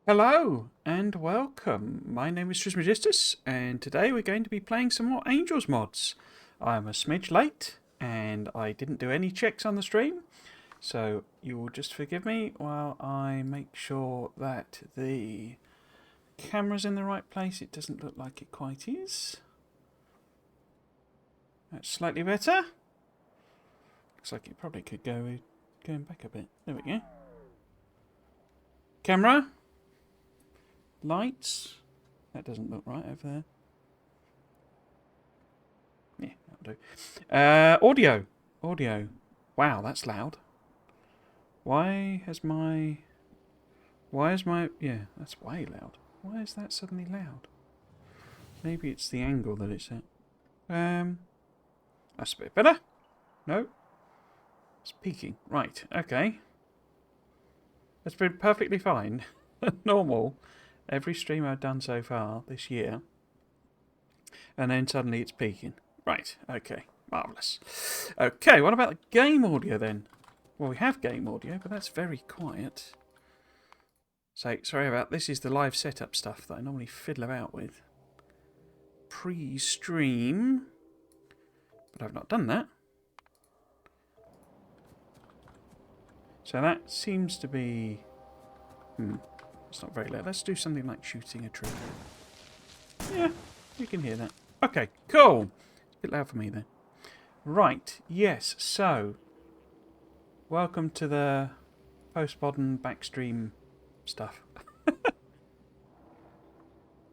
Hello and welcome. My name is Trismegistus, and today we're going to be playing some more Angels mods. I'm a smidge late, and I didn't do any checks on the stream, so you will just forgive me while I make sure that the camera's in the right place. It doesn't look like it quite is. That's slightly better. Looks like it probably could go with going back a bit. There we go. Camera. Lights. That doesn't look right over there. Yeah, that'll do. Audio. Audio. Wow, that's loud. Why is my... Yeah, that's way loud. Why is that suddenly loud? Maybe it's the angle that it's at. That's a bit better. No. It's peaking. Right, okay. That's been perfectly fine. Normal. Every stream I've done so far this year. And then suddenly it's peaking. Right, okay. Marvellous. Okay, what about the game audio then? Well, we have game audio, but that's very quiet. So, sorry about this. Is the live setup stuff that I normally fiddle about with. Pre-stream. But I've not done that. So that seems to be... it's not very loud. Let's do something like shooting a tree. Yeah, you can hear that. Okay, cool. It's a bit loud for me then. Right, yes, so... Welcome to the postmodern backstream stuff.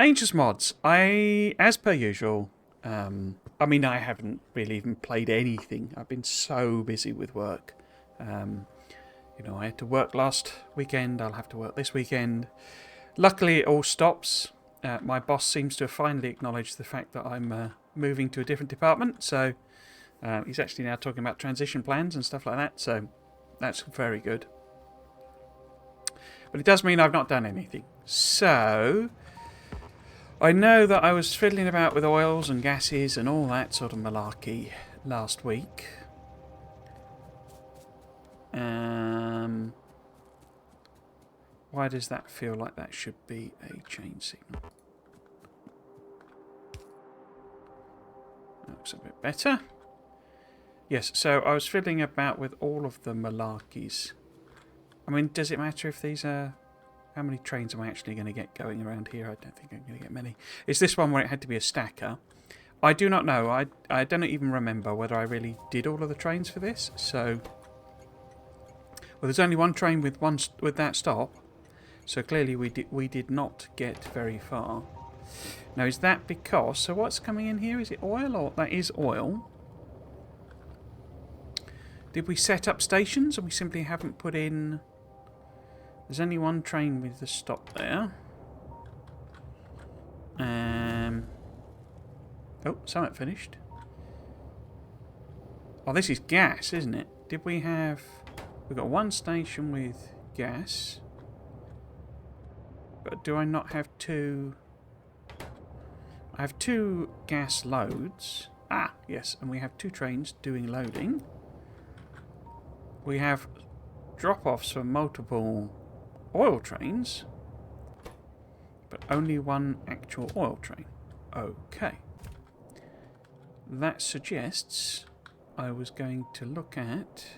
Angels mods. As per usual, I mean, I haven't really even played anything. I've been so busy with work. You know, I had to work last weekend. I'll have to work this weekend. Luckily, it all stops. My boss seems to have finally acknowledged the fact that I'm moving to a different department. So he's actually now talking about transition plans and stuff like that. So that's very good. But it does mean I've not done anything. So I know that I was fiddling about with oils and gases and all that sort of malarkey last week. Why does that feel like that should be a chain signal? That looks a bit better. Yes, so I was fiddling about with all of the malarkeys. I mean, does it matter if these are... How many trains am I actually going to get going around here? I don't think I'm going to get many. Is this one where it had to be a stacker? I do not know. I don't even remember whether I really did all of the trains for this. So, well, there's only one train with that stop. So clearly we did not get very far. Now, is that because... So what's coming in here? Is it oil or... That is oil. Did we set up stations and we simply haven't put in... There's only one train with the stop there. Oh, summit finished. Oh, this is gas, isn't it? Did we have... We've got one station with gas. But do I not have two... I have two gas loads. Ah, yes, and we have two trains doing loading. We have drop-offs for multiple oil trains, but only one actual oil train. Okay. That suggests I was going to look at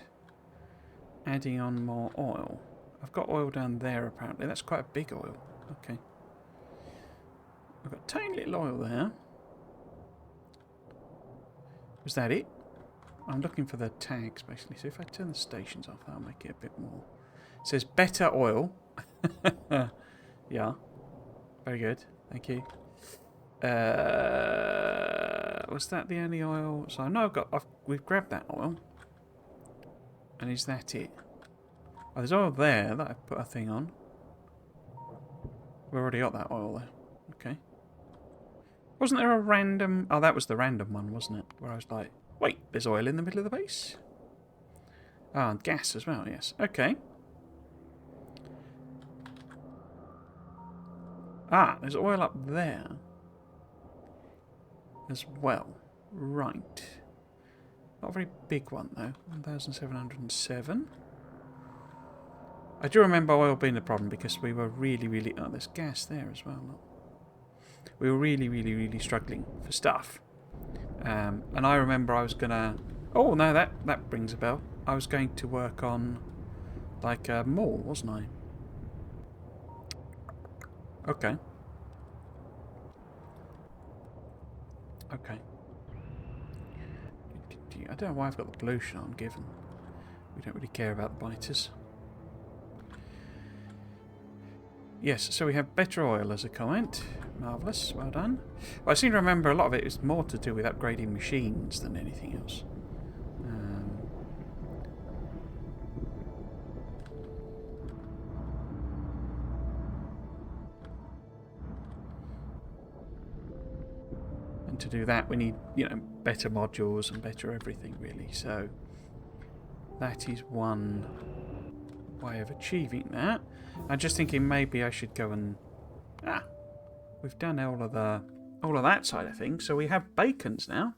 adding on more oil. I've got oil down there apparently. That's quite a big oil. Okay. I've got tiny little oil there. Was that it? I'm looking for the tags basically. So if I turn the stations off, that'll make it a bit more. It says better oil. Yeah. Very good. Thank you. Was that the only oil? So I know we've grabbed that oil. And is that it? Oh, there's oil there that I've put a thing on. We've already got that oil there. Okay. Wasn't there a random... Oh, that was the random one, wasn't it? Where I was like, wait, there's oil in the middle of the base? Ah, and gas as well, yes. Okay. Ah, there's oil up there. As well. Right. Not a very big one, though. 1,707. I do remember oil being a problem because we were really... Oh, there's gas there as well. Look. We were really struggling for stuff. And I remember I was going to... Oh, no, that rings a bell. I was going to work on, like, a mall, wasn't I? Okay. Okay. I don't know why I've got the pollution on, given we don't really care about the biters. Yes, so we have better oil as a comment. Marvellous, well done. Well, I seem to remember a lot of it is more to do with upgrading machines than anything else. And to do that we need, you know, better modules and better everything really. So that is one way of achieving that. I'm just thinking maybe I should go and... we've done all of that side of things, so we have bacons now.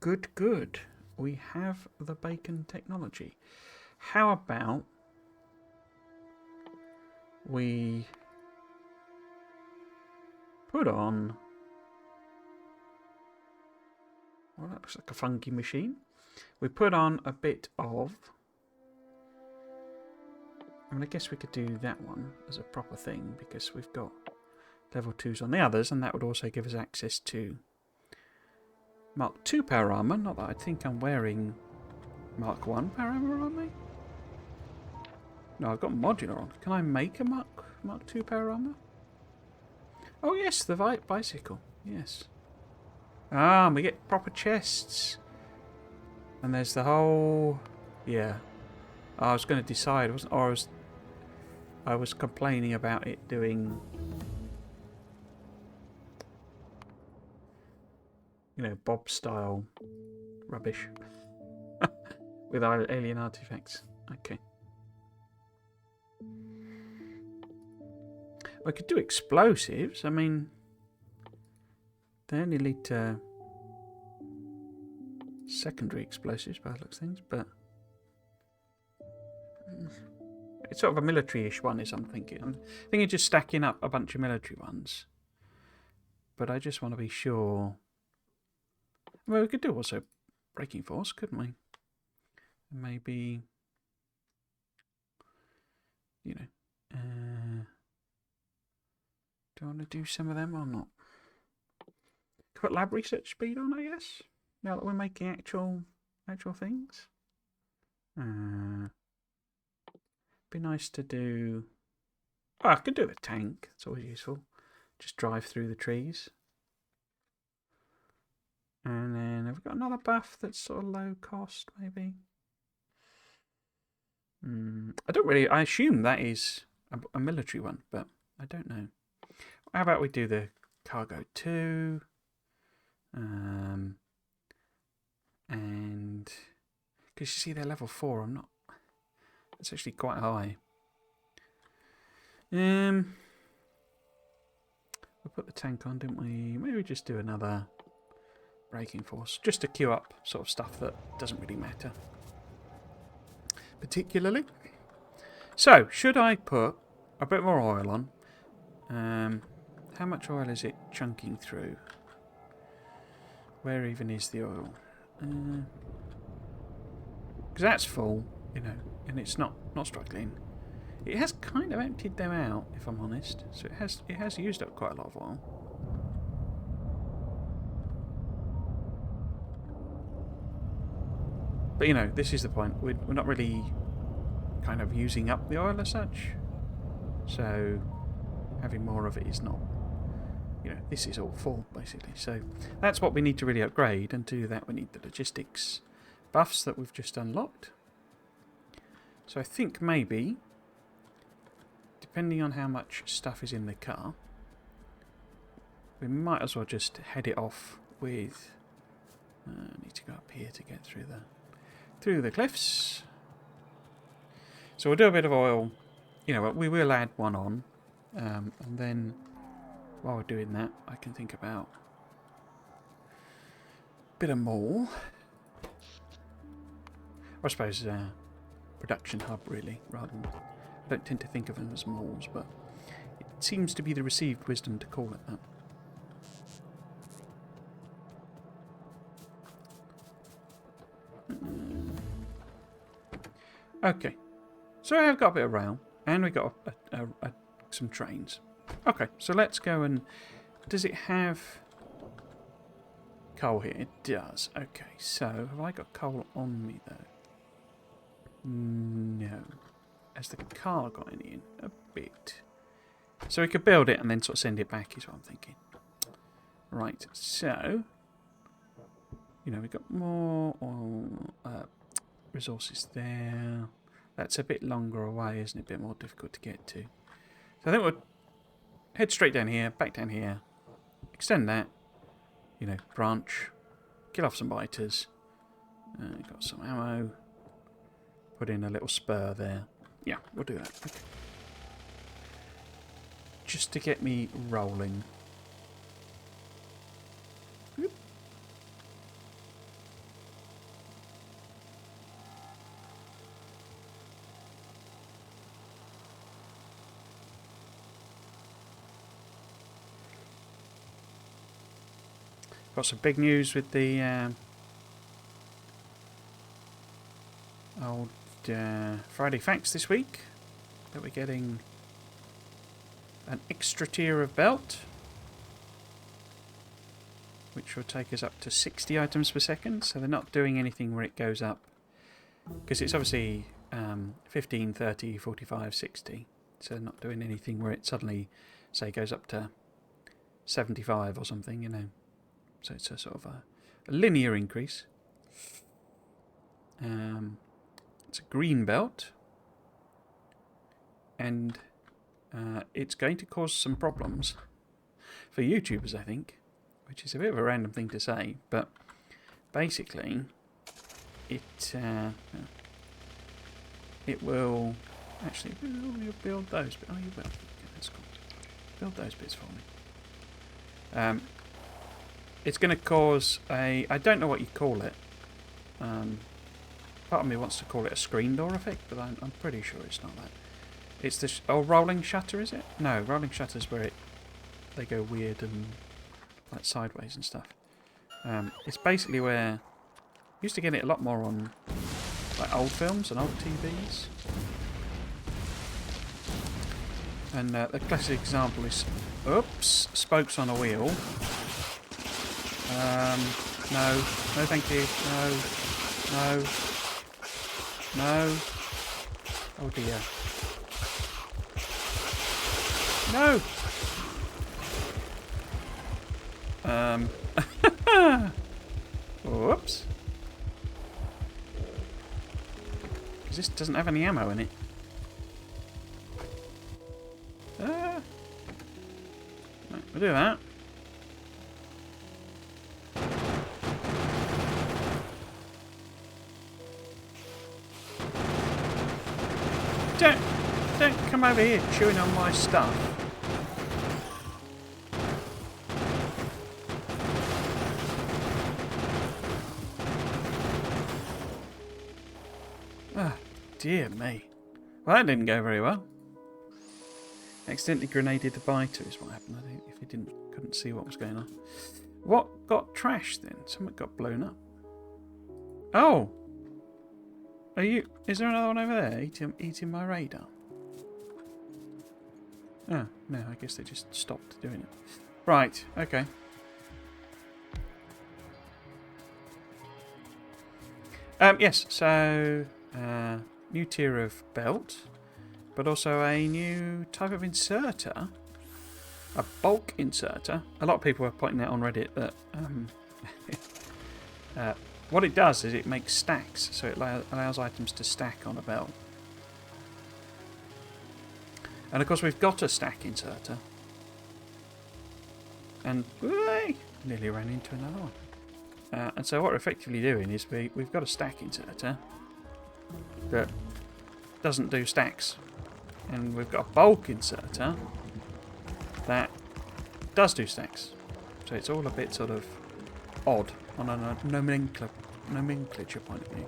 Good. We have the bacon technology. How about we put on... Well, that looks like a funky machine. We put on a bit of... I mean, I guess we could do that one as a proper thing, because we've got level 2s on the others, and that would also give us access to Mark II power armor. Not that I think I'm wearing Mark 1 power armor on me. No, I've got modular on. Can I make a Mark II power armor? Oh yes, the bicycle. Yes. Ah, and we get proper chests. And there's the whole... Yeah. I was going to decide, wasn't? Or I was complaining about it doing... You know, Bob style rubbish. With our alien artifacts. Okay. I could do explosives. I mean, they only lead to secondary explosives by the looks of things, but it's sort of a military-ish one, is I'm thinking. I'm thinking just stacking up a bunch of military ones. But I just want to be sure. Well, we could do also braking force, couldn't we? Maybe, you know, do I want to do some of them or not? Put lab research speed on, I guess. Now that we're making actual things. Be nice to do. Oh, I could do a tank. It's always useful. Just drive through the trees. And then have we got another buff that's sort of low cost, maybe? I don't really. I assume that is a military one, but I don't know. How about we do the cargo 2? And because you see they're level 4, I'm not. It's actually quite high. We put the tank on, didn't we? Maybe just do another braking force, just to queue up sort of stuff that doesn't really matter particularly. So, should I put a bit more oil on? How much oil is it chunking through? Where even is the oil? Because that's full, you know, and it's not struggling. It has kind of emptied them out, if I'm honest. So it has used up quite a lot of oil. But you know, this is the point. We're not really kind of using up the oil as such. So having more of it is not, you know, this is all full basically. So that's what we need to really upgrade, and to do that we need the logistics buffs that we've just unlocked. So I think maybe, depending on how much stuff is in the car, we might as well just head it off with... I need to go up here to get through the cliffs. So we'll do a bit of oil. You know, we will add one on, and then while we're doing that, I can think about a bit of more. I suppose production hub really, rather than I don't tend to think of them as moles, but it seems to be the received wisdom to call it that. Okay, so I've got a bit of rail, and we've got some trains. Okay, so let's go and... Does it have coal here? It does. Okay, so have I got coal on me, though? No. Has the car got any in? A bit. So we could build it and then sort of send it back, is what I'm thinking. Right, so... You know, we've got more resources there. That's a bit longer away, isn't it? A bit more difficult to get to. So I think we'll head straight down here, back down here, extend that, you know, branch, kill off some biters. Got some ammo. Put in a little spur there. Yeah, we'll do that. Okay. Just to get me rolling. Whoop. Got some big news with the old Friday Facts this week. That we're getting an extra tier of belt, which will take us up to 60 items per second. So they're not doing anything where it goes up, because it's obviously 15, 30, 45, 60. So they're not doing anything where it suddenly, say, goes up to 75 or something, you know. So it's a sort of a linear increase. It's a green belt, and it's going to cause some problems for YouTubers, I think, which is a bit of a random thing to say, but basically it will actually build those. Oh, you will. That's cool. Build those bits for me. It's going to cause a... I don't know what you call it. Part of me wants to call it a screen door effect, but I'm pretty sure it's not that. It's this... Oh, rolling shutter, is it? No, rolling shutter's where they go weird and like sideways and stuff. It's basically where... Used to get it a lot more on like old films and old TVs. And the classic example is... Oops! Spokes on a wheel. No. No, thank you. No. No. No. Oh dear. No! Whoops. Because this doesn't have any ammo in it. Right, we'll do that. Don't come over here chewing on my stuff. Ah, dear me. Well, that didn't go very well. Accidentally grenaded the biter is what happened. I think if you couldn't see what was going on. What got trashed then? Something got blown up. Oh! Is there another one over there eating my radar? Oh, no, I guess they just stopped doing it. Right, okay. Yes, so new tier of belt, but also a new type of inserter, a bulk inserter. A lot of people are pointing out on Reddit that what it does is it makes stacks, so it allows items to stack on a belt. And of course we've got a stack inserter. And nearly ran into another one. And so what we're effectively doing is we've got a stack inserter that doesn't do stacks. And we've got a bulk inserter that does do stacks. So it's all a bit sort of odd on a nomenclature point of view.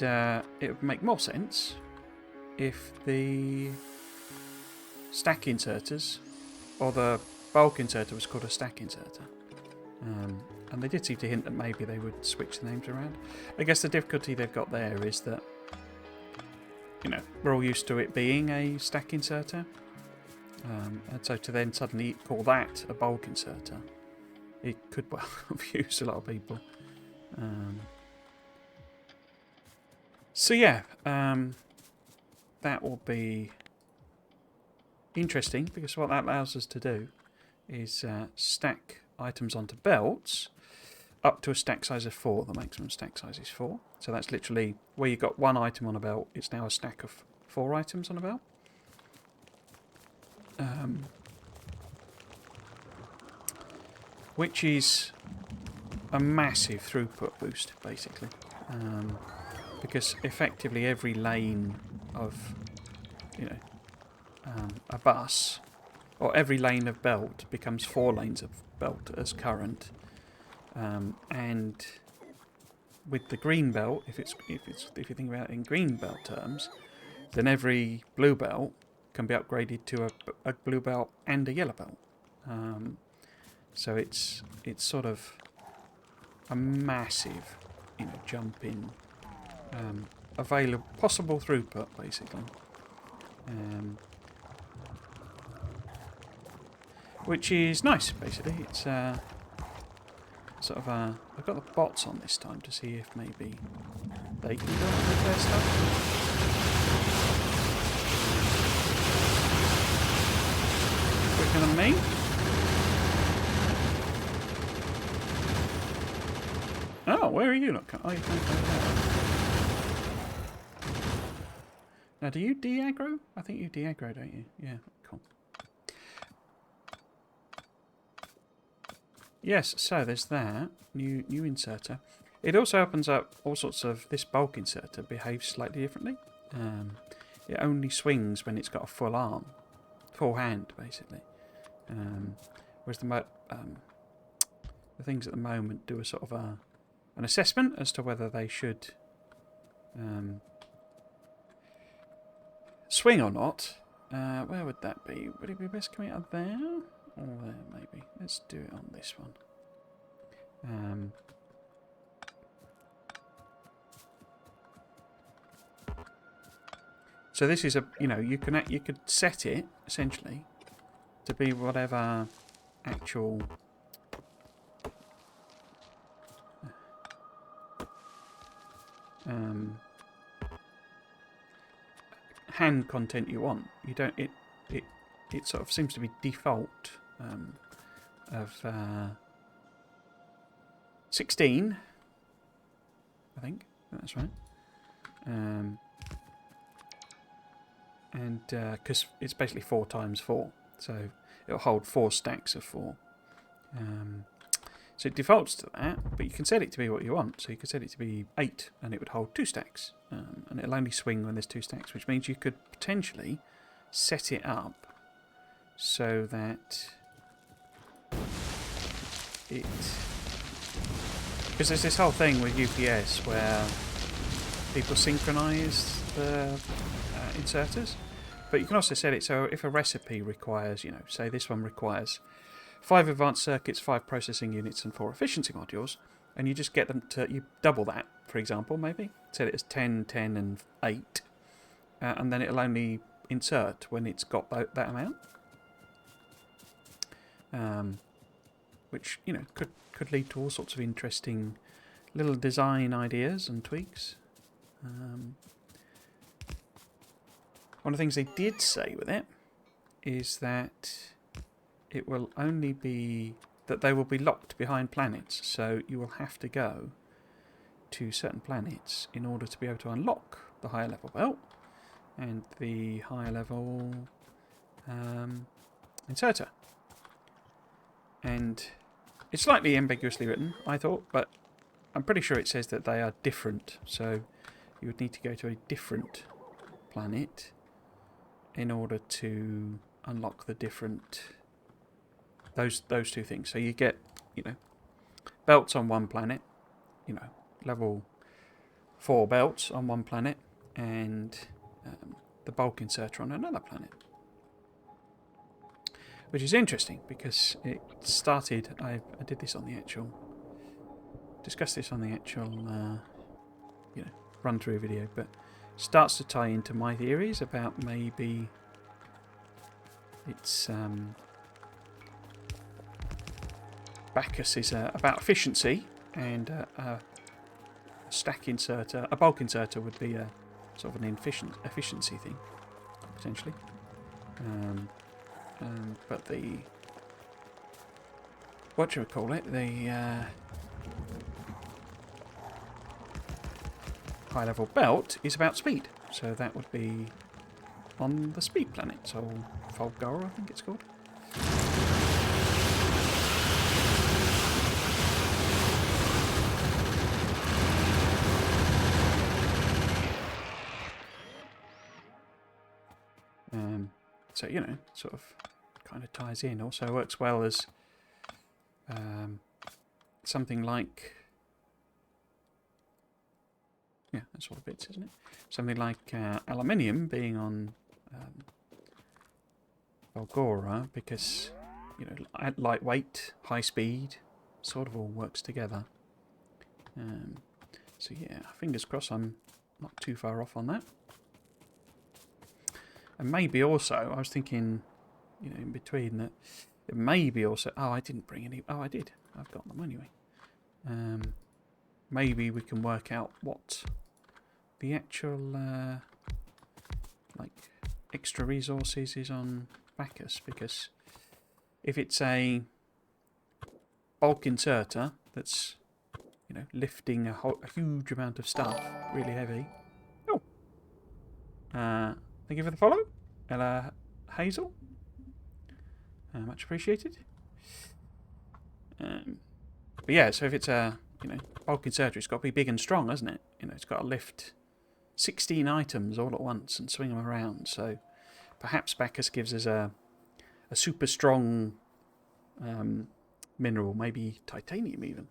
it would make more sense if the stack inserters, or the bulk inserter was called a stack inserter. And they did seem to hint that maybe they would switch the names around. I guess the difficulty they've got there is that, you know, we're all used to it being a stack inserter. And so to then suddenly call that a bulk inserter, it could well confuse a lot of people. So yeah, that will be interesting, because what that allows us to do is stack items onto belts up to a stack size of 4. The maximum stack size is 4. So that's literally where you've got one item on a belt, it's now a stack of 4 items on a belt. Which is a massive throughput boost, basically. Because effectively every lane of, you know, a bus, or every lane of belt becomes 4 lanes of belt as current. And with the green belt, if you think about it in green belt terms, then every blue belt can be upgraded to a blue belt and a yellow belt. So it's sort of a massive, you know, jump in possible throughput, basically. Which is nice, basically. It's sort of I've got the bots on this time to see if maybe they can go with their stuff. Quicker than me. Oh, where are you? Look, oh, you can't go there. Now, do you de-aggro? I think you de-aggro, don't you? Yeah, cool. Yes, so there's that new inserter. It also opens up all sorts of. This bulk inserter behaves slightly differently. It only swings when it's got a full arm, full hand, basically. Whereas the things at the moment do a sort of an assessment as to whether they should swing or not. Where would that be? Would it be best coming out of there? Or there, maybe. Let's do it on this one. So this is you could set it essentially to be whatever actual hand content you want. You don't. It sort of seems to be default of 16. I think that's right. And because it's basically 4 times 4, so it'll hold 4 stacks of 4. So it defaults to that, but you can set it to be what you want. So you could set it to be 8, and it would hold 2 stacks, and it'll only swing when there's 2 stacks, which means you could potentially set it up so that it, because there's this whole thing with UPS where people synchronise the inserters, but you can also set it so if a recipe requires, say this one requires 5 advanced circuits, 5 processing units, and 4 efficiency modules, and you just get them to, you double that, for example, maybe set it as 10, 10, and 8, and then it'll only insert when it's got that amount, which could lead to all sorts of interesting little design ideas and tweaks. One of the things they did say with it is that it will only be that they will be locked behind planets, so you will have to go to certain planets in order to be able to unlock the higher level belt and the higher level inserter. And it's slightly ambiguously written, I thought, but I'm pretty sure it says that they are different, so you would need to go to a different planet in order to unlock the different those 2 things. So you get belts on one planet, level 4 belts on one planet and the bulk inserter on another planet. Which is interesting because it started, I did this on the actual, discussed this on the actual, run through video, but starts to tie into my theories about maybe it's Bacchus is about efficiency, and a stack inserter, a bulk inserter would be a sort of an efficiency thing, potentially. But the, what do we call it? The high level belt is about speed, so that would be on the speed planet, so Factorio, I think it's called. So, sort of kind of ties in. Also works well as something like, yeah, that's all bits, isn't it? Something like aluminium being on Valgora, because, lightweight, high speed, sort of all works together. So yeah, fingers crossed I'm not too far off on that. And maybe also, I was thinking, in between that, it may be also, oh, I didn't bring any, oh, I did, I've got them anyway. Maybe we can work out what the actual, extra resources is on Bacchus, because if it's a bulk inserter that's, lifting a huge amount of stuff, really heavy. Oh! Thank you for the follow, Ella Hazel. Much appreciated. But yeah, so if it's a bulk inserter, it's got to be big and strong, hasn't it? It's got to lift 16 items all at once and swing them around. So perhaps Bacchus gives us a super strong mineral, maybe titanium even.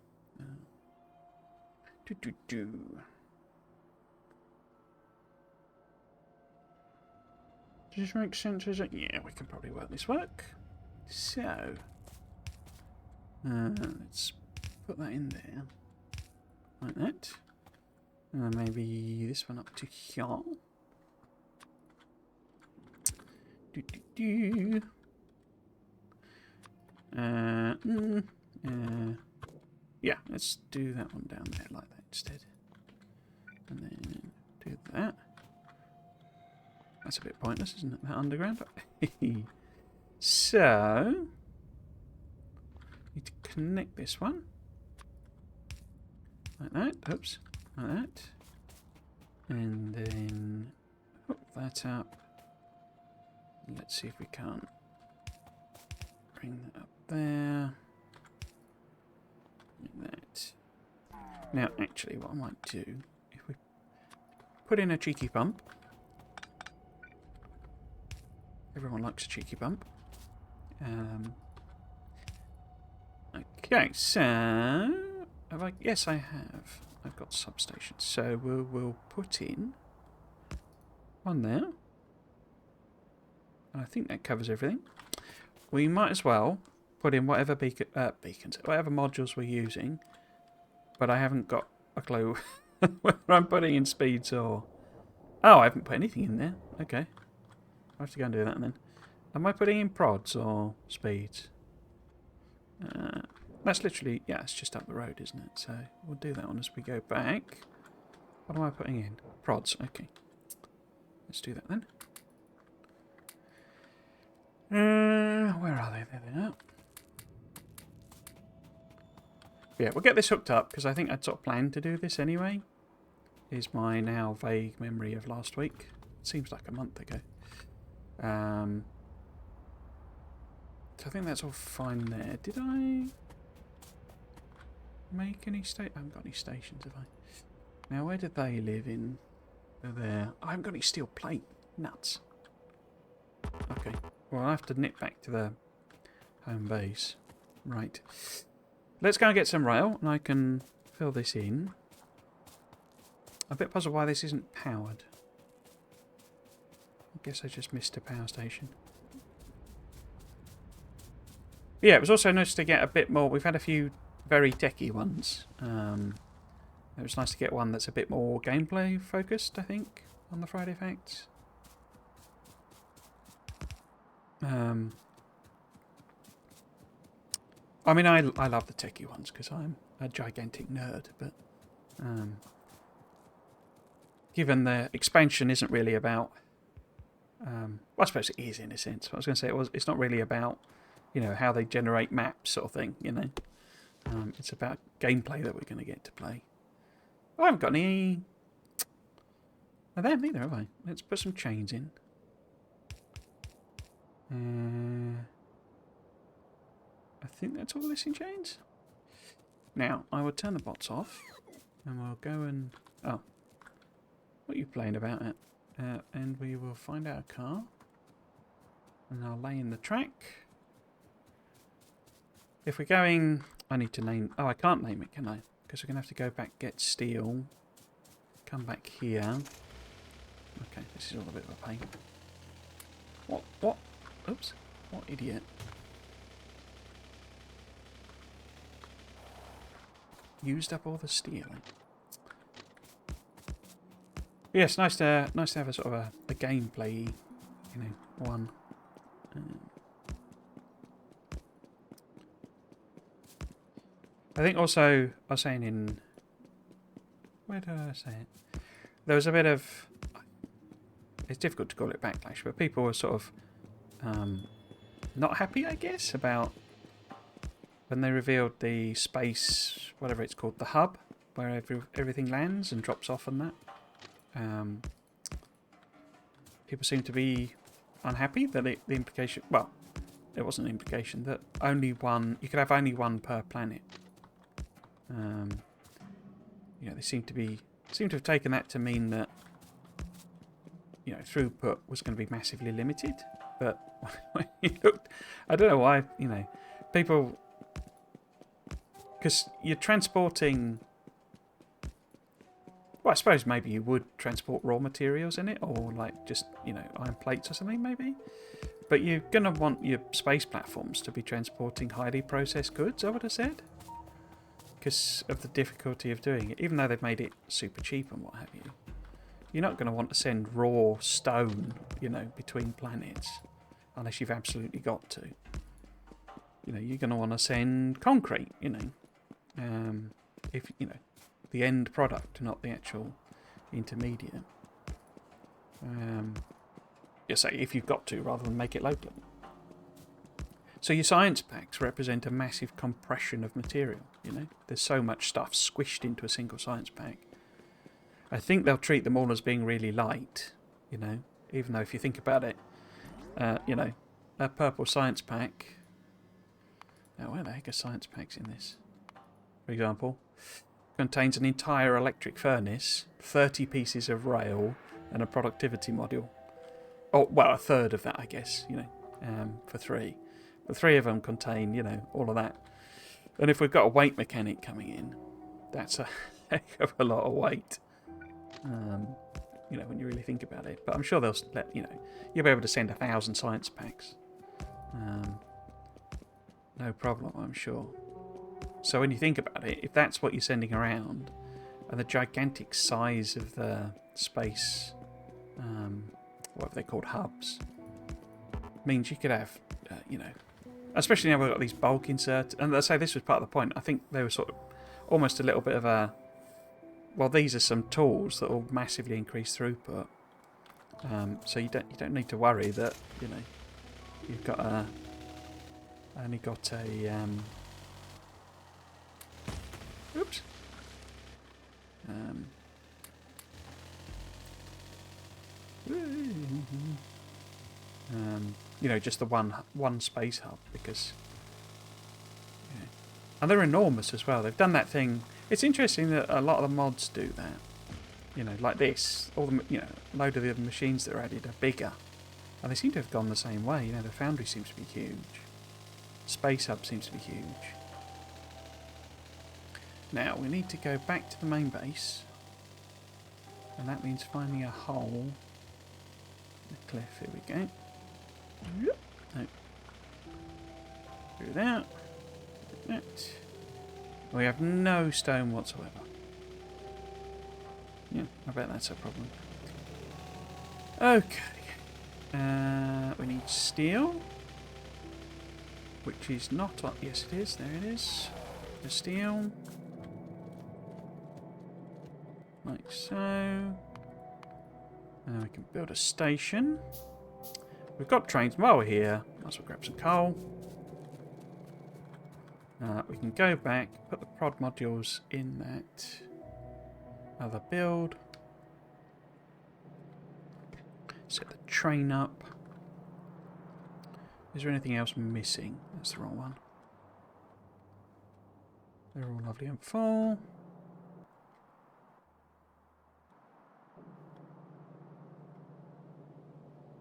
Does this make sense? Yeah, we can probably work. So, let's put that in there. Like that. And then maybe this one up to here. Yeah, let's do that one down there like that instead. And then do that. That's a bit pointless, isn't it? That underground. So, need to connect this one. Like that. Oops. Like that. And then hook that up. Let's see if we can't bring that up there. Like that. Now, actually, what I might do, if we put in a cheeky pump. Everyone likes a cheeky bump. Okay, so have I? Yes, I have. I've got substations. So we'll put in one there. And I think that covers everything. We might as well put in whatever beacons, whatever modules we're using. But I haven't got a clue whether I'm putting in speeds or. Oh, I haven't put anything in there. Okay. I'll have to go and do that then. Am I putting in prods or speeds? That's literally, yeah, it's just up the road, isn't it? So we'll do that one as we go back. What am I putting in? Prods, okay. Let's do that then. Where are they? There they are. Yeah, we'll get this hooked up because I think I'd sort of planned to do this anyway. Is my now vague memory of last week. It seems like a month ago. So I think that's all fine there. Did I make any I haven't got any stations, have I? Now, where did they live in? They're there. I haven't got any steel plate. Nuts. Okay. Well, I'll have to nip back to the home base. Right. Let's go and get some rail, and I can fill this in. I'm a bit puzzled why this isn't powered. I guess I just missed a power station. But yeah, it was also nice to get a bit more. We've had a few very techie ones. It was nice to get one that's a bit more gameplay focused, I think, on the Friday Facts. I mean, I love the techie ones because I'm a gigantic nerd, but given the expansion isn't really about... well, I suppose it is in a sense. I was going to say it's not really about, you know, how they generate maps sort of thing, you know. It's about gameplay that we're going to get to play. Oh, I haven't got any... No, they haven't either, have I? Let's put some chains in. I think that's all this in chains. Now, I will turn the bots off. And we'll go and... Oh. What are you playing about it? And we will find our car. And I'll lay in the track. If we're going... I need to name... Oh, I can't name it, can I? Because we're going to have to go back, get steel. Come back here. Okay, this is all a bit of a pain. What? Oops. What idiot. Used up all the steel. Yes, nice to have a sort of a gameplay, you know, one. I think also I was saying in... Where did I say it? There was a bit of... It's difficult to call it backlash, but people were sort of not happy, I guess, about when they revealed the space, whatever it's called, the hub, where everything lands and drops off and that. People seem to be unhappy that the implication... Well, it wasn't an implication, that you could have only one per planet. You know, they seem to have taken that to mean that, you know, throughput was going to be massively limited. But when you looked, I don't know why, you know, people, because you're transporting. Well, I suppose maybe you would transport raw materials in it, or like just, you know, iron plates or something maybe. But you're going to want your space platforms to be transporting highly processed goods, I would have said. Because of the difficulty of doing it, even though they've made it super cheap and what have you. You're not going to want to send raw stone, you know, between planets, unless you've absolutely got to. You know, you're going to want to send concrete, you know, if, you know, the end product, not the actual intermediate. You say if you've got to, rather than make it local. So your science packs represent a massive compression of material, you know. There's so much stuff squished into a single science pack. I think they'll treat them all as being really light, you know, even though if you think about it, you know, a purple science pack... Now, where the heck are science packs in this? For example, contains an entire electric furnace, 30 pieces of rail, and a productivity module. Oh, well, a third of that, I guess, you know, for 3. But 3 of them contain, you know, all of that. And if we've got a weight mechanic coming in, that's a heck of a lot of weight. You know, when you really think about it. But I'm sure they'll let, you know, you'll be able to send 1,000 science packs. No problem, I'm sure. So when you think about it, if that's what you're sending around, and the gigantic size of the space, whatever they're called, hubs, means you could have, you know, especially now we've got these bulk inserts, and let's say this was part of the point. I think they were sort of almost a little bit of a... Well, these are some tools that will massively increase throughput. So you don't need to worry that, you know, you've got only got a oops. You know, just the one space hub, because, yeah. And they're enormous as well. They've done that thing. It's interesting that a lot of the mods do that. You know, like this, all the, you know, a load of the other machines that are added are bigger, and they seem to have gone the same way. You know, the foundry seems to be huge. Space hub seems to be huge. Now we need to go back to the main base. And that means finding a hole in the cliff. Here we go. No. Do that. That. We have no stone whatsoever. Yeah, I bet that's a problem. Okay. We need steel. Which is not on... Yes, it is. There it is. The steel. Like so. And then we can build a station. We've got trains while we're here. Might as well grab some coal. We can go back, put the prod modules in that other build. Set the train up. Is there anything else missing? That's the wrong one. They're all lovely and full.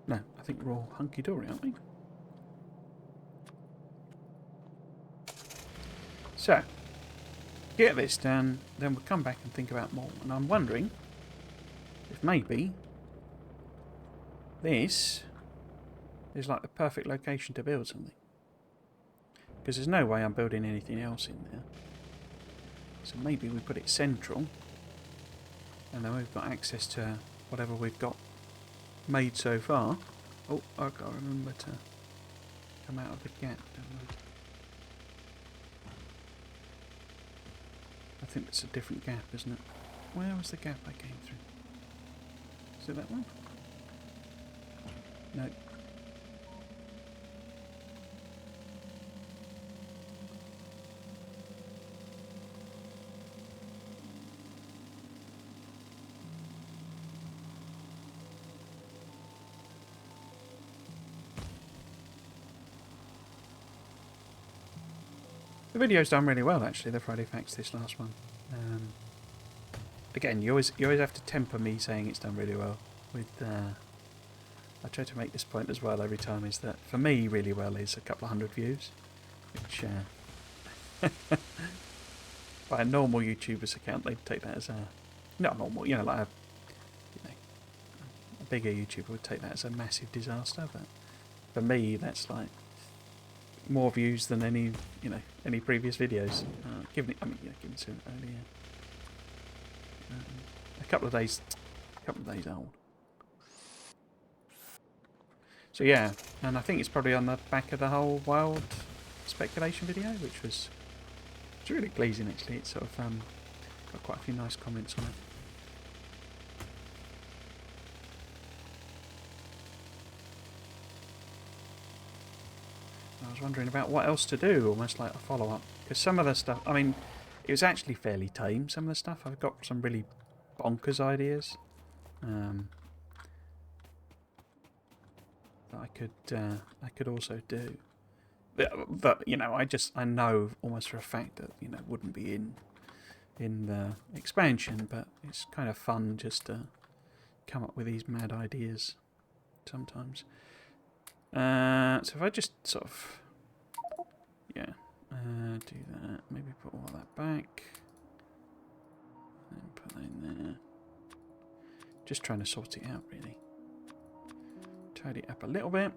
No, I think we're all hunky-dory, aren't we? So, get this done, then we'll come back and think about more. And I'm wondering if maybe this is like the perfect location to build something. Because there's no way I'm building anything else in there. So maybe we put it central. And then we've got access to whatever we've got made so far. Oh, I've got to remember to come out of the gap, don't I? I think it's a different gap, isn't it? Where was the gap I came through? Is it that one? No. The video's done really well, actually, the Friday Facts, this last one. Again, you always have to temper me saying it's done really well. With I try to make this point as well every time, is that for me, really well is a couple of hundred views, which by a normal YouTuber's account, they'd take that as a not normal, you know, like a bigger YouTuber would take that as a massive disaster. But for me, that's like more views than any previous videos. Given some earlier, a couple of days old. So yeah, and I think it's probably on the back of the whole wild speculation video, which was really pleasing actually. It's sort of got quite a few nice comments on it. I was wondering about what else to do, almost like a follow-up. Because some of the stuff, I mean, it was actually fairly tame, some of the stuff. I've got some really bonkers ideas that I could also do. But you know, I know almost for a fact that, you know, wouldn't be in the expansion, but it's kind of fun just to come up with these mad ideas sometimes. So if I just sort of, yeah, do that, maybe put all that back, and put that in there. Just trying to sort it out, really. Tidy it up a little bit.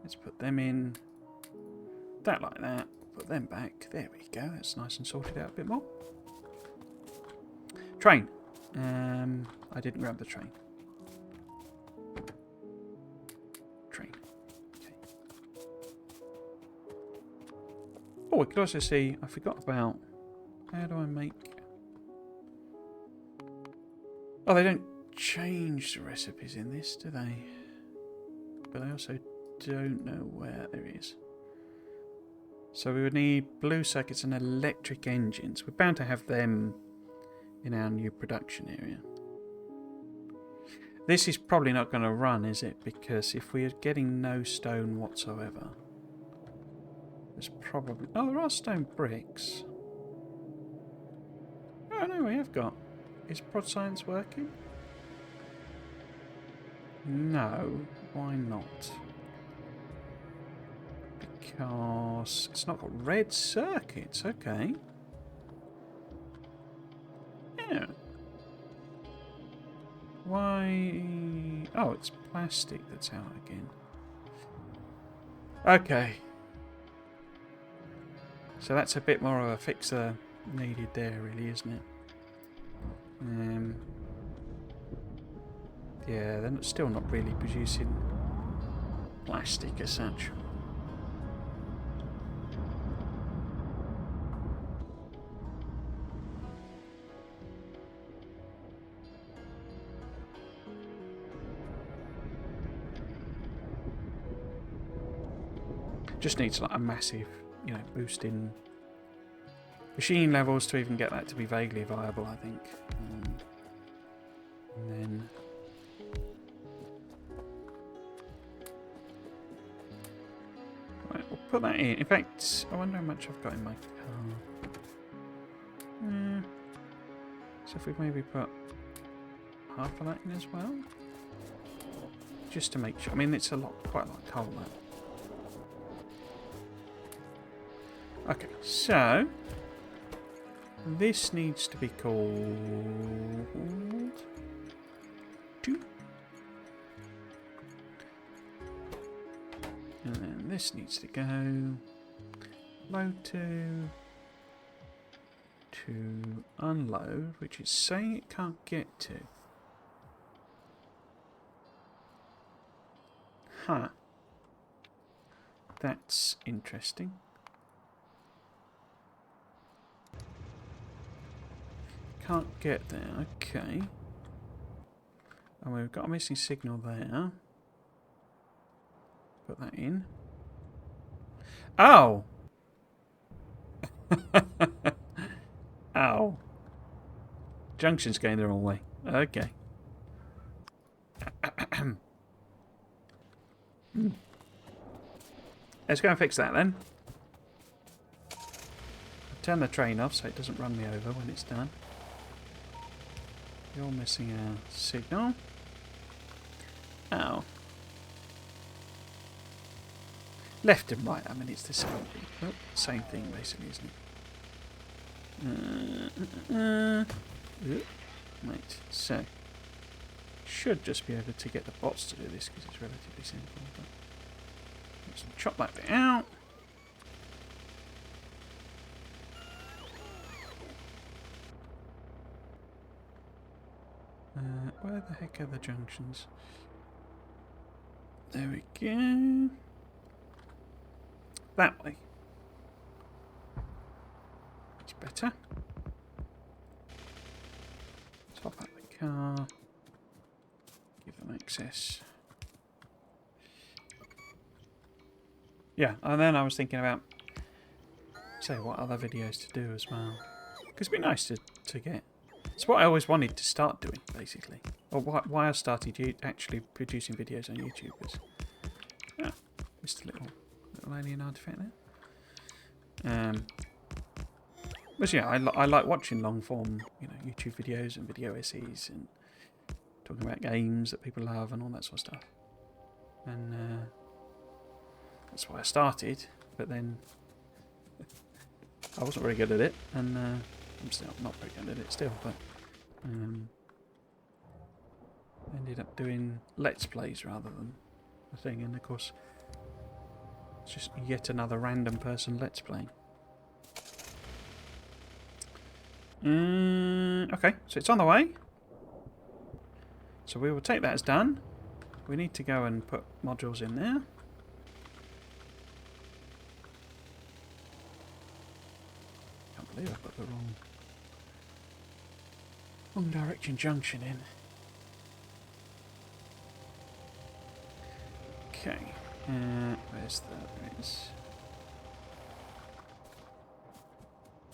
Let's put them in. That like that. Put them back. There we go. That's nice and sorted out a bit more. Train. I didn't grab the train. Oh, we could also see, I forgot about, how do I make... Oh, they don't change the recipes in this, do they? But I also don't know where there is. So we would need blue circuits and electric engines. We're bound to have them in our new production area. This is probably not going to run, is it? Because if we are getting no stone whatsoever... There's probably... Oh, there are stone bricks. Oh, no, we have got... Is prod science working? No. Why not? Because it's not got red circuits. Okay. Yeah. why... Oh, it's plastic that's out again. Okay. So that's a bit more of a fixer needed there, really, isn't it? Yeah, they're still not really producing plastic as such. Just needs like a massive, you know, boost in machine levels to even get that to be vaguely viable, I think. And then right, we'll put that in. In fact, I wonder how much I've got in my car. So if we maybe put half of that in as well, just to make sure. I mean, it's quite a lot of coal, that. Okay, so this needs to be called 2. And then this needs to go load to unload, which it's saying it can't get to. Huh. That's interesting. Can't get there, okay. And we've got a missing signal there. Put that in. Oh! Ow. Junction's going the wrong way. Okay. Let's go and fix that then. Turn the train off so it doesn't run me over when it's done. You're missing a signal. Ow. Left and right, I mean, it's the same thing. Oh, same thing, basically, isn't it? Right, so. Should just be able to get the bots to do this because it's relatively simple. But let's chop that bit out. Where the heck are the junctions? There we go. That way. It's better. Top out the car. Give them access. Yeah, and then I was thinking about, say, what other videos to do as well. Because it'd be nice to get. It's what I always wanted to start doing, basically. Or why I started actually producing videos on YouTube is... Yeah, just a little alien artifact there. But yeah, I like watching long form, you know, YouTube videos and video essays and talking about games that people love and all that sort of stuff. And that's why I started, but then I wasn't very good at it, and I'm still not very good at it still, but ended up doing Let's Plays rather than a thing, and of course it's just yet another random person Let's Playing. Okay, so it's on the way. So we will take that as done. We need to go and put modules in there. Can't believe I put the wrong direction junction in. Okay, where's that?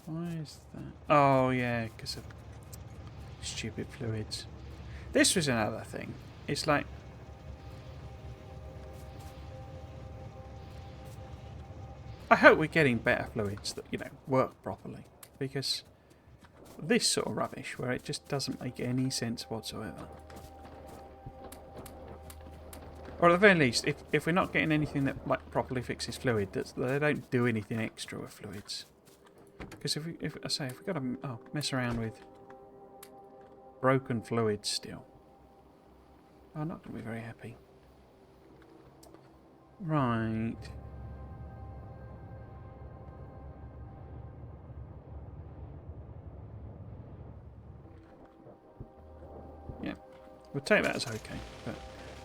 Why is that? Oh yeah, because of stupid fluids. This was another thing. It's like, I hope we're getting better fluids that, you know, work properly, because this sort of rubbish where it just doesn't make any sense whatsoever. Or at the very least, if we're not getting anything that like properly fixes fluid, they don't do anything extra with fluids. Because if we've got to mess around with broken fluids still, I'm not going to be very happy. Right. Yeah, we'll take that as okay. But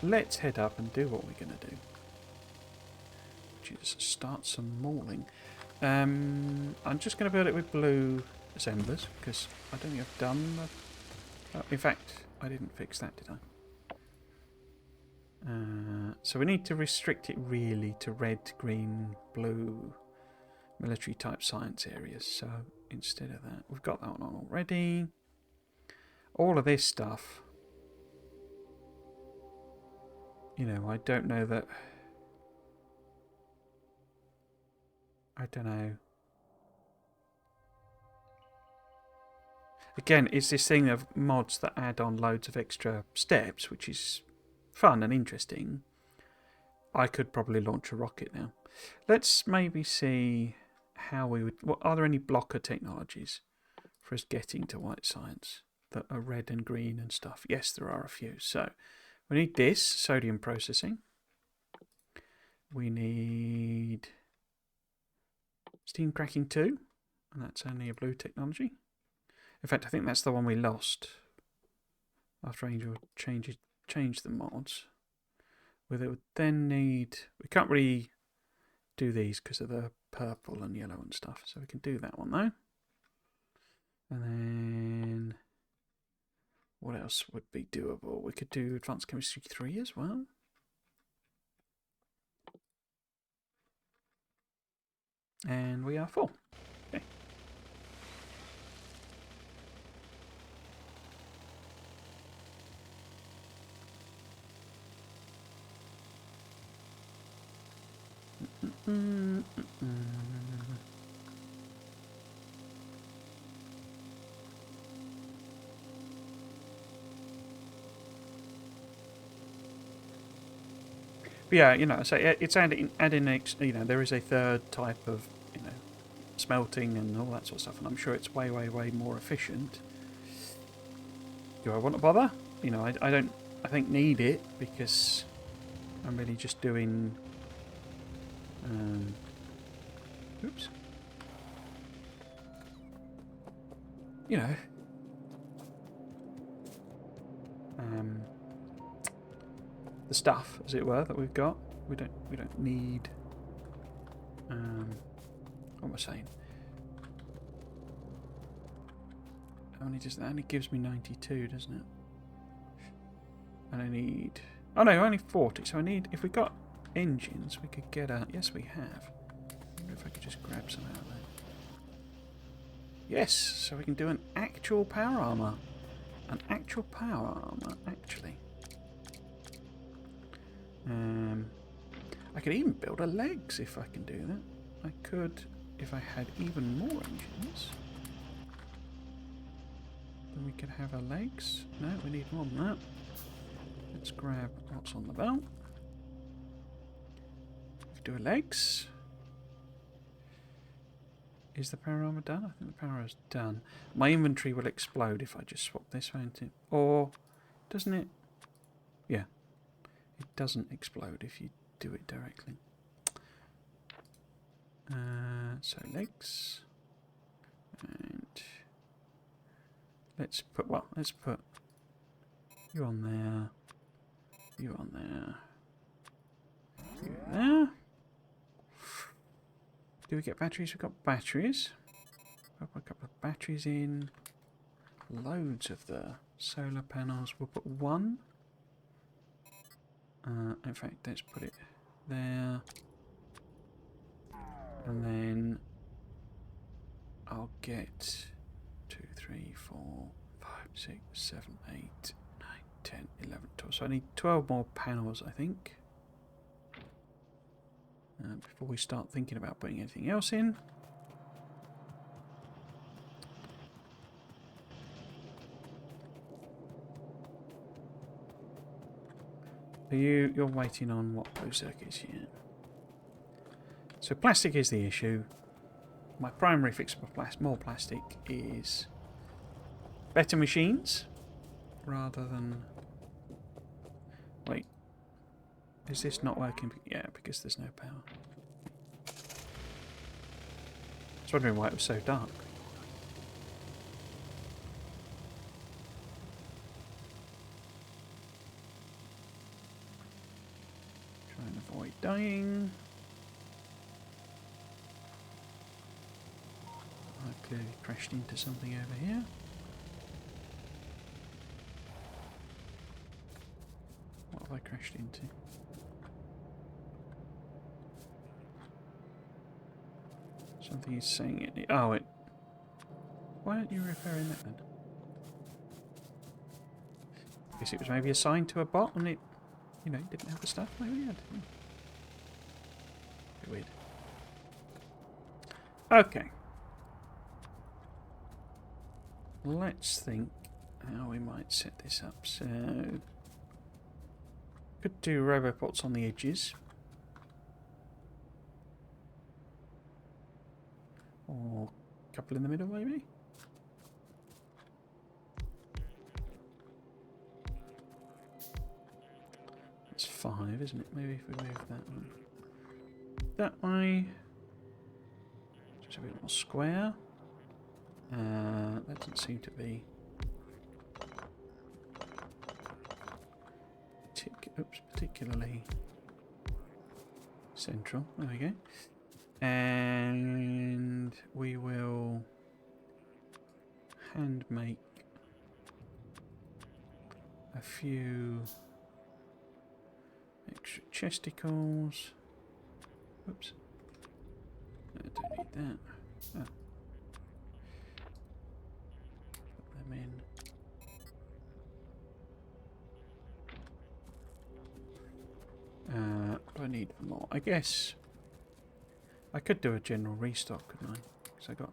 let's head up and do what we're going to do. Which is start some mauling. I'm just going to build it with blue assemblers because I don't think I've done the... in fact, I didn't fix that, did I? So we need to restrict it really to red, green, blue, military type science areas. So instead of that, we've got that one on already. All of this stuff, you know, I don't know that... I don't know. Again, it's this thing of mods that add on loads of extra steps, which is fun and interesting. I could probably launch a rocket now. Let's maybe see how we would... What, are there any blocker technologies for us getting to white science that are red and green and stuff? Yes, there are a few. So we need this, sodium processing. We need steam cracking 2, and that's only a blue technology. In fact, I think that's the one we lost after Angel changed the mods. Where they would then need... We can't really do these because of the purple and yellow and stuff. So we can do that one though. And then... What else would be doable? We could do Advanced Chemistry 3 as well. And we are full. Okay. But yeah, you know, so it's adding, you know, there is a third type of, you know, smelting and all that sort of stuff, and I'm sure it's way, way, way more efficient. Do I want to bother? You know, I don't, I think, need it because I'm really just doing... oops. You know... the stuff, as it were, that we've got. We don't need... what am I saying? That only gives me 92, doesn't it? And I need... Oh no, only 40. So I need... If we got engines, we could get out... Yes, we have. I wonder if I could just grab some out of there. Yes, so we can do an actual power armour. An actual power armour, actually. I could even build a legs if I can do that. I could, if I had even more engines. Then we could have our legs. No, we need more than that. Let's grab what's on the belt. We could do a legs. Is the power armor done? I think the power is done. My inventory will explode if I just swap this around. Or doesn't it? Yeah. It doesn't explode if you do it directly. So legs. And let's put you on there. You on there. You there. Do we get batteries? We've got batteries. I'll put a couple of batteries in. Loads of the solar panels. We'll put one. In fact, let's put it there. And then I'll get 2, 3, 4, 5, 6, 7, 8, 9, 10, 11, 12. So I need 12 more panels, I think. Before we start thinking about putting anything else in. You're waiting on what blue circuits here? So plastic is the issue. My primary fix for more plastic is better machines rather than Wait. Is this not working? Yeah, because there's no power. I was wondering why it was so dark. Try and avoid dying. I've clearly crashed into something over here. What have I crashed into? Something is saying it. Oh, it. Why aren't you referring that then? I guess it was maybe assigned to a bot and it, you know, didn't have the stuff. Maybe it had. Bit weird. Okay. Let's think how we might set this up. So, could do robopots on the edges. Or a couple in the middle, maybe? That's 5, isn't it? Maybe if we move that one that way. Just a bit more square. That doesn't seem to be particularly central. There we go. And we will hand make a few extra chesticles. Oops. I don't need that. Oh. Put them in. Do I need more? I guess I could do a general restock, couldn't I? Because I got.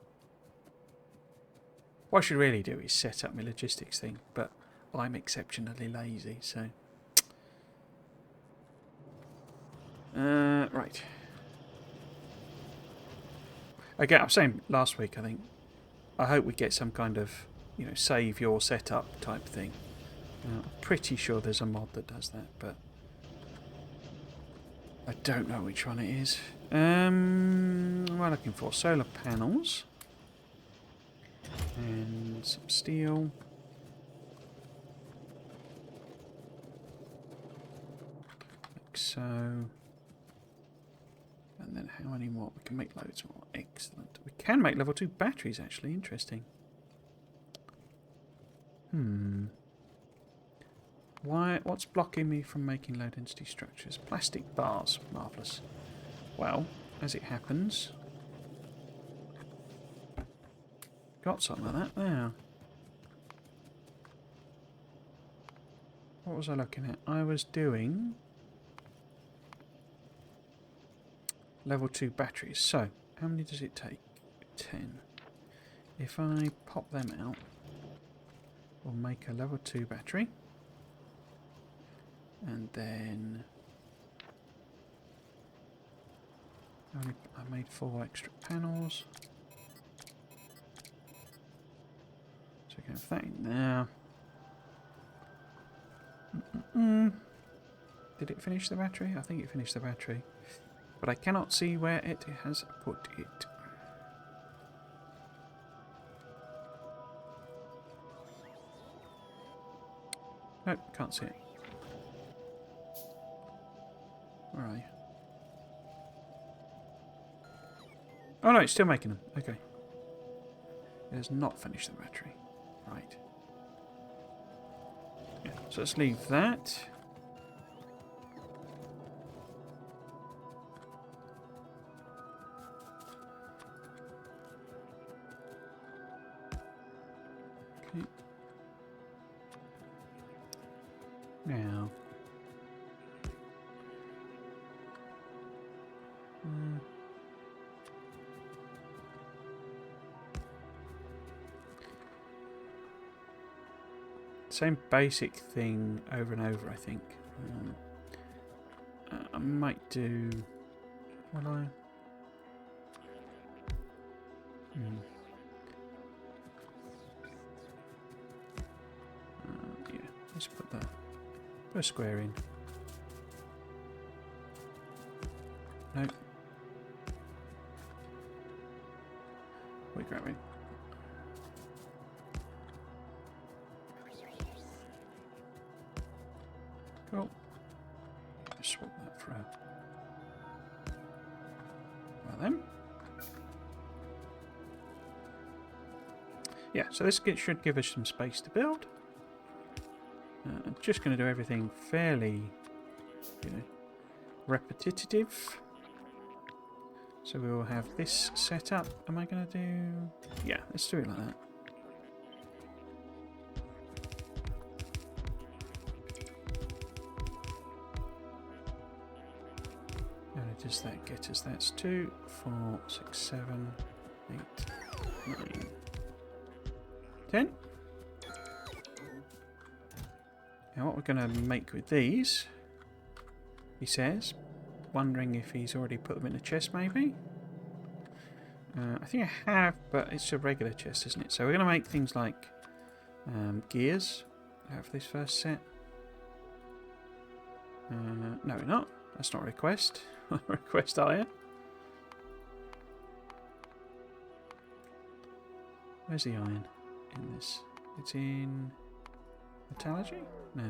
What I should really do is set up my logistics thing, but I'm exceptionally lazy, so. Right. Again, I was saying last week, I think, I hope we get some kind of, you know, save your setup type thing. I'm pretty sure there's a mod that does that, but I don't know which one it is. What am I looking for? Solar panels. And some steel. Like so. And then how many more? We can make loads more. Excellent. We can make level 2 batteries, actually. Interesting. What's blocking me from making low density structures? Plastic bars. Marvellous. Well, as it happens, got something like that there. What was I looking at? I was doing level 2 batteries. So, how many does it take? 10. If I pop them out, we'll make a level 2 battery. And then I made 4 extra panels. So we can have that in there. Did it finish the battery? I think it finished the battery. But I cannot see where it has put it. Nope, can't see it. Where are you? Oh no, it's still making them. Okay. It has not finished the battery. Right. Yeah, so let's leave that. Okay. Now. Same basic thing over and over, I think. I might do... Will I? Yeah, let's put a square in. No. We're grabbing. Cool. Just swap that for a... Well then. Yeah, so this should give us some space to build. I'm just going to do everything fairly, you know, repetitive. So we will have this set up. Am I going to do... Yeah, let's do it like that. And does that get us? That's 2, 4, 6, 7, 8, 9, 10. Now what we're going to make with these, he says, wondering if he's already put them in a chest maybe. I think I have, but it's a regular chest, isn't it? So we're going to make things like gears out of this first set. No, we're not. That's not a request. Request iron. Where's the iron in this? It's in metallurgy? No.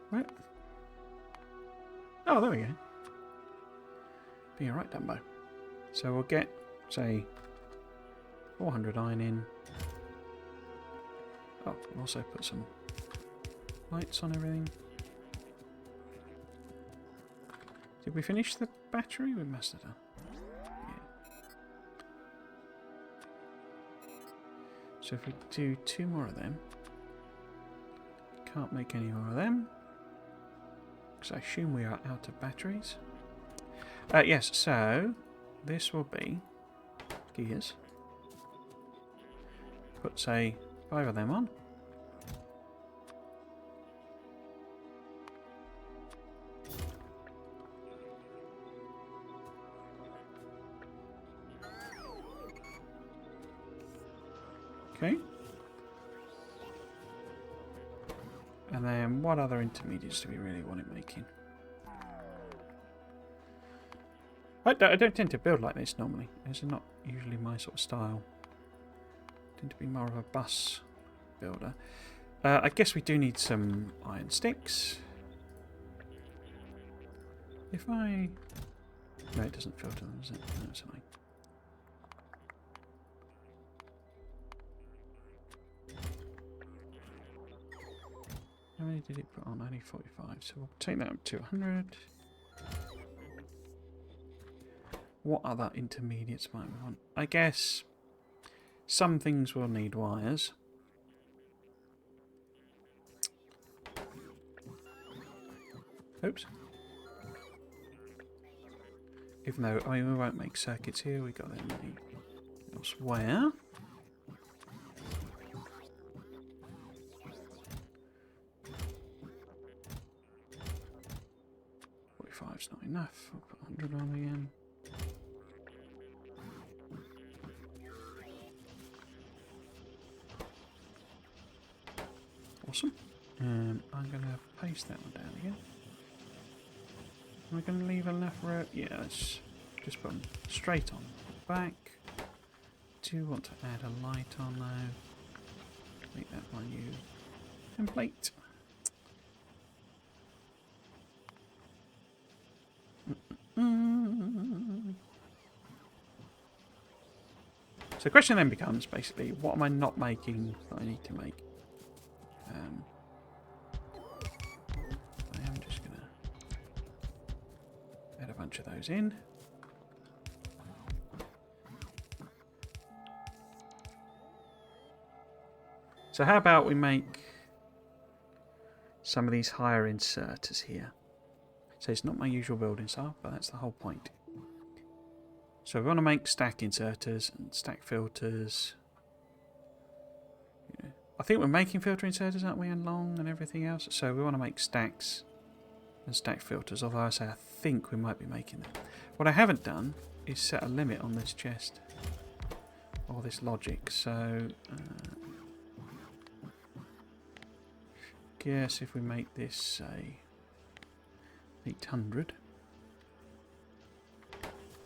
Where? Oh, there we go. Being right, Dumbo. So we'll get, say, 400 iron in. Oh, we'll also put some lights on everything. Did we finish the battery? We must have done. Yeah. So if we do 2 more of them, can't make any more of them, because I assume we are out of batteries. Yes, so this will be gears. Put, say, 5 of them on. Okay. And then what other intermediates do we really want it making? I don't tend to build like this normally. This is not usually my sort of style. I tend to be more of a bus builder. I guess we do need some iron sticks. If I... No, it doesn't filter them, does it? No, it's fine. How many did it put on? Only 45. So we'll take that up to 100. What other intermediates might we want? I guess some things will need wires. Oops. Even though, I mean, we won't make circuits here. We got them elsewhere. It's not enough. I'll put 100 on again. Awesome. I'm going to paste that one down again. Am I going to leave enough row? Yeah, let's just put them straight on the back. Do want to add a light on now. Make that my new template. So the question then becomes basically, what am I not making that I need to make? I am just going to add a bunch of those in. So how about we make some of these higher inserters here? So it's not my usual building style, but that's the whole point. So we want to make stack inserters and stack filters. Yeah. I think we're making filter inserters, aren't we, and long and everything else? So we want to make stacks and stack filters, although I say I think we might be making them. What I haven't done is set a limit on this chest. all this logic. So, guess if we make this, say, 800,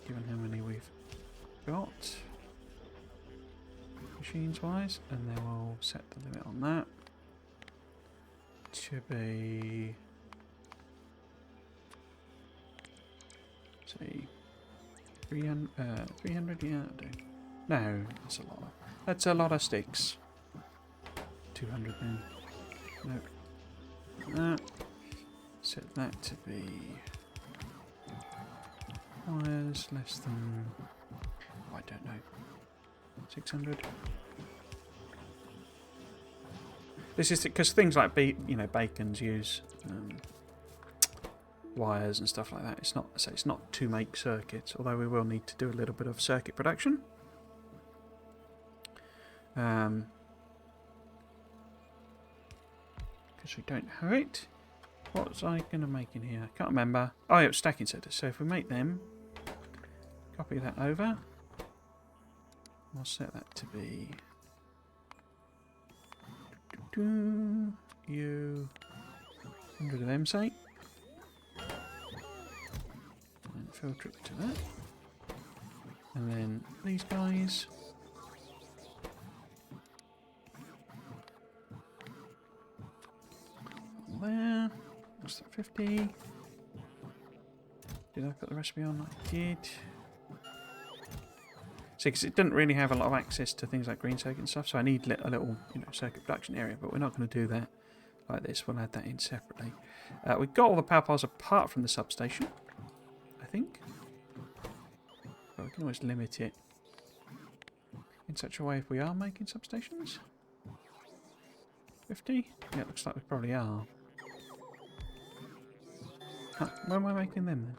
given how many we've got, machines-wise, and then we'll set the limit on that to be, say, 300, yeah, that'll do. No, that's a lot of sticks. 200 then. Nope. That. Set that to be wires less than, oh, I don't know, 600. This is because things like bacons use wires and stuff like that. It's not, so it's not to make circuits, although we will need to do a little bit of circuit production. Because we don't have it. What was I going to make in here? I can't remember. Oh, yeah, it was stacking centers. So if we make them, copy that over. I'll set that to be you 100 of them, say. And filter it to that. And then these guys. There. What's that, 50? Did I put the recipe on? I did. See, because it didn't really have a lot of access to things like green circuit and stuff, so I need a little, circuit production area, but we're not going to do that like this. We'll add that in separately. We've got all the power poles apart from the substation, I think. But we can always limit it in such a way if we are making substations. 50? Yeah, it looks like we probably are. Huh, where am I making them then?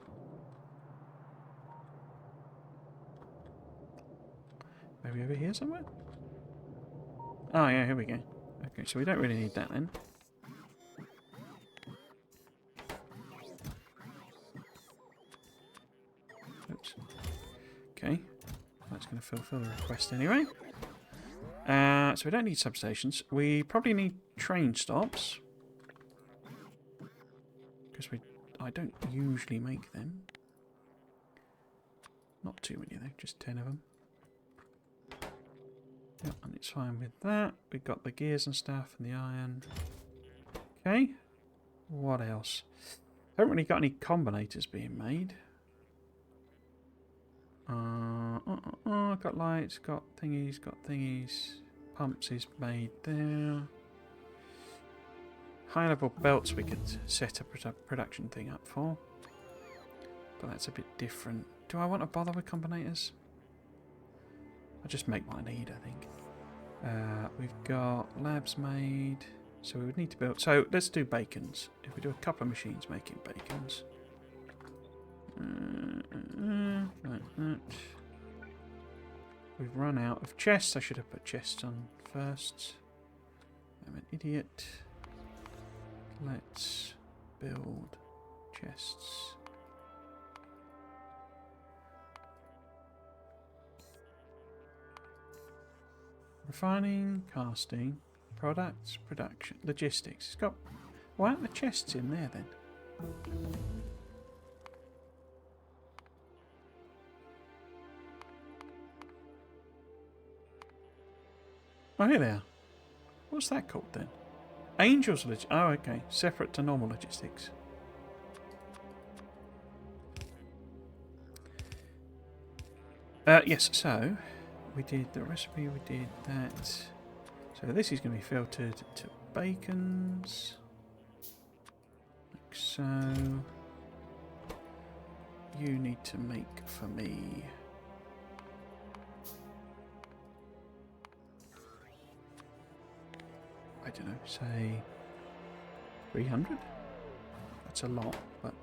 Maybe over here somewhere? Oh yeah, here we go. Okay, so we don't really need that then. Oops. Okay, that's going to fulfill the request anyway. So we don't need substations. We probably need train stops. Because I don't usually make them. Not too many though, just 10 of them. Yep, and it's fine with that. We've got the gears and stuff and the iron. Okay. What else? Haven't really got any combinators being made. Got lights, got thingies. Pumps is made there. High level belts we could set a production thing up for. But that's a bit different. Do I want to bother with combinators? I'll just make what I need, I think. We've got labs made, so we would need to build. So let's do bacons. If we do a couple of machines making bacons, like that. We've run out of chests. I should have put chests on first. I'm an idiot. Let's build chests. Refining, casting, products, production, logistics. It's got... Why aren't the chests in there then? Oh, here they are. What's that called then? Angels logistics. Oh, okay. Separate to normal logistics. Yes, so... We did the recipe, we did that. So this is going to be filtered to bacons. Like so. You need to make for me. I don't know, say 300? That's a lot, but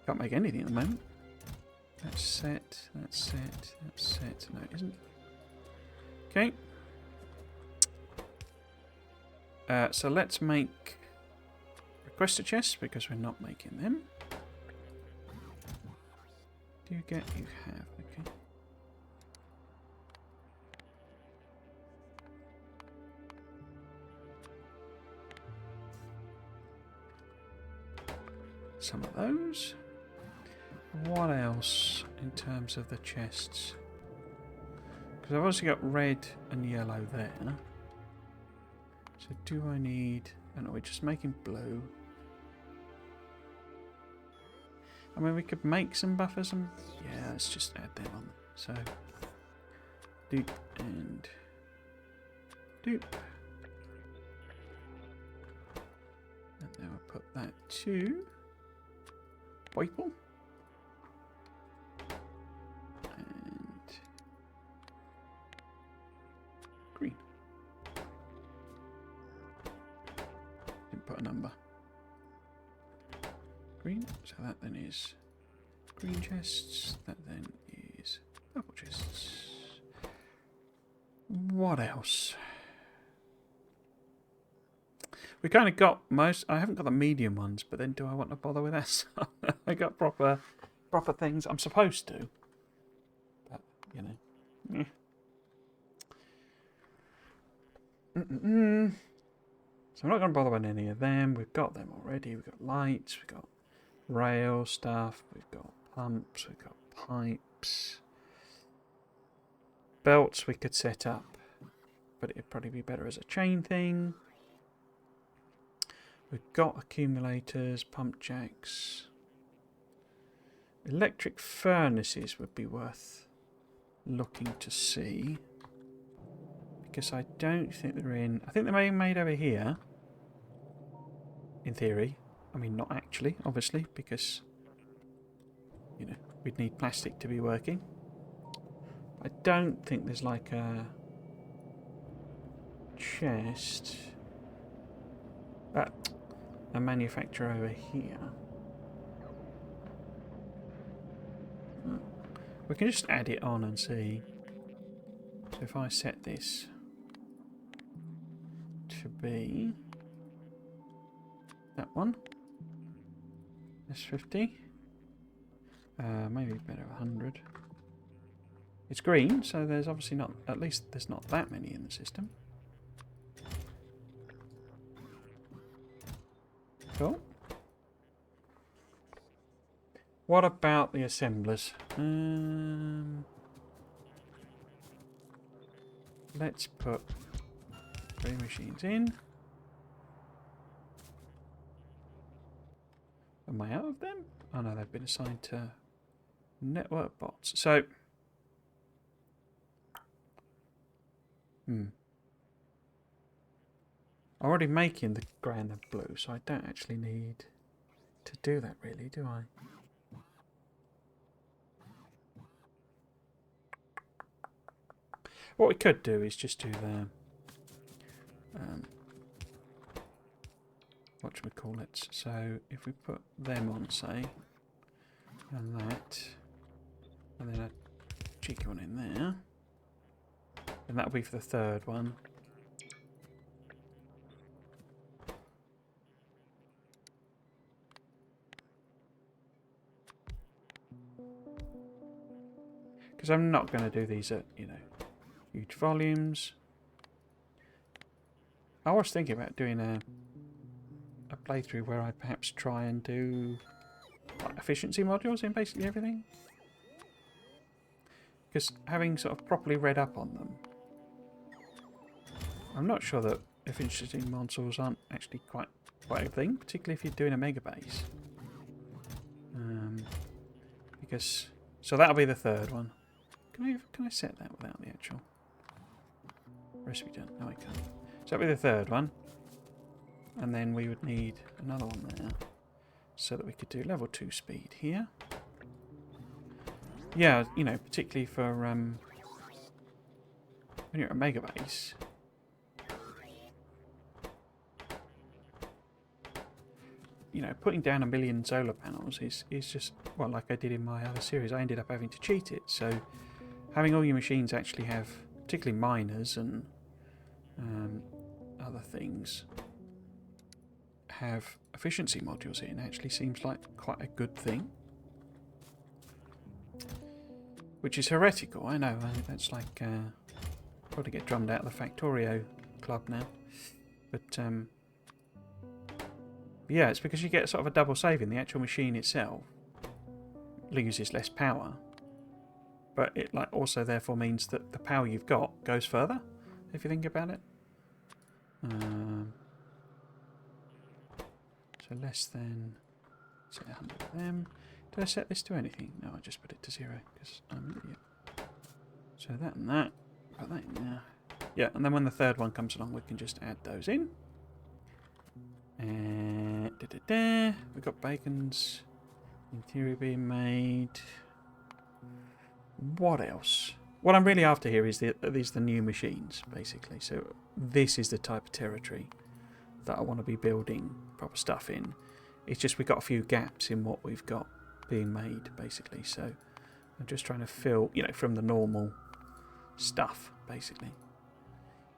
can't make anything at the moment. That's set, that's set, that's set. No, it isn't. Okay. So let's make requester chests because we're not making them. Do you get? You have. Okay. some of those. What else in terms of the chests? Because I've also got red and yellow there. So do I need... Oh no, we're just making blue. I mean, we could make some buffers and... Yeah, let's just add them on. So... Doop and... Doop. And then we'll put that to... Purple. And... Green. Didn't put a number. Green, so that then is green chests, that then is purple chests. What else? We kind of got most. I haven't got the medium ones, but then do I want to bother with that? I got proper things. I'm supposed to, but you know. So I'm not going to bother with any of them. We've got them already. We've got lights. We've got rail stuff. We've got pumps. We've got pipes. Belts we could set up, but it'd probably be better as a chain thing. We've got accumulators, pump jacks. Electric furnaces would be worth looking to see, because I don't think they're in... I think they may be made over here, in theory. I mean, not actually, obviously, because, you know, we'd need plastic to be working. I don't think there's like a chest, a manufacturer over here. We can just add it on and see. So if I set this to be that one, S50, maybe better 100. It's green, so there's obviously not, at least there's not that many in the system. Cool. What about the assemblers? Let's put 3 machines in. Am I out of them? Oh no, they've been assigned to network bots. So... I'm already making the grey and the blue, so I don't actually need to do that really, do I? What we could do is just do the whatchamacallits. So if we put them on, say, and that, and then a cheeky one in there, and that'll be for the third one. Because I'm not going to do these at, you know, huge volumes. I was thinking about doing a playthrough where I perhaps try and do like, efficiency modules in basically everything. Because having sort of properly read up on them, I'm not sure that efficiency modules aren't actually quite a thing, particularly if you're doing a mega base. Because so that'll be the third one. Can I set that without the actual recipe done? No, I can't. So that'll be the third one, and then we would need another one there, so that we could do level 2 speed here. Yeah, you know, particularly for when you're at a mega base. You know, putting down 1 million solar panels is just, well, like I did in my other series, I ended up having to cheat it. So having all your machines actually have, particularly miners and other things, have efficiency modules in actually seems like quite a good thing. Which is heretical, I know. That's like, probably get drummed out of the Factorio club now. But, But yeah, it's because you get sort of a double saving. The actual machine itself uses less power, but it like also therefore means that the power you've got goes further, if you think about it. So less than, say, 100 of them. Did I set this to anything? No, I just put it to 0 because I'm an idiot. So that and that. Put that in there. Yeah, and then when the third one comes along, we can just add those in. And we've got bacons in theory being made. What else? What I'm really after here is the new machines, basically. So this is the type of territory that I want to be building proper stuff in. It's just we've got a few gaps in what we've got being made, basically. So I'm just trying to fill, you know, from the normal stuff, basically.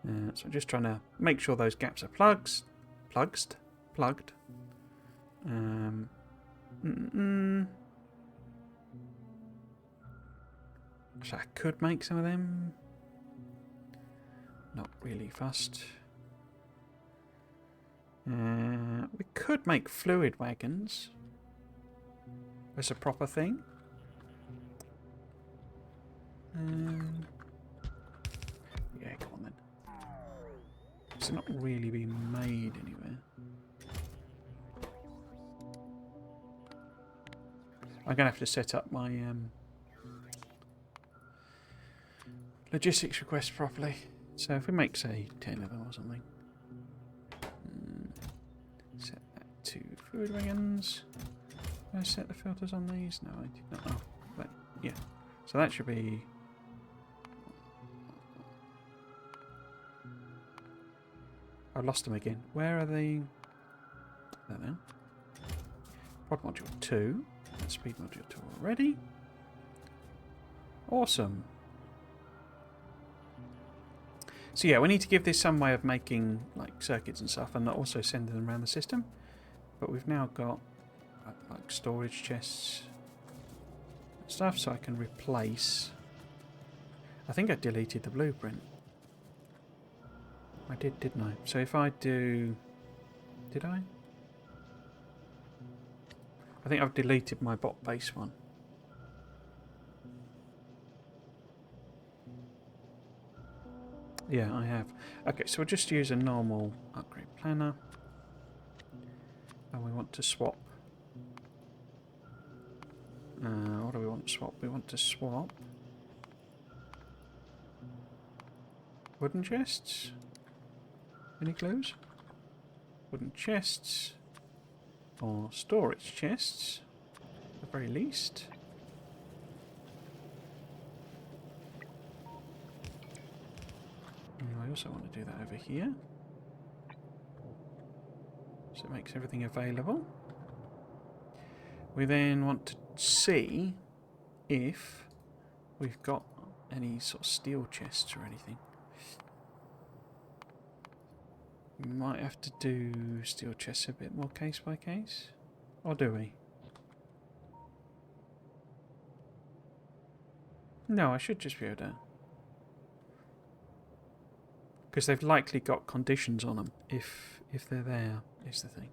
So I'm just trying to make sure those gaps are plugged. So I could make some of them. Not really fussed. We could make fluid wagons. As a proper thing. Yeah, come on then. It's not really being made anywhere. I'm going to have to set up my logistics request properly. So if we make, say, 10 of them or something. Set that to fluid wagons. Did I set the filters on these? No, I did not. Oh, but yeah. So that should be... I lost them again. Where are they? There they are. Pod module 2. That's speed module 2 already. Awesome. So yeah, we need to give this some way of making like circuits and stuff, and also sending them around the system. But we've now got like storage chests and stuff, so I can replace. I think I deleted the blueprint. I did, didn't I? So if I do, did I? I think I've deleted my bot base one. Yeah, I have. Okay, so we'll just use a normal upgrade planner. And we want to swap. What do we want to swap? We want to swap wooden chests. Any clues? Wooden chests. Or storage chests, at the very least. And I also want to do that over here. So it makes everything available. We then want to see if we've got any sort of steel chests or anything. We might have to do steel chests a bit more case by case. Or do we? No, I should just be able to. Because they've likely got conditions on them if they're there, is the thing.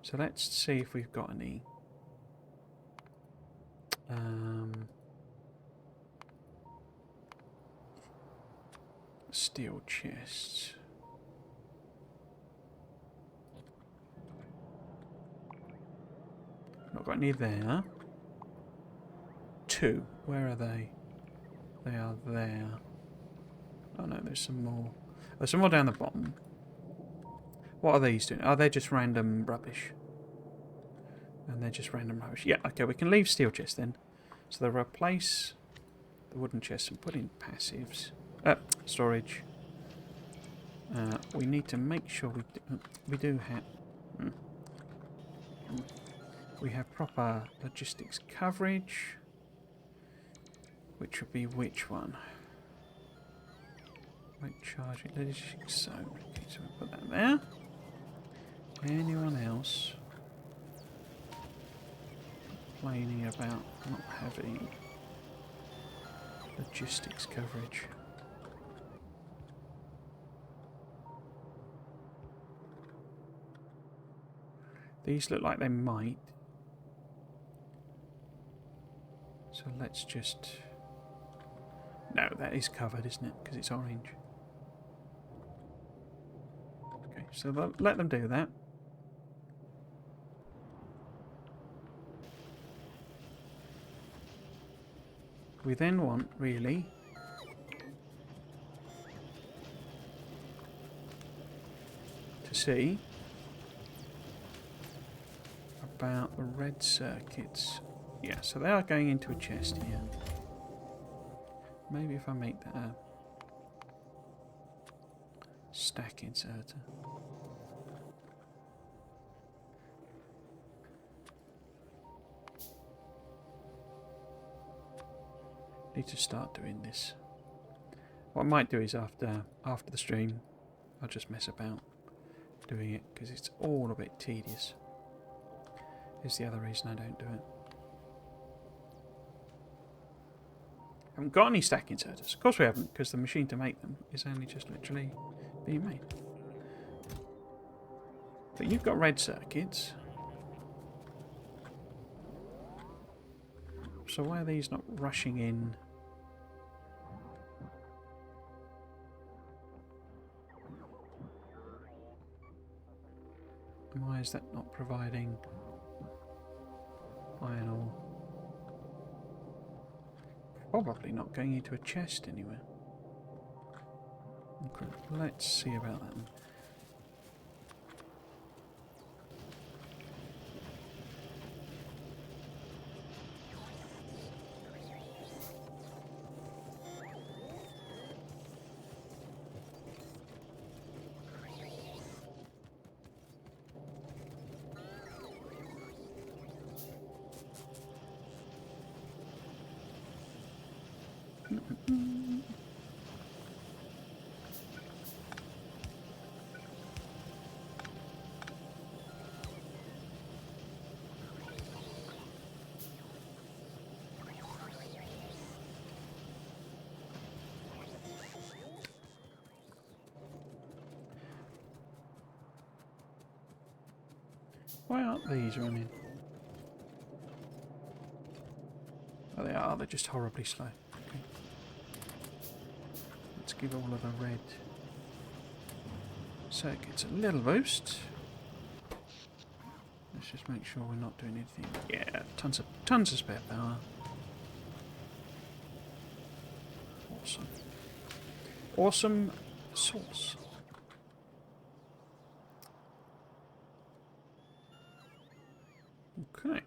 So let's see if we've got any. Steel chests. Not got any there. 2. Where are they? They are there. Oh no, there's some more. There's some more down the bottom. What are these doing? Oh, they're just random rubbish. And they're just random rubbish. Yeah, okay, we can leave steel chests then. So they'll replace the wooden chests and put in passives. Storage. We need to make sure we do have... We have proper logistics coverage. Which would be which one? Weight charge, logistics, so we'll put that there. Anyone else complaining about not having logistics coverage? These look like they might. So let's just... No, that is covered, isn't it? Because it's orange. Okay, so let them do that. We then want, really, to see about the red circuits. Yeah, so they are going into a chest here. Maybe if I make that a stack inserter. Need to start doing this. What I might do is after the stream, I'll just mess about doing it because it's all a bit tedious. Is the other reason I don't do it. Haven't got any stack inserters. Of course we haven't, because the machine to make them is only just literally being made. But you've got red circuits. So why are these not rushing in? And why is that not providing iron ore? Probably not going into a chest anywhere. Okay, let's see about that then. Why aren't these running? Oh, they are. They're just horribly slow. Okay. Let's give all of the red circuits a little boost. Let's just make sure we're not doing anything. Yeah, tons of spare power. Awesome. Awesome sauce. Okay.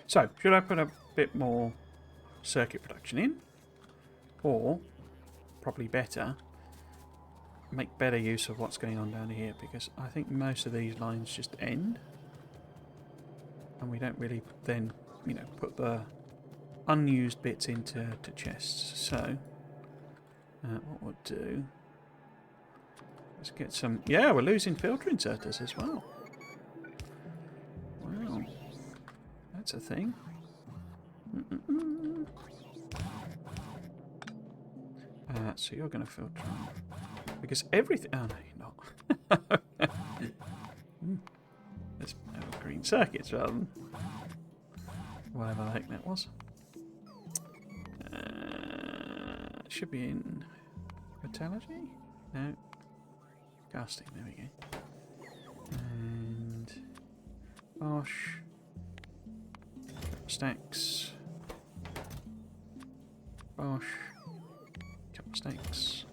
So, should I put a bit more circuit production in? Or, probably better, make better use of what's going on down here, because I think most of these lines just end. And we don't really then, you know, put the unused bits into chests. So, what we'll do... Let's get some... Yeah, we're losing filter inserters as well. Wow. That's a thing. So you're going to filter because everything... Oh, no, you're not. Let's have green circuits rather than whatever the heck that was. It should be in metallurgy? No. Casting, there we go. And... Bosh. Stacks. Bosh. Couple stacks.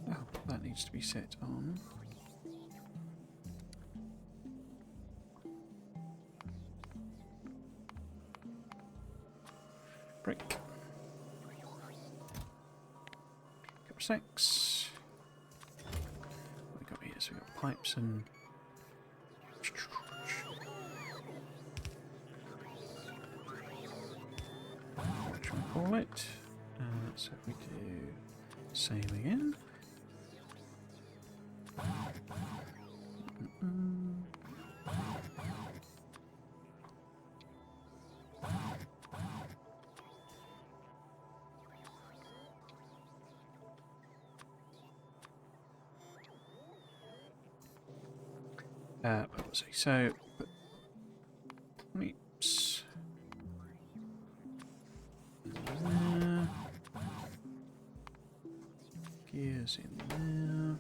Oh, that needs to be set on. Brick. Couple stacks. What we got here? So we got pipes and... what should we call it? So we do same again. What was he? So, pipes. Gears in there.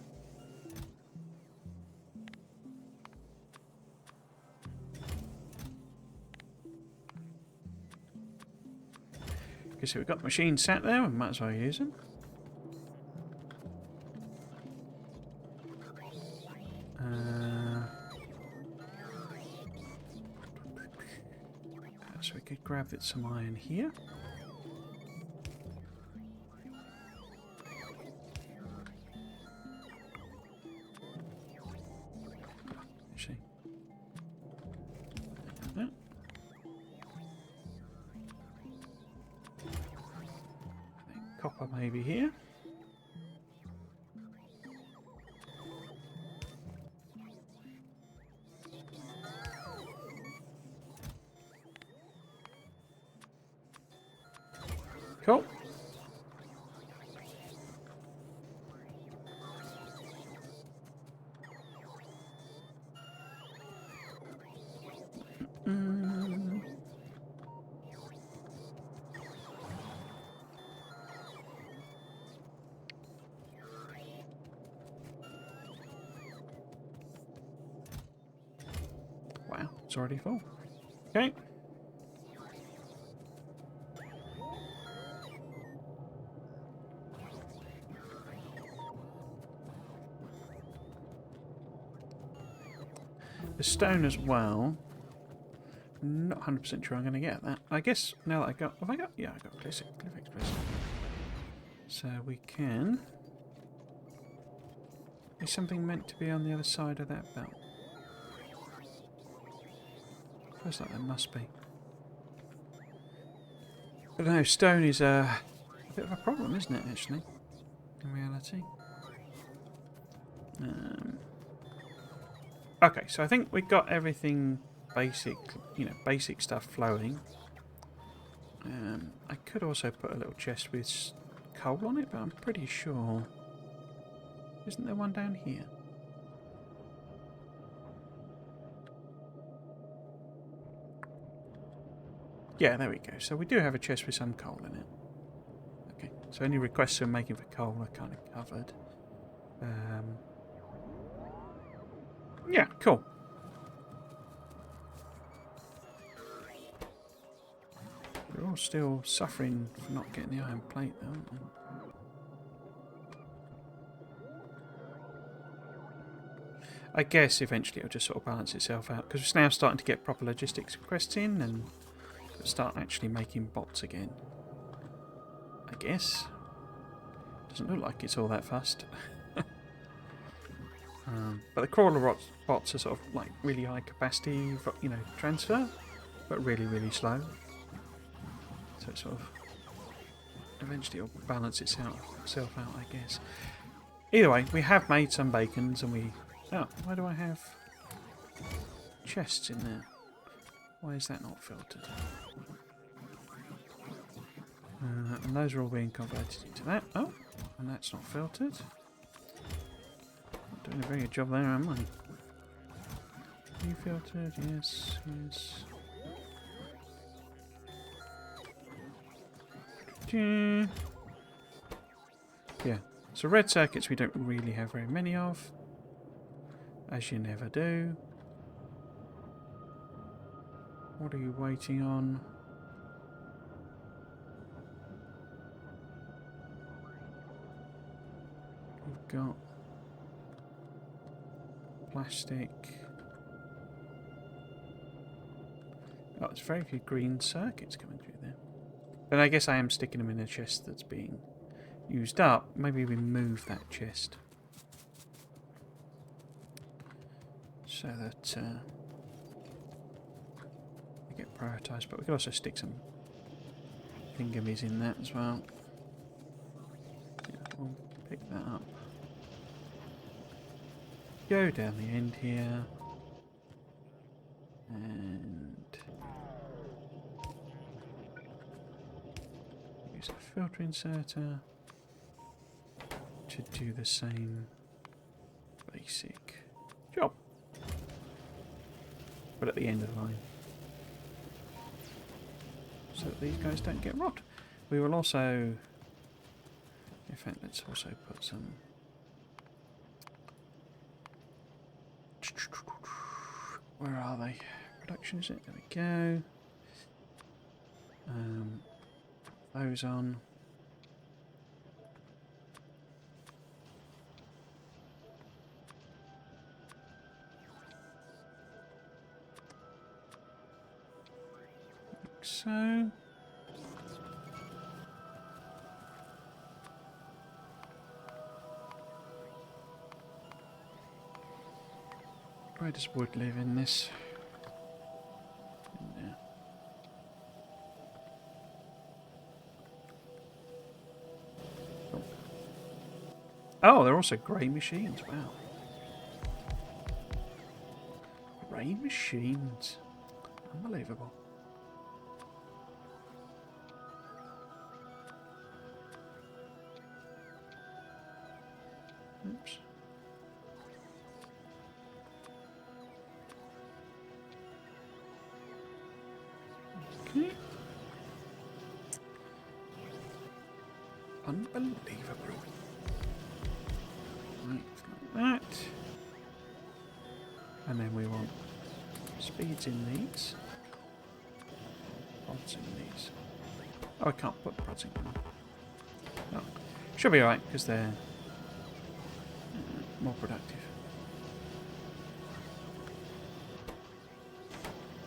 Okay, so we've got the machine sat there, we might as well use them. So we could grab some iron here. Actually, that. I think copper maybe here. Cool. Wow, it's already full. Okay. The stone as well. Not 100% sure I'm going to get that. I guess now that I got... Have I got... Yeah, I got Cliff Express. So we can... Is something meant to be on the other side of that belt? Feels like there must be. But no, stone is a bit of a problem, isn't it, actually? In reality. Okay, so I think we've got everything basic, basic stuff flowing. I could also put a little chest with coal on it, but I'm pretty sure... Isn't there one down here? Yeah, there we go. So we do have a chest with some coal in it. Okay, so any requests we're making for coal are kind of covered. Yeah, cool. We're all still suffering for not getting the iron plate, though, aren't we? I guess eventually it'll just sort of balance itself out, because we're now starting to get proper logistics requests in and start actually making bots again. I guess. Doesn't look like it's all that fast. But the crawler bots are sort of like really high capacity, transfer, but really, really slow. So it sort of eventually it'll balance itself out, I guess. Either way, we have made some bacons, and we... Oh, why do I have chests in there? Why is that not filtered? And those are all being converted into that. Oh, and that's not filtered. Not doing a very good job there, am I? You filtered? Yes, yes. Yeah, so red circuits we don't really have very many of, as you never do. What are you waiting on? We've got plastic. Oh, there's very few green circuits coming through there. But I guess I am sticking them in a chest that's being used up. Maybe we move that chest. so that they get prioritised. But we could also stick some thingamies in that as well. Yeah, we'll pick that up. Go down the end here. And use a filter inserter to do the same basic job, but at the end of the line, so that these guys don't get rot. We will also, in fact, let's also put some where are they? Production, is it? There we go. Those on. Like so. Where does wood live in this? In there. Oh, they're also grey machines. Wow. Grey machines. Unbelievable. Oops. Okay. Unbelievable. Right, like that. And then we want speeds in these. Prods in these. Oh, I can't put prods in them. No. Should be alright, because they're more productive.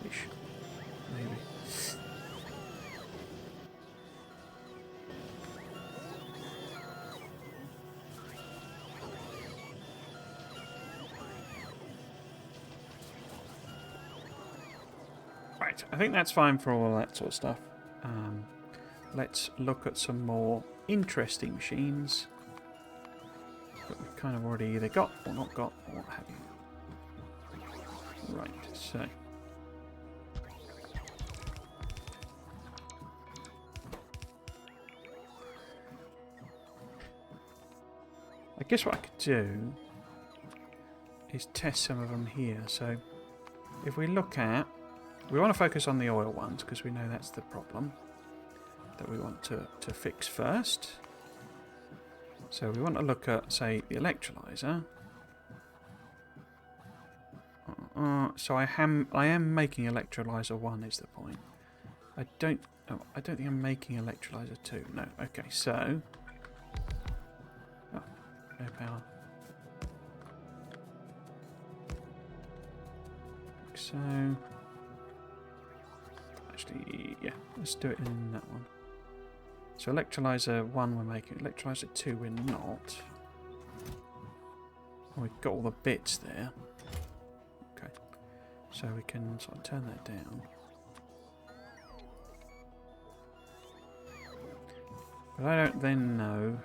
Ish. Maybe. Right, I think that's fine for all that sort of stuff. Let's look at some more interesting machines that we've kind of already either got or not got or what have you. Right, so I guess what I could do is test some of them here. So if we look at, we want to focus on the oil ones because we know that's the problem that we want to fix first. So we want to look at, say, the electrolyzer. So I am making electrolyzer 1 is the point. I don't think I'm making electrolyzer 2. No. Okay, so no power. Like so. Actually, yeah, let's do it in that one. So electrolyzer 1 we're making, electrolyzer 2 we're not. Oh, we've got all the bits there. Okay, so we can sort of turn that down. But I don't then know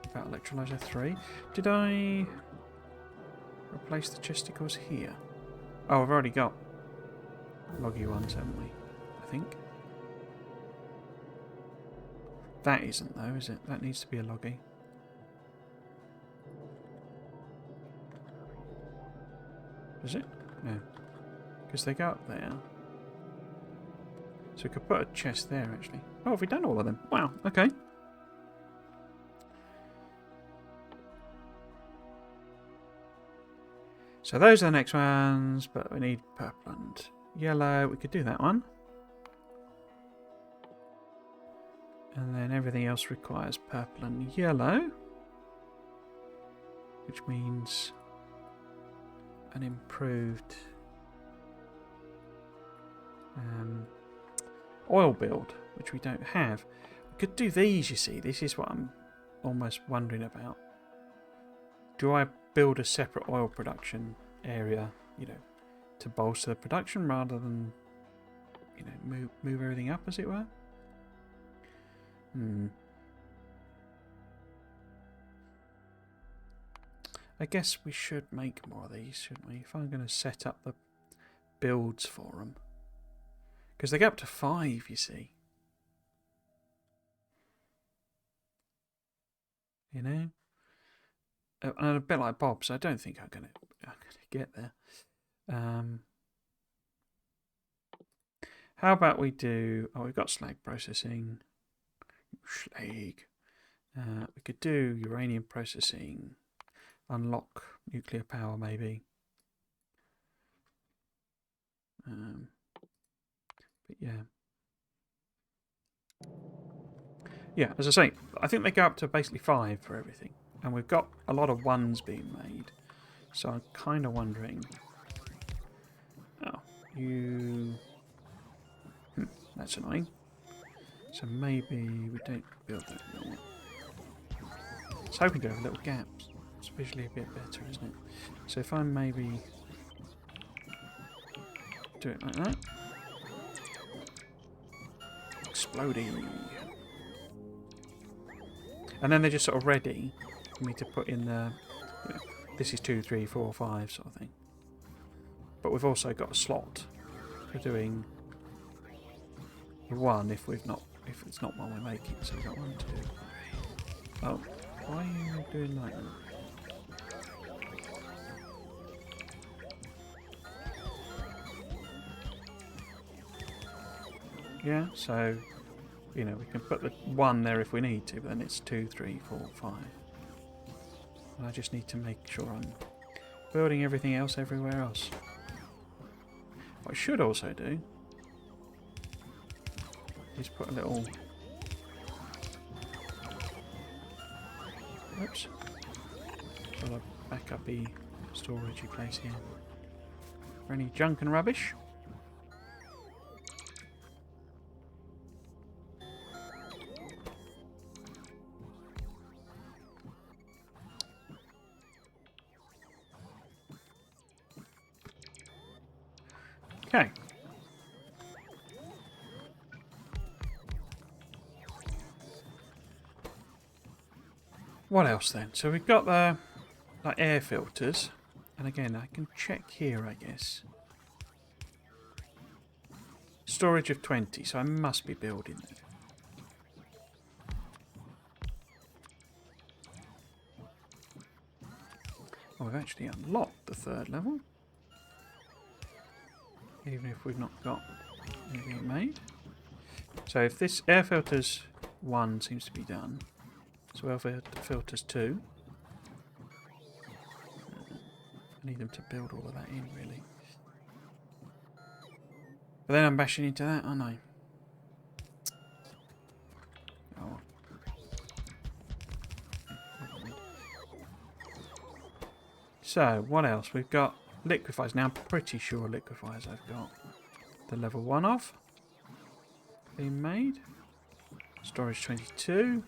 about electrolyzer 3. Did I replace the chesticles here? Oh, I've already got loggy ones, haven't we? I think. That isn't though, is it? That needs to be a loggy. Does it? No. Because they go up there. So we could put a chest there actually. Oh, have we done all of them? Wow, okay. So those are the next ones, but we need purple and yellow. We could do that one. And then everything else requires purple and yellow, which means an improved oil build, which we don't have. We could do these, you see. This is what I'm almost wondering about. Do I build a separate oil production area, you know, to bolster the production rather than, you know, move everything up, as it were. I guess we should make more of these, shouldn't we? If I'm going to set up the builds for them. Because they go up to 5, you see. You know? And a bit like Bob's, I don't think I'm going to get there. How about we do... Oh, we've got slag processing. Slag. We could do uranium processing. Unlock nuclear power, maybe. But yeah. Yeah, as I say, I think they go up to basically 5 for everything. And we've got a lot of 1s being made. So I'm kind of wondering... Oh, you... that's annoying. So maybe we don't build that more. I was hoping to have little gaps. It's visually a bit better, isn't it? So if I maybe do it like that. Exploding. And then they're just sort of ready for me to put in the... You know, this is 2, 3, 4, 5 sort of thing. But we've also got a slot for doing the 1 if it's not one we're making. So we've got 1, 2, 3. Oh, why are you doing that? Yeah, so, you know, we can put the 1 there if we need to, but then it's 2, 3, 4, 5. And I just need to make sure I'm building everything else everywhere else. What I should also do is put a little... Oops. Got a backup-y storage place here. For any junk and rubbish. Okay. What else then? So we've got the air filters, and again I can check here, I guess. Storage of 20, so I must be building it. Oh, we've actually unlocked the 3rd level. Even if we've not got anything made. So if this air filters 1 seems to be done, so air filters 2. I need them to build all of that in, really. But then I'm bashing into that, aren't I? Oh. So, what else? We've got liquefiers. Now, I'm pretty sure liquefiers I've got the level 1 of being made. Storage 22.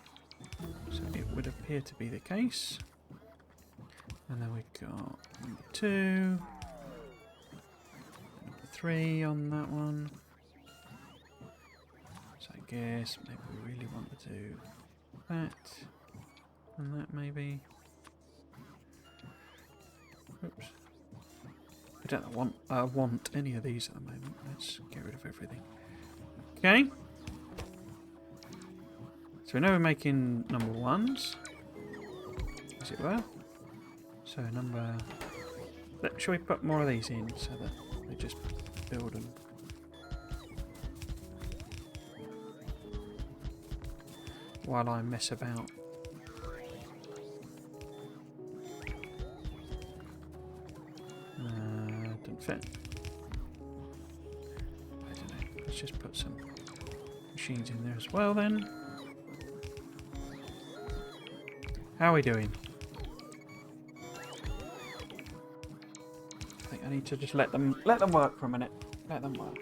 So it would appear to be the case. And then we've got number 2. Number 3 on that one. So I guess maybe we really want to do that. And that maybe. Oops. I don't want any of these at the moment. Let's get rid of everything. Okay. So we know we're making number 1s, as it were. So number... Shall we put more of these in so that they just build them? While I mess about. Doesn't fit. I don't know. Let's just put some machines in there as well then. How are we doing? I think I need to just let them work for a minute. Let them work.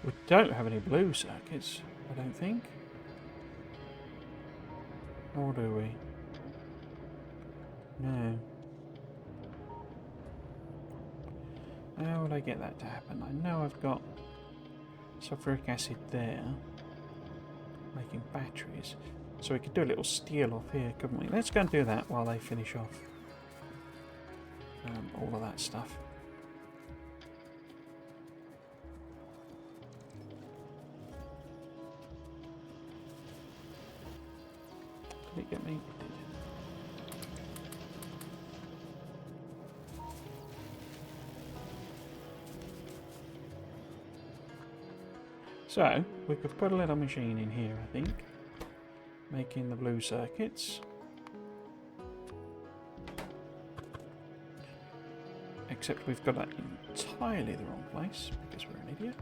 We don't have any blue circuits, I don't think. Or do we? No. How would I get that to happen? I know I've got sulfuric acid there, making batteries. So we could do a little steel off here, couldn't we? Let's go and do that while they finish off all of that stuff. Did it get me? It did. So, we could put a little machine in here, I think, making the blue circuits. Except we've got that entirely the wrong place, because we're an idiot.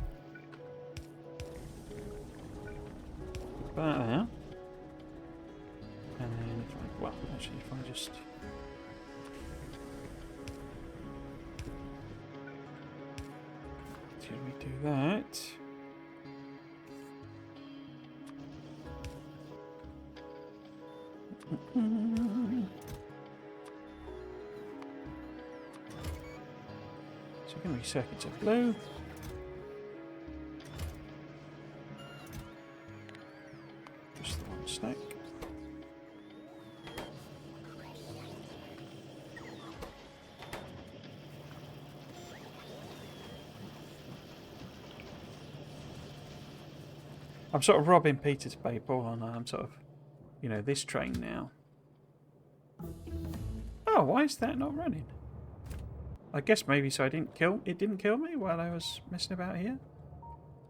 Put that there. And then if I, well, actually if I just... Should we do that? So we're going to be circuits of blue. Just the one stack. I'm sort of robbing Peter to pay Paul, and I'm sort of, you know, this train now. Oh, why is that not running? I guess maybe so it didn't kill me while I was messing about here.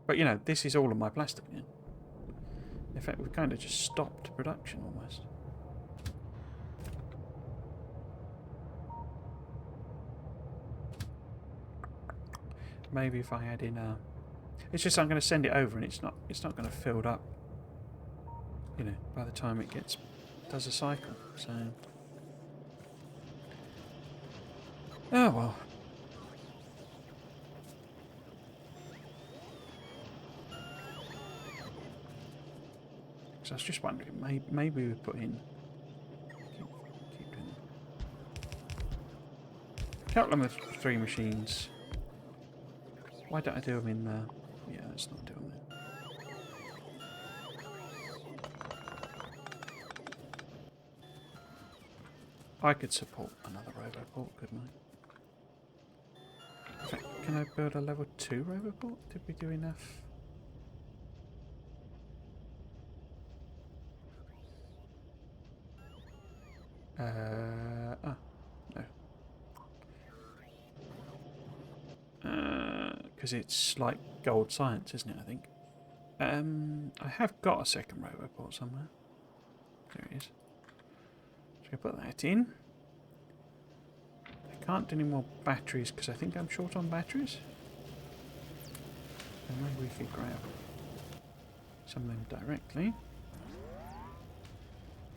But you know, this is all of my plastic now. In fact, we've kind of just stopped production almost. Maybe if I add in a... It's just I'm going to send it over and it's not going to fill up, you know, by the time it does a cycle. So... Oh well. So I was just wondering, maybe we put in... Keep doing a couple of 3 machines. Why don't I do them in there? Yeah, let's not do them there. I could support another roboport, couldn't I? In fact, can I build a level 2 roboport? Did we do enough? No. Because it's like gold science, isn't it, I think? I have got a second roboport somewhere. There it is. Just going to put that in. I can't do any more batteries because I think I'm short on batteries. And maybe we could grab some of them directly.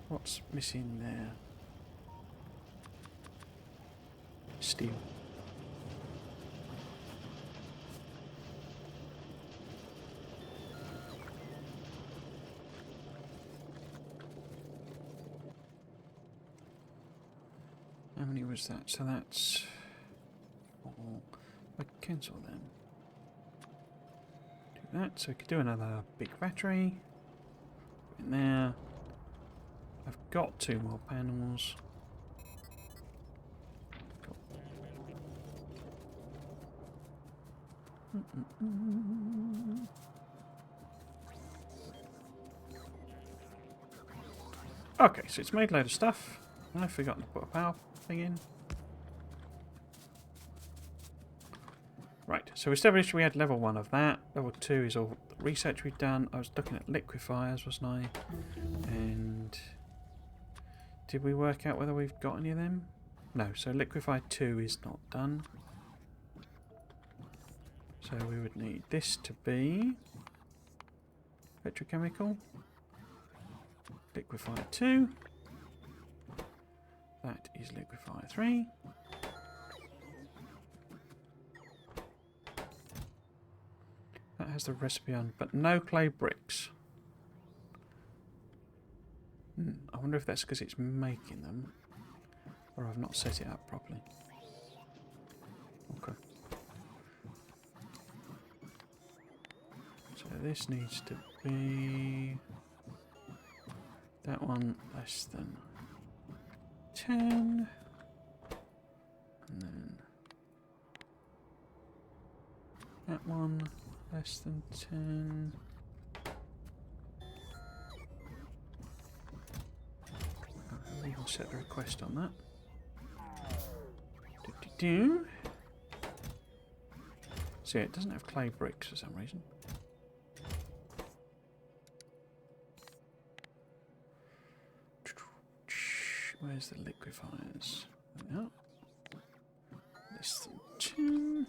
What's missing there? Steel. How many was that? So that's... Oh, I cancel them. Do that. So we could do another big battery. Put in there. I've got 2 more panels. Okay, so it's made a load of stuff. I've forgotten to put a power thing in. Right, so we established we had level 1 of that. Level 2 is all the research we've done. I was looking at liquefiers, wasn't I? And did we work out whether we've got any of them? No, so liquefy 2 is not done. So we would need this to be petrochemical. Liquefy 2. That is liquefy 3. That has the recipe on, but no clay bricks. I wonder if that's because it's making them, or I've not set it up properly. Okay. So this needs to be that one less than 10, and then that one less than 10. We can set a request on that. So yeah, it doesn't have clay bricks for some reason. Where's the liquefiers? No. Less than 10.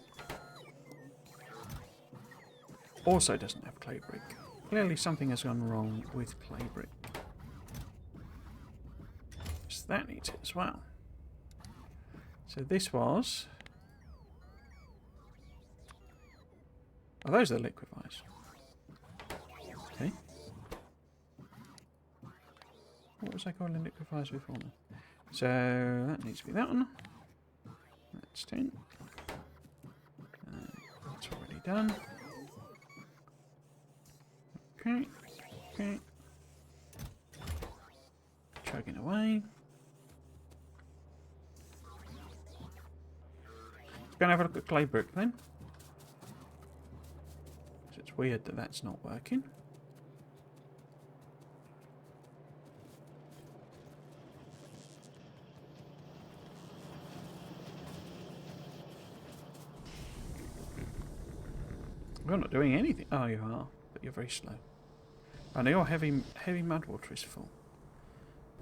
Also doesn't have clay brick. Clearly something has gone wrong with clay brick. So that needs it as well. So this was... Oh, those are the liquefiers. Okay. What was I calling liquefiers before now? So that needs to be that one. That's 10. That's already done. Okay. Okay. Chugging away. Going to have a look at clay brick then. It's weird that that's not working. We're not doing anything. Oh, you are, but you're very slow. And your heavy mud water is full.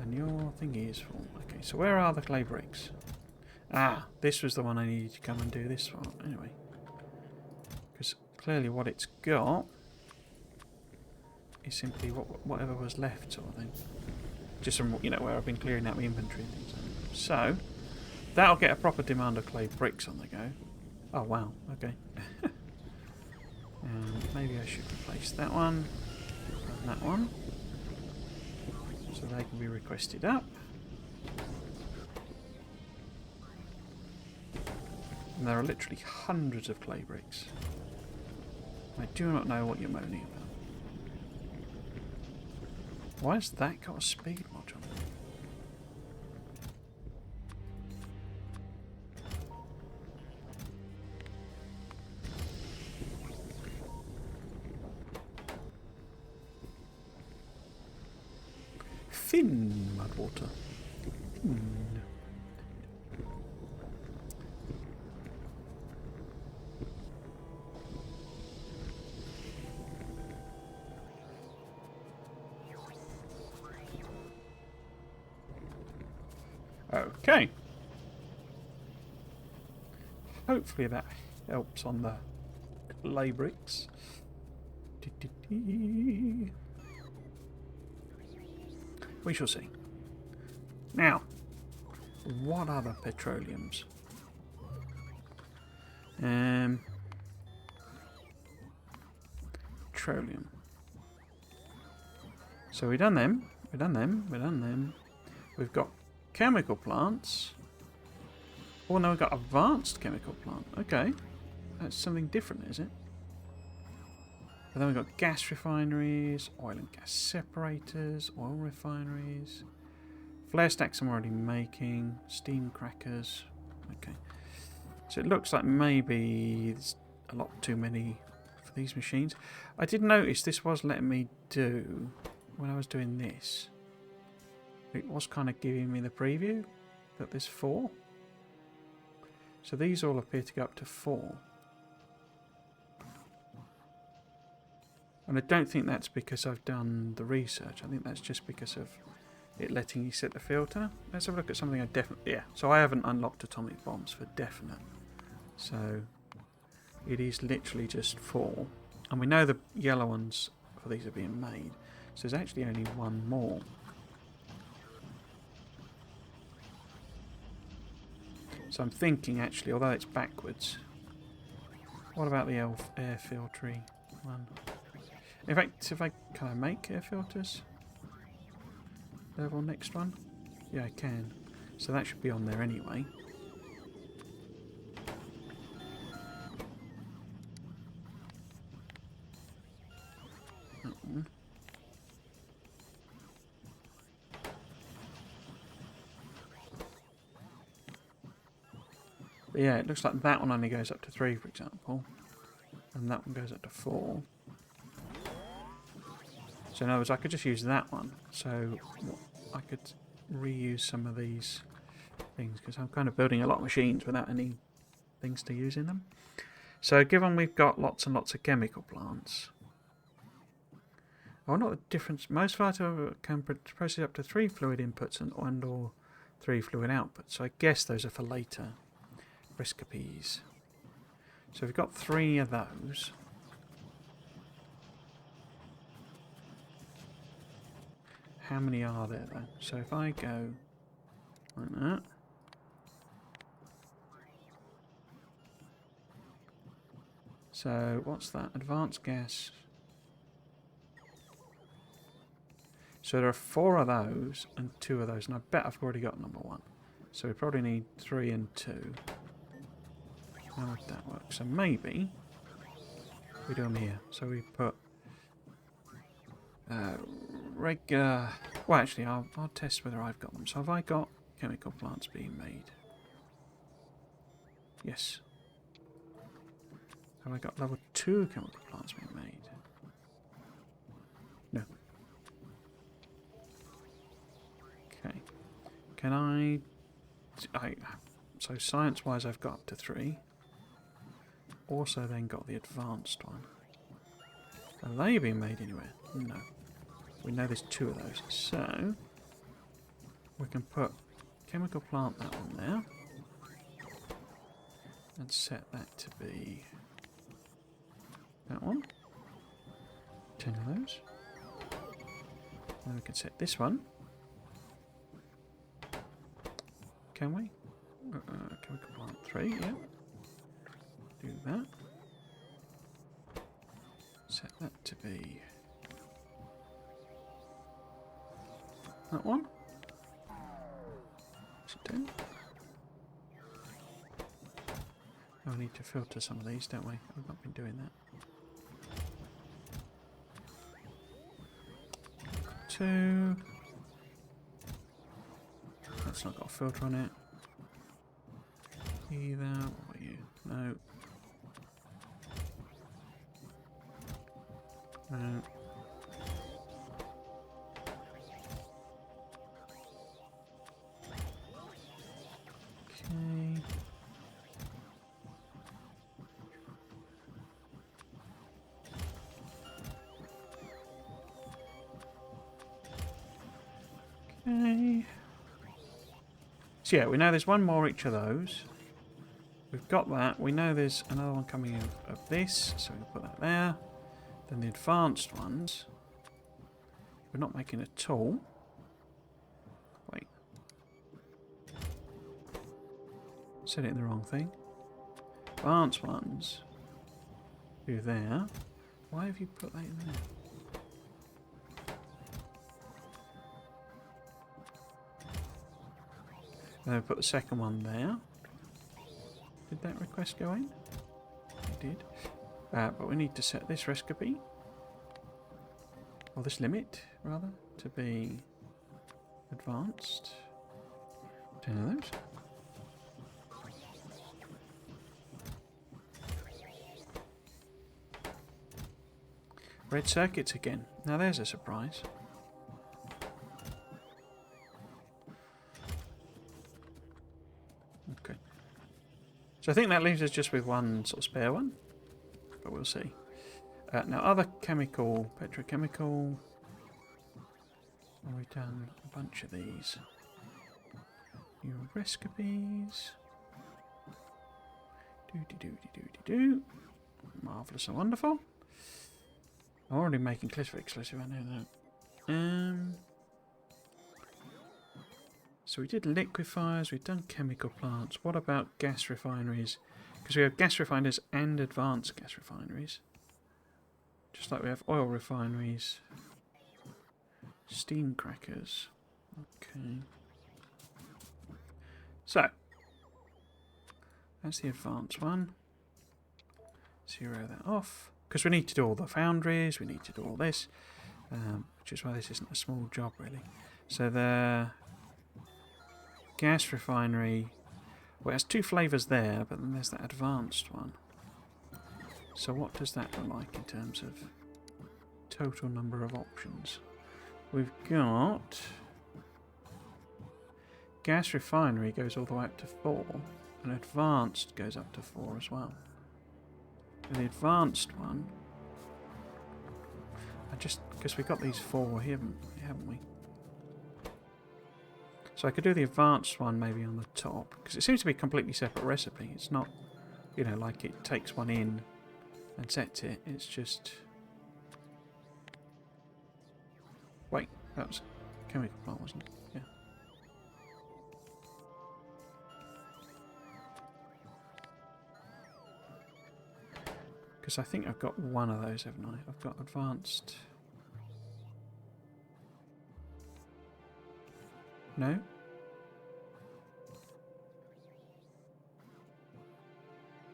And your thingy is full. Okay, so where are the clay bricks? Ah, this was the one I needed to come and do this one. Anyway. Because clearly what it's got is simply whatever was left sort of thing. Just from, you know, where I've been clearing out my inventory and things. So, that'll get a proper demand of clay bricks on the go. Oh, wow. Okay. Maybe I should replace that one and that one. So they can be requested up. And there are literally hundreds of clay bricks. I do not know what you're moaning about. Why has that got a speed module? Thin mud water. Okay. Hopefully that helps on the clay bricks. We shall see. Now, what other petroleums? Petroleum. So we've done them. We've done them. We've done them. We've got chemical plants. Oh, no, we've got advanced chemical plant. Okay. That's something different, is it? But then we've got gas refineries, oil and gas separators, oil refineries, flare stacks I'm already making, steam crackers. Okay. So it looks like maybe there's a lot too many for these machines. I did notice this was letting me do, when I was doing this, it was kind of giving me the preview that there's 4. So these all appear to go up to 4. And I don't think that's because I've done the research. I think that's just because of it letting you set the filter. Let's have a look at something I definitely... Yeah, so I haven't unlocked atomic bombs for definite. So it is literally just 4. And we know the yellow ones for these are being made. So there's actually only one more. So I'm thinking actually, although it's backwards, what about the air filtering? One. In fact, can I make air filters? Level next one? Yeah, I can. So that should be on there anyway. That one. But yeah, it looks like that one only goes up to 3, for example. And that one goes up to 4. So in other words, I could just use that one. So I could reuse some of these things, because I'm kind of building a lot of machines without any things to use in them. So given we've got lots and lots of chemical plants, I wonder what the difference. Most Factorio can process up to 3 fluid inputs and or 3 fluid outputs. So I guess those are for later recipes. So we've got 3 of those. How many are there though? So if I go like that. So what's that? Advanced gas. So there are 4 of those and 2 of those, and I bet I've already got number 1. So we probably need 3 and 2. How would that work? So maybe we do them here. So we put regular. Well, actually, I'll test whether I've got them. So have I got chemical plants being made? Yes. Have I got level 2 chemical plants being made? No. Okay. Can I so science-wise, I've got up to 3. Also, then got the advanced one. Are they being made anywhere? No. We know there's 2 of those, so we can put chemical plant that one there and set that to be that one. 10 of those. And we can set this one. Can we? Chemical plant 3, yeah. Do that. Set that to be that one. What's it doing? Oh, we need to filter some of these, don't we? We've not been doing that. 2. That's not got a filter on it. Either. What are you? No. No. Okay. Okay. So yeah, we know there's one more each of those. We've got that. We know there's another one coming of this, so we'll put that there. Then the advanced ones. We're not making a tool. Wait. Set it in the wrong thing. Advanced ones. Do there. Why have you put that in there? Then we put the second one there. Did that request go in? It did. But we need to set this recipe, or this limit, rather, to be advanced. 10 of those. Red circuits again. Now there's a surprise. Okay. So I think that leaves us just with one sort of spare one, but we'll see. Now other chemical, petrochemical. We've done a bunch of these. New recipes. Do. Marvellous and wonderful. I'm already making exclusive, I know that. So we did liquefiers, we've done chemical plants. What about gas refineries? Because we have gas refineries and advanced gas refineries. Just like we have oil refineries, steam crackers. Okay. So, that's the advanced one. Zero that off. Because we need to do all the foundries, we need to do all this. Which is why this isn't a small job, really. So the gas refinery... Well, it has two flavours there, but then there's that advanced one. So what does that look like in terms of total number of options? We've got... Gas refinery goes all the way up to 4, and advanced goes up to 4 as well. And the advanced one... because we've got these 4 here, haven't we? So I could do the advanced one maybe on the top, because it seems to be a completely separate recipe. It's not, you know, like it takes one in and sets it. It's just... Wait, that was a chemical plant, wasn't it? Yeah. Because I think I've got one of those, haven't I? I've got advanced... No?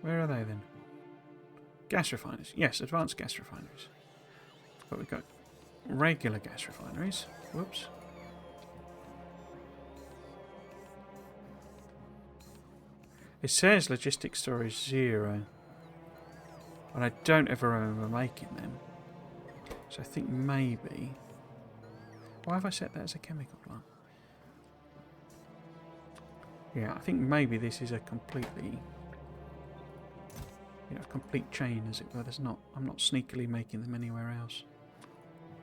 Where are they then? Gas refineries. Yes, advanced gas refineries. But we've got regular gas refineries. Whoops. It says logistics storage 0. And I don't ever remember making them. So I think maybe... Why have I set that as a chemical plant? Yeah, I think maybe this is a completely... You know, a complete chain, as it were. There's not... I'm not sneakily making them anywhere else.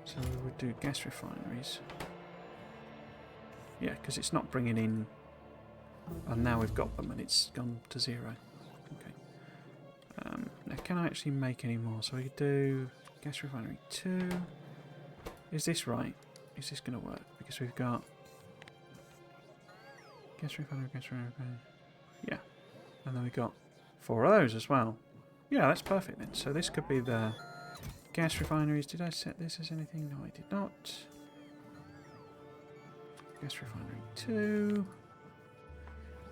So we would do gas refineries. Yeah, because it's not bringing in... And now we've got them and it's gone to 0. Okay. Now, can I actually make any more? So we could do gas refinery 2. Is this right? Is this going to work? Because we've got gas refinery. Yeah. And then we've got 4 of those as well. Yeah, that's perfect then. So this could be the gas refineries. Did I set this as anything? No, I did not. Gas refinery 2.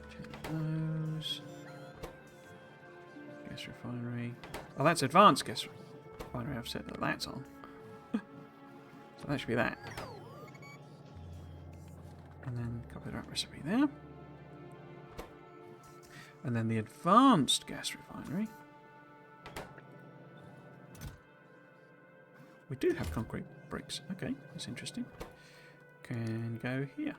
Change those. Gas refinery. Oh, that's advanced gas refinery. I've set that that's on. So that should be that. And then copy that recipe there. And then the advanced gas refinery. We do have concrete bricks. Okay, that's interesting. Can go here.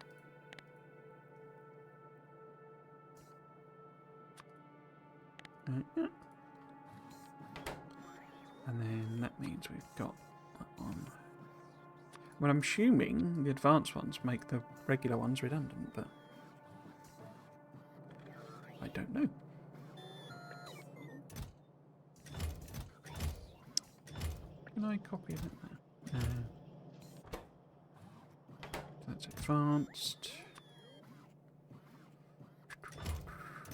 Yeah. And then that means we've got that one. Well, I'm assuming the advanced ones make the regular ones redundant, but I don't know. Can I copy that there? That's advanced.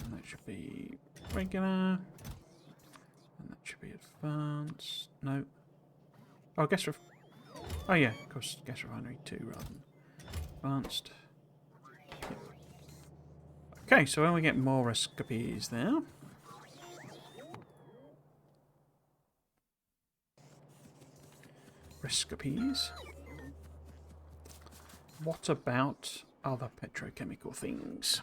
And that should be regular. And that should be advanced. No. Oh, oh yeah, of course, gas refinery 2 rather than advanced. Yep. Okay, so when we get more recipes there. Recipes. What about other petrochemical things?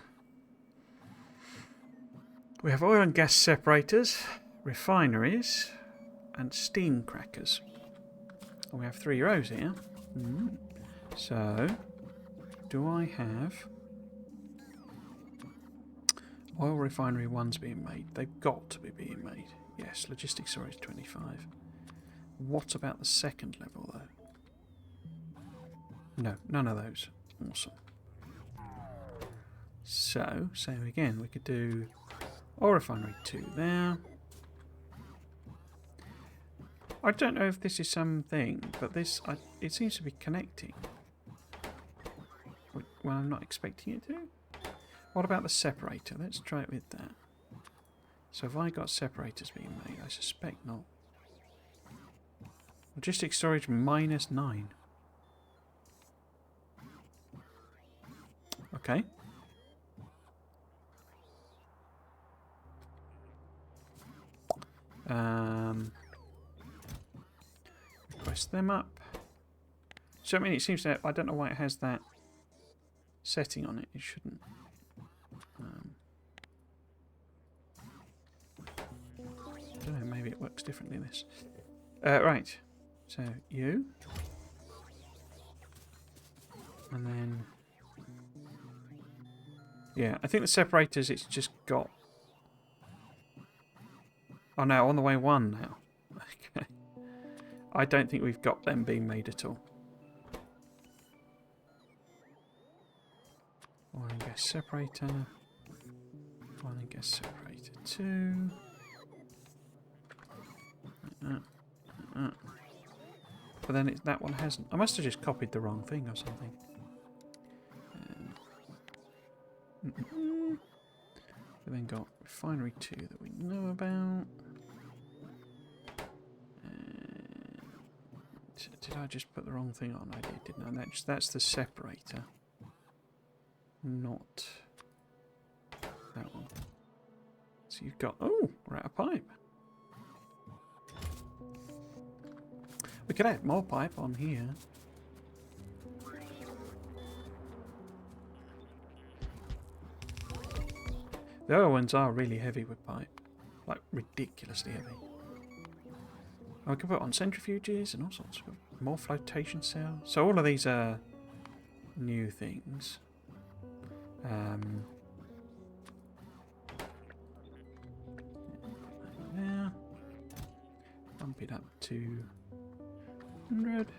We have oil and gas separators, refineries, and steam crackers. And we have 3 rows here. So, do I have... Oil refinery 1's being made. They've got to be being made. Yes, logistics storage 25. What about the second level, though? No, none of those. Awesome. So, same again. We could do oil refinery 2 there. I don't know if this is something, but this it seems to be connecting. Well, I'm not expecting it to. What about the separator? Let's try it with that. So have I got separators being made? I suspect not. Logistics storage -9. Okay. Request them up. So I mean, it seems that I don't know why it has that setting on it. It shouldn't. I don't know. Maybe it works differently. This. Right. So you, and then yeah, I think the separators. It's just got. Oh no, on the way one now. Okay. I don't think we've got them being made at all. Oil and gas separator. Oil and gas separator 2. But then that one hasn't. I must have just copied the wrong thing or something. We then got refinery 2 that we know about. Did I just put the wrong thing on? I did, didn't I? That's the separator. Not that one. So you've got... Oh, we're out of pipe. We could add more pipe on here. The other ones are really heavy with pipe. Like, ridiculously heavy. And we can put on centrifuges and all sorts of more flotation cells. So all of these are new things. There. Bump it up to 100.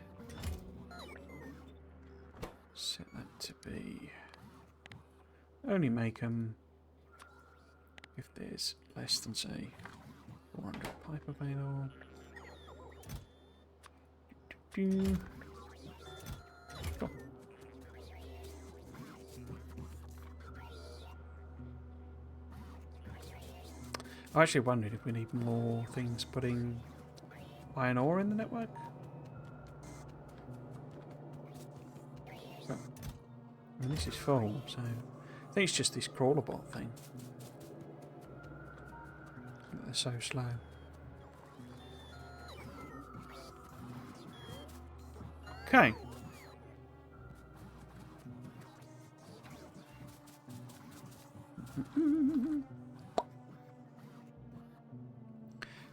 Set that to be... Only make them if there's less than, say, 400 pipe available. Cool. I actually wondered if we need more things putting iron ore in the network. But, I mean, this is full, so I think it's just this crawler bot thing. They're so slow. Okay.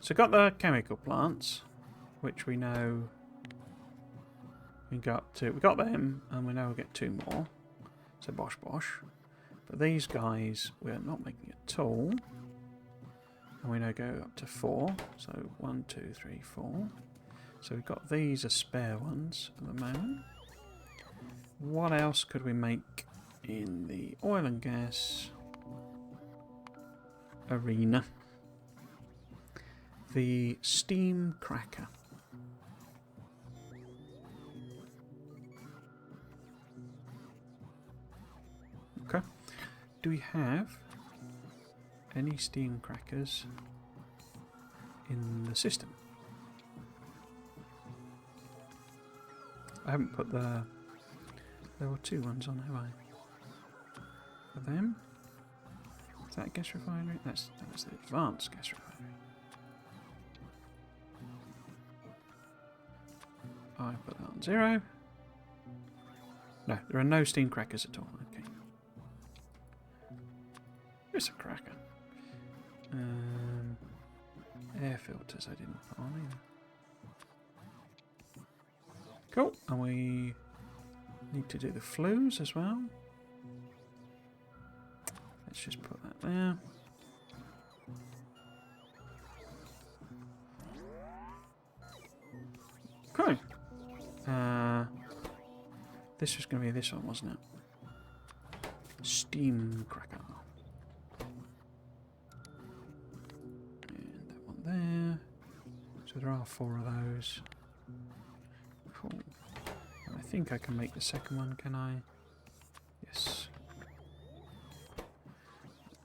So got the chemical plants, which we know we got to. We got them, and we know we'll get 2 more. So bosh bosh. But these guys we're not making at all. And we now go up to 4. So 1, 2, 3, 4. So we've got these as spare ones at the moment. What else could we make in the oil and gas arena? The steam cracker. Okay. Do we have any steam crackers in the system? I haven't put the level 2 ones on, have I? For them? Is that a gas refinery? That's the advanced gas refinery. I put that on 0. No, there are no steam crackers at all. Okay. It's a cracker. Air filters I didn't put on either. Cool. And we need to do the flues as well. Let's just put that there. Okay. This was going to be this one, wasn't it? Steam cracker. And that one there. So there are 4 of those. Cool. And I think I can make the second one, can I? Yes.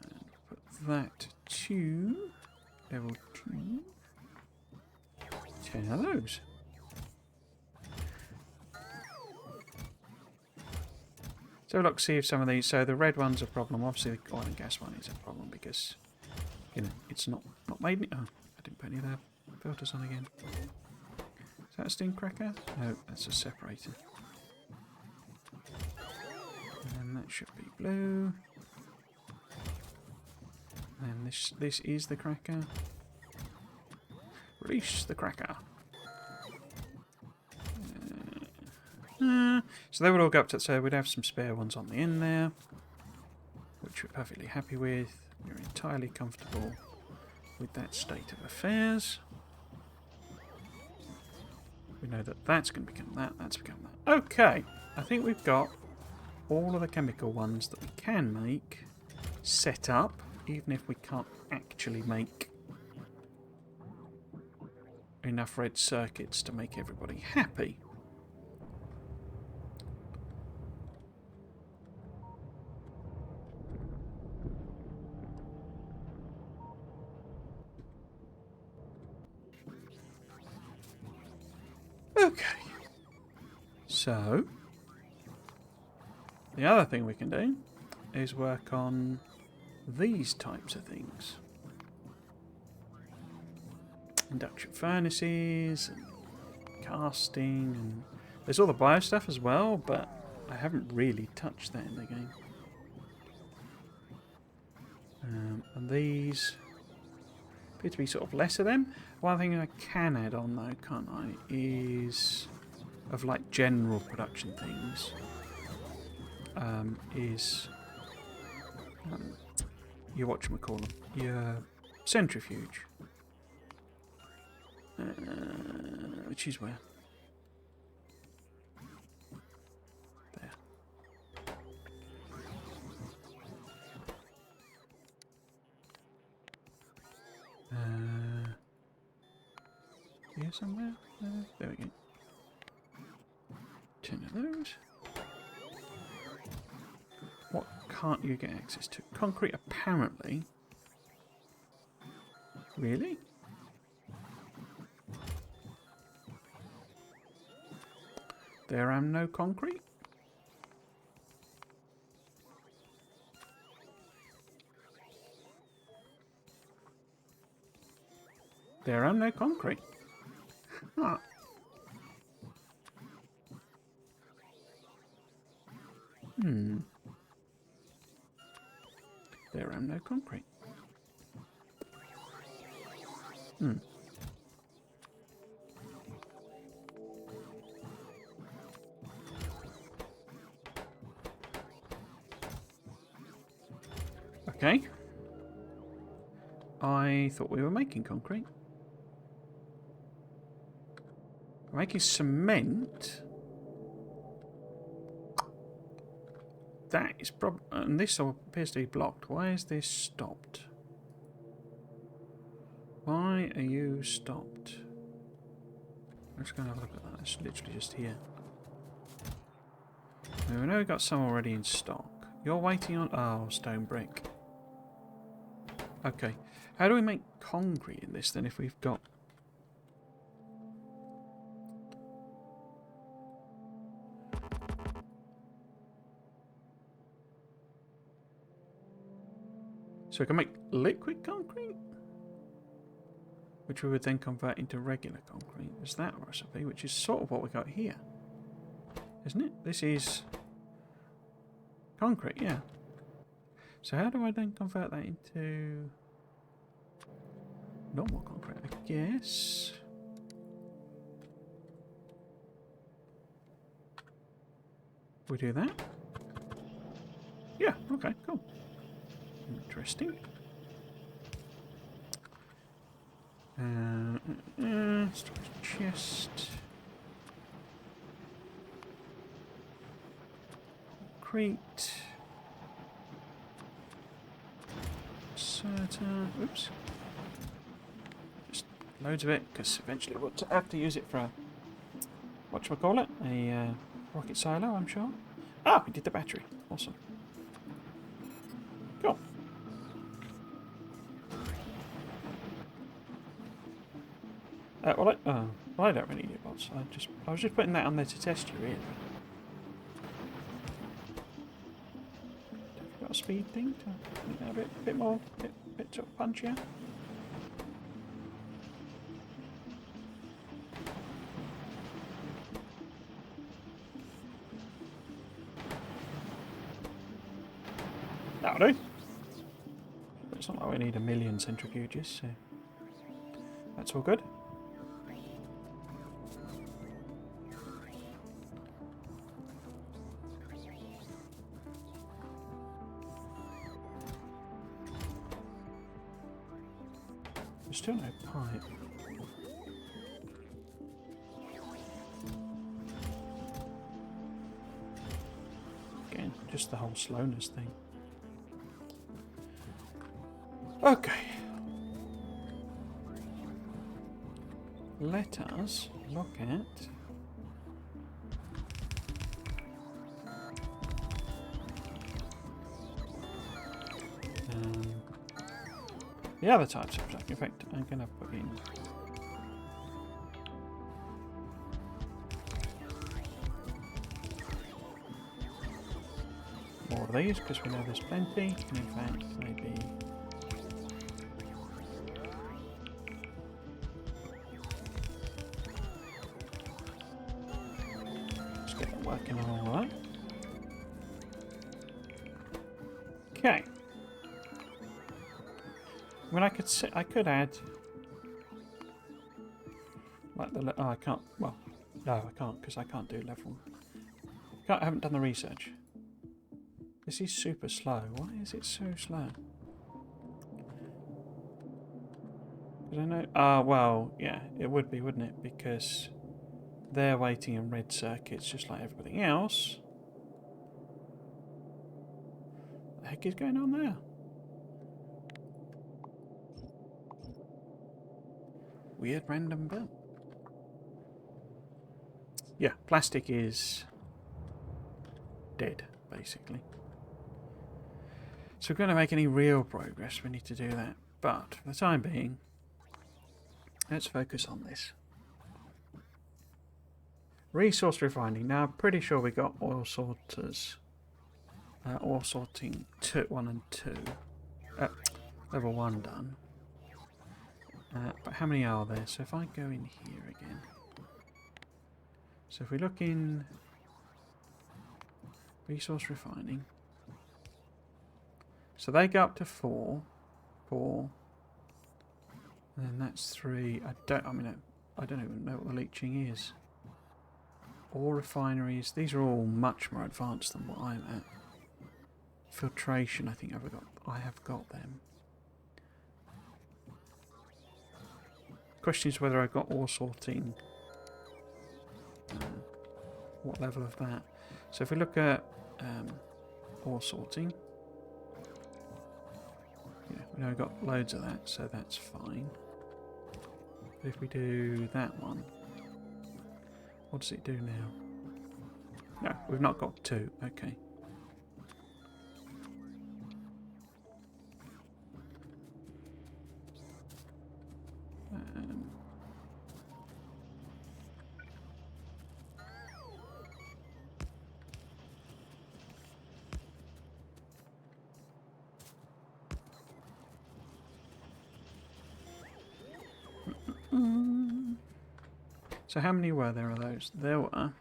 And put that to level 2. 10 of those. So look, see if some of these. So the red one's a problem. Obviously, the oil and gas one is a problem because it's not made. Oh, I didn't put any of the filters on again. Is that a steam cracker? No, that's a separator. And that should be blue. And this is the cracker. Release the cracker. So they would all go up to, so we'd have some spare ones on the end there, which we're perfectly happy with. We're entirely comfortable with that state of affairs. We know that that's going to become that, that's become that. Okay, I think we've got all of the chemical ones that we can make set up, even if we can't actually make enough red circuits to make everybody happy. Okay, so the other thing we can do is work on these types of things. Induction furnaces, and casting, and there's all the bio stuff as well, but I haven't really touched that in the game. And these appear to be sort of less of them. One thing I can add on though, can't I, is of like general production things, is your whatchamacallit, your centrifuge. Which is where? There. Here somewhere? There we go. 10 of those. What can't you get access to? Concrete, apparently. Really? There am no concrete? There am no concrete. Huh. There am no concrete. Okay. I thought we were making concrete. We're making cement. That is probably... And this appears to be blocked. Why is this stopped? Why are you stopped? I'm just going to have a look at that. It's literally just here. Now, we know we've got some already in stock. You're waiting on... Oh, stone brick. Okay. How do we make concrete in this then if we've got... So we can make liquid concrete? Which we would then convert into regular concrete. Is that a recipe? Which is sort of what we got here. Isn't it? This is concrete, yeah. So how do I then convert that into normal concrete, I guess? We do that? Yeah, okay, cool. Interesting. Storage chest. Concrete. Oops. Just loads of it, because eventually we'll have to use it for a... whatchamacallit? A rocket silo, I'm sure. Ah, we did the battery. Awesome. Cool. Well, I don't really need bots. I was just putting that on there to test you, really. speed thing to make that a bit more, bit sort of punchier. That'll do. But it's not like we need a million centrifuges, so that's all good. There's still no pipe. Again, just the whole slowness thing. Okay. Let us look at the other types of truck. In fact, I'm going to put in more of these because we know there's plenty. And in fact, maybe let's get working on all that. Okay. I mean, I could add like the. Oh, I can't. Well, no, I can't because I can't do level. I haven't done the research. This is super slow. Why is it so slow? Because I know. Well, yeah, it would be, wouldn't it? Because they're waiting in red circuits just like everybody else. What the heck is going on there? Weird random belt. Yeah, plastic is dead, basically. So if we're going to make any real progress, we need to do that. But for the time being, let's focus on this. Resource refining. Now, I'm pretty sure we got oil sorters. Oil sorting 1 and 2. Level 1 done. But how many are there? So if I go in here again. So if we look in resource refining. So they go up to 4. And then that's 3. I don't even know what the leaching is. Ore refineries. These are all much more advanced than what I'm at. Filtration, I think I have got them. Question is whether I got ore sorting. What level of that? So if we look at ore sorting, yeah, we know we've got loads of that, so that's fine. But if we do that one, what does it do now? No, we've not got 2. Okay. So how many were there of those? There were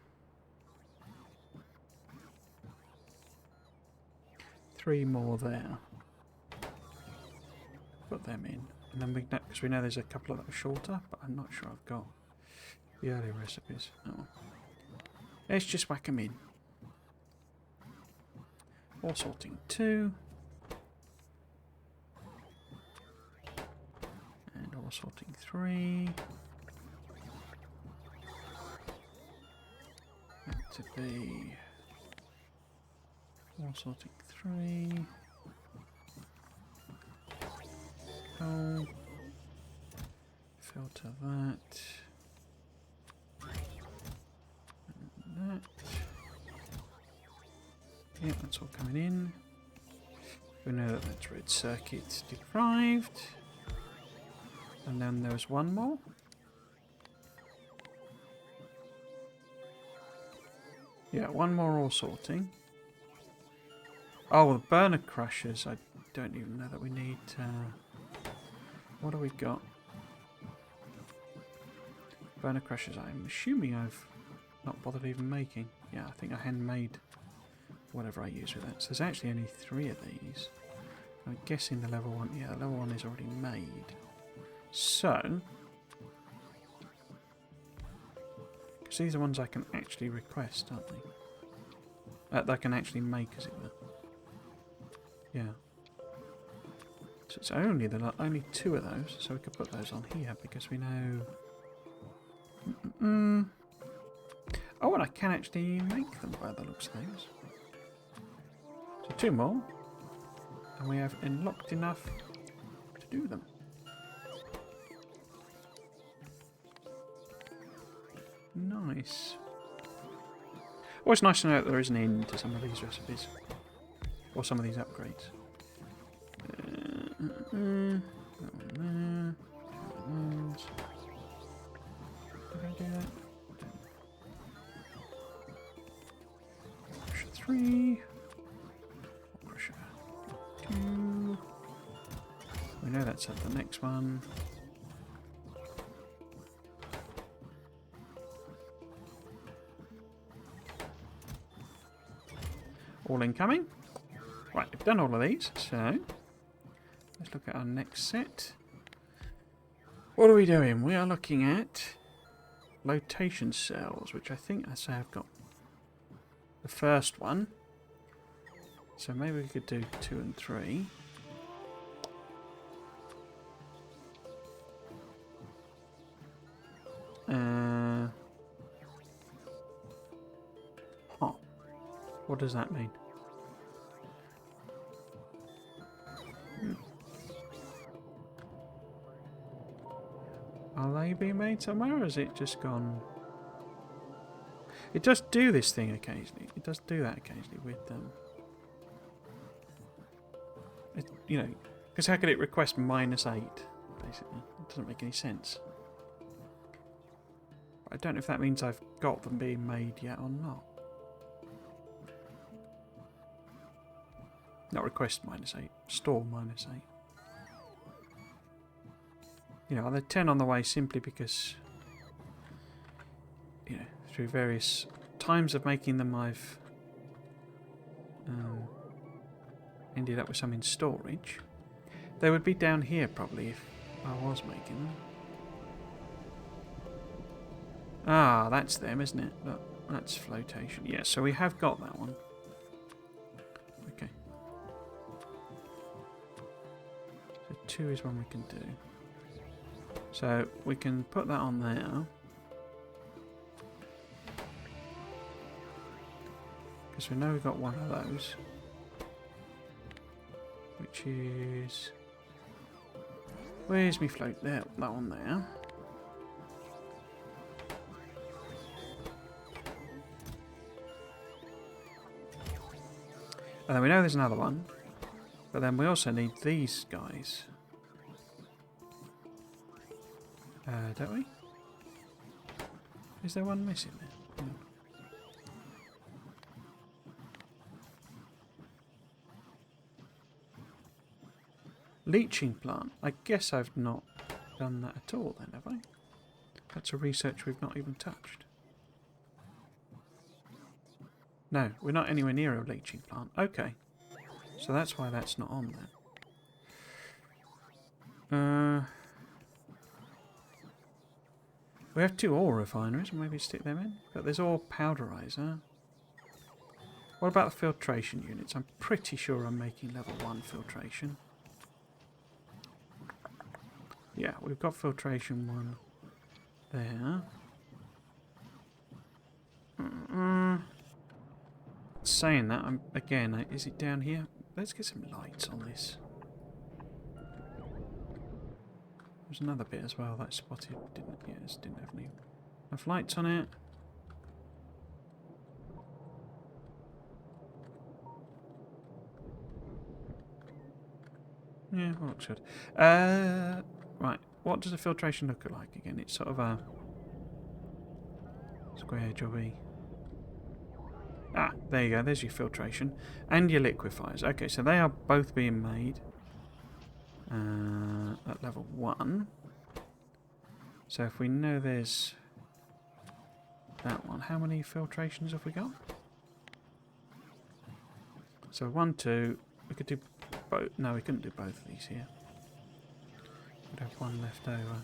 3 more there. Put them in. And then because we know there's a couple that are shorter, but I'm not sure I've got the earlier recipes. Oh. Let's just whack them in. Ore sorting 2. And ore sorting 3. That to be ore sorting 3. Oh. Filter that. And that. Yeah, that's all coming in. We know that that's red circuit deprived. And then there's one more. Yeah, one more ore sorting. Oh, the burner crushers. I don't even know that we need... what do we got? Burner crushers, I'm assuming I've not bothered even making. Yeah, I think I handmade whatever I use with that. So there's actually only 3 of these. I'm guessing the level 1... Yeah, the level 1 is already made. So... because these are ones I can actually request, aren't they? That I can actually make, as it were. Yeah. So it's only only 2 of those, so we could put those on here because we know... Oh, and I can actually make them by the looks of things. So 2 more. And we have unlocked enough to do them. Nice. Well, it's nice to know that there is an end to some of these recipes. Or some of these upgrades. That one there. Did I do that? Crusher 3. Crusher 2. We know that's at the next one. All incoming. Right, we've done all of these, so let's look at our next set. What are we doing? We are looking at flotation cells, which I think I say I've got the first one. So maybe we could do 2 and 3. What does that mean? Are they being made somewhere, or has it just gone... It does do this thing occasionally. It does do that occasionally with them. You know, because how could it request -8, basically? It doesn't make any sense. I don't know if that means I've got them being made yet or not. Not request -8, store -8. You know, are there 10 on the way simply because, you know, through various times of making them I've ended up with some in storage. They would be down here probably if I was making them. Ah, that's them, isn't it? Look, that's flotation. Yeah, so we have got that one. Okay. So 2 is one we can do. So we can put that on there. Because we know we've got one of those. Which is... Where's me float? There, that one there. And then we know there's another one. But then we also need these guys. Don't we? Is there one missing there? No. Leaching plant. I guess I've not done that at all then, have I? That's a research we've not even touched. No, we're not anywhere near a leaching plant. Okay. So that's why that's not on there. We have 2 ore refineries, maybe stick them in. But there's ore powderizer. What about the filtration units? I'm pretty sure I'm making level 1 filtration. Yeah, we've got filtration 1 there. Saying that, again, is it down here? Let's get some lights on this. There's another bit as well that I spotted. Didn't have any enough lights on it. Yeah, well, looks good. Right, what does the filtration look like again? It's sort of a square jobby. Ah, there you go. There's your filtration. And your liquefiers. Okay, so they are both being made at level 1. So if we know there's that one, how many filtrations have we got? So 1, 2. We could do both. No, we couldn't do both of these here. We'd have one left over.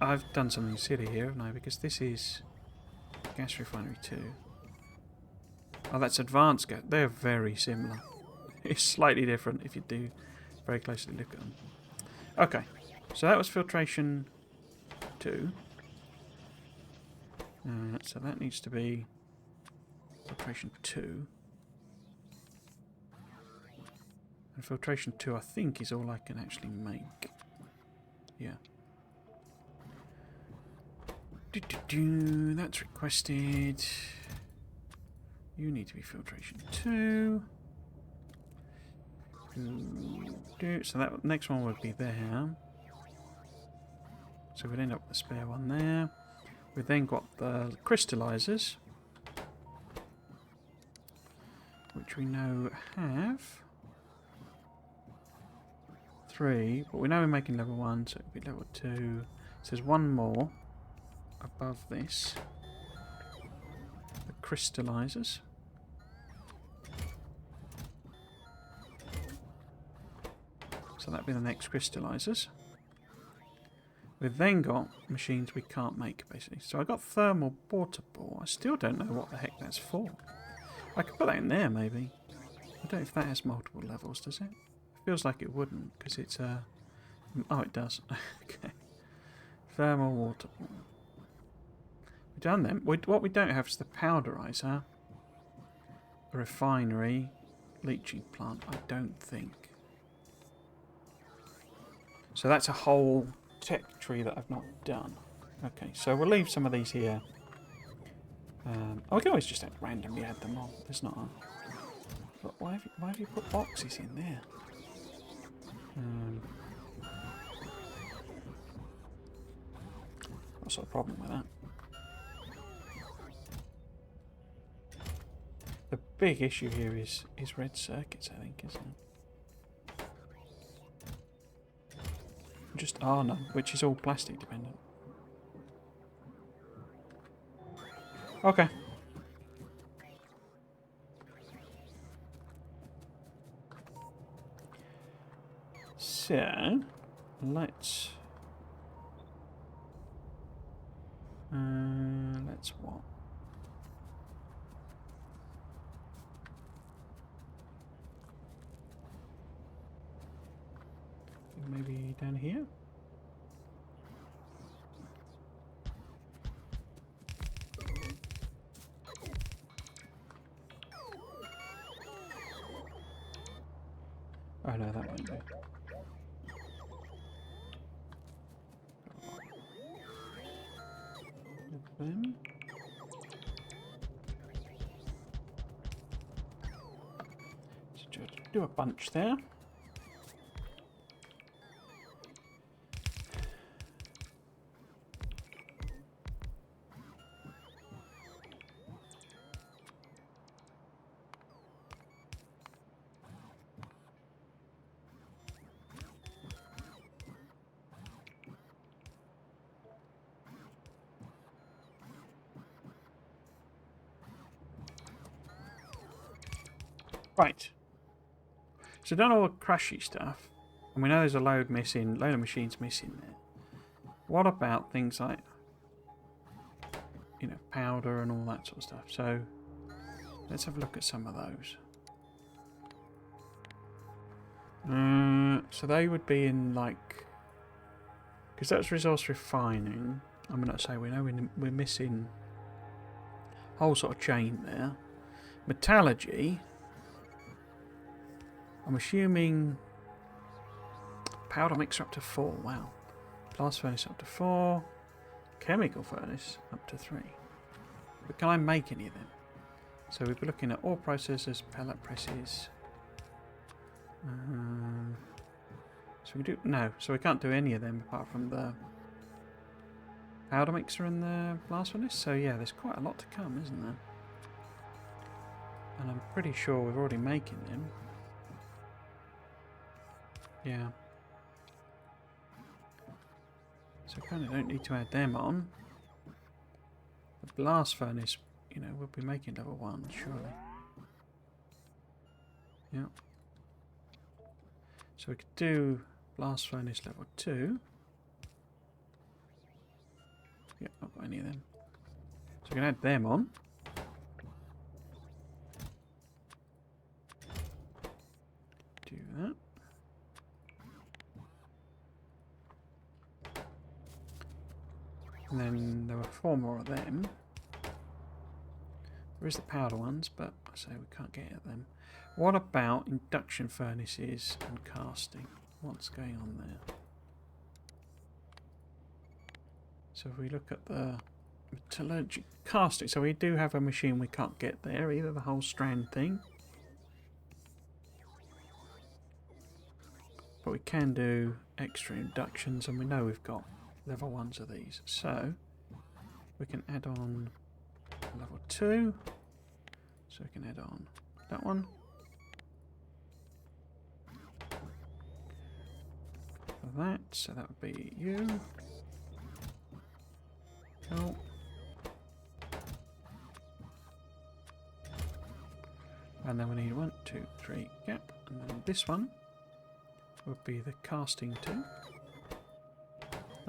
I've done something silly here, haven't I? Because this is gas refinery 2. Oh, that's advanced gas. They're very similar. It's slightly different if you do very closely look at them. Okay, so that was filtration 2. So that needs to be filtration 2. And filtration 2, I think, is all I can actually make. Yeah. That's requested. You need to be filtration 2. So that next one would be there. So we'd end up with a spare one there. We've then got the crystallizers, which we know have 3, but we know we're making level 1, so it'll be level 2. So there's one more above this. The crystallizers. So that'd be the next crystallizers. We've then got machines we can't make, basically. So I got thermal water bore. I still don't know what the heck that's for. I could put that in there, maybe. I don't know if that has multiple levels, does it? It feels like it wouldn't, because it's a... Oh, it does. Okay. Thermal water bore. We've done them. What we don't have is the powderizer, a refinery, leaching plant, I don't think. So that's a whole tech tree that I've not done. Okay, so we'll leave some of these here. I can always just randomly add them on. There's not a... But why have you put boxes in there? What's the problem with that? The big issue here is red circuits, I think, isn't it? Just no, which is all plastic dependent. Okay. So let's what? Maybe down here? Oh no, that won't do. Them. So just do a bunch there. Right. So done all the crashy stuff, and we know there's a load of machines missing there. What about things like, you know, powder and all that sort of stuff? So let's have a look at some of those. So they would be in like, because that's resource refining. I'm going to say we know we're missing a whole sort of chain there. Metallurgy. I'm assuming powder mixer up to 4. Wow. Blast furnace up to 4. Chemical furnace up to 3. But can I make any of them? So we'd be looking at ore processors, pellet presses. So we do no. So we can't do any of them apart from the powder mixer and the blast furnace. So yeah, there's quite a lot to come, isn't there? And I'm pretty sure we're already making them. Yeah. So kind of don't need to add them on. The blast furnace, you know, we'll be making level 1, surely. Yeah. So we could do blast furnace level 2. Yeah, not got any of them. So we can add them on. Do that. And then there were 4 more of them. There is the powder ones, but I say we can't get at them. What about induction furnaces and casting? What's going on there? So if we look at the metallurgy casting, so we do have a machine we can't get there, either the whole strand thing. But we can do extra inductions, and we know we've got level 1s of these. So we can add on level 2. So we can add on that one. For that, so that would be you. Cool. And then we need 1, 2, 3 gap. And then this one would be the casting 2.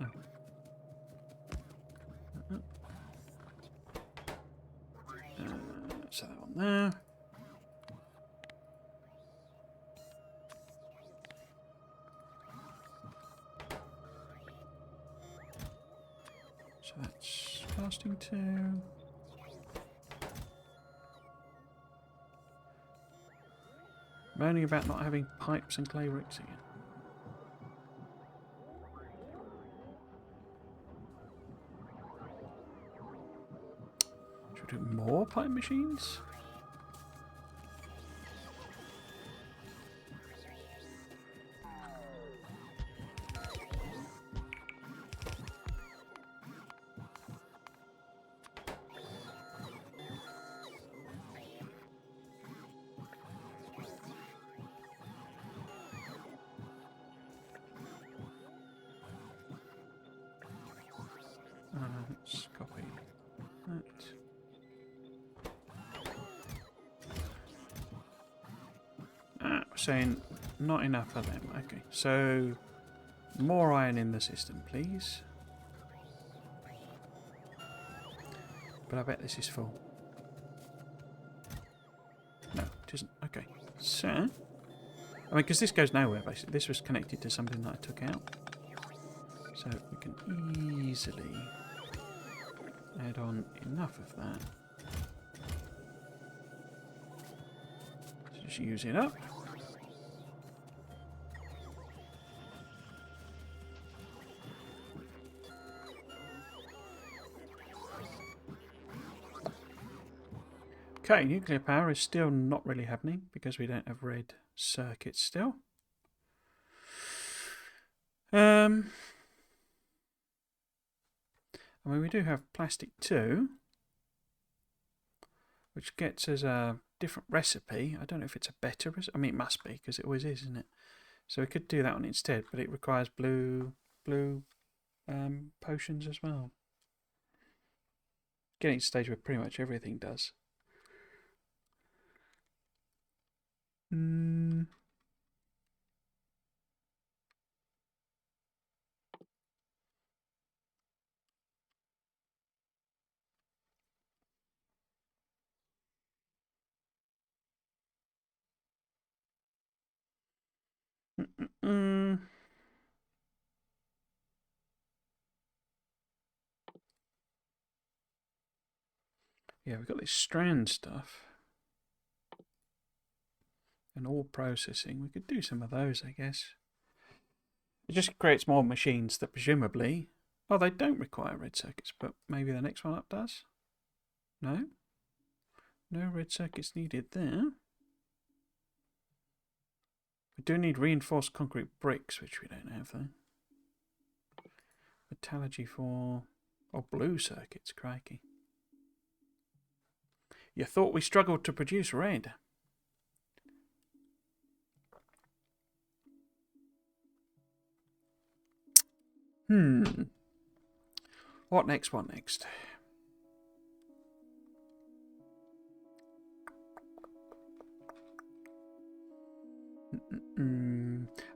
Oh. So that one there. So that's casting 2. Moaning about not having pipes and clay bricks again. Should we do more pipe machines? Let's copy that. Saying not enough of them. Okay, so more iron in the system, please. But I bet this is full. No, it isn't. Okay, so I mean, because this goes nowhere basically. This was connected to something that I took out, so we can easily add on enough of that. Just use it up. Okay, nuclear power is still not really happening because we don't have red circuits still. I mean, we do have plastic too, which gets us a different recipe. I don't know if it's a better recipe. I mean, it must be because it always is, isn't it? So we could do that one instead, but it requires blue potions as well. Getting to a stage where pretty much everything does. Yeah, we've got this strand stuff and all processing. We could do some of those, I guess. It just creates more machines that presumably... Oh, they don't require red circuits, but maybe the next one up does? No? No red circuits needed there. We do need reinforced concrete bricks, which we don't have though. Metallurgy for Oh, blue circuits, crikey. You thought we struggled to produce red. What next, what next?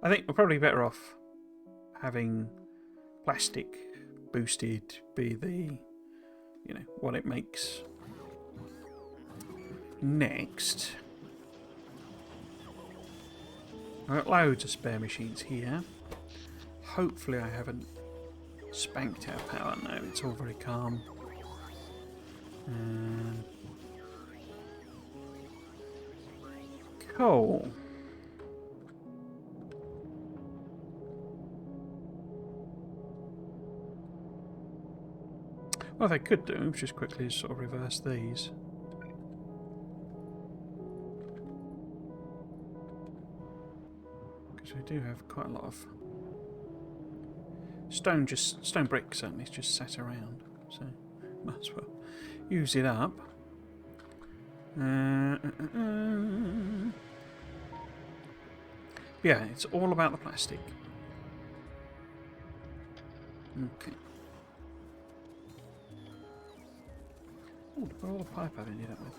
I think we're probably better off having plastic boosted be the, you know, what it makes. Next, I've got loads of spare machines here. Hopefully I haven't spanked our power. No, it's all very calm. Cool. What they could do is just quickly sort of reverse these. Because we do have quite a lot of stone brick certainly just sat around, so might as well use it up. Yeah, it's all about the plastic. Okay. Oh, look at all the pipe I've ended up with.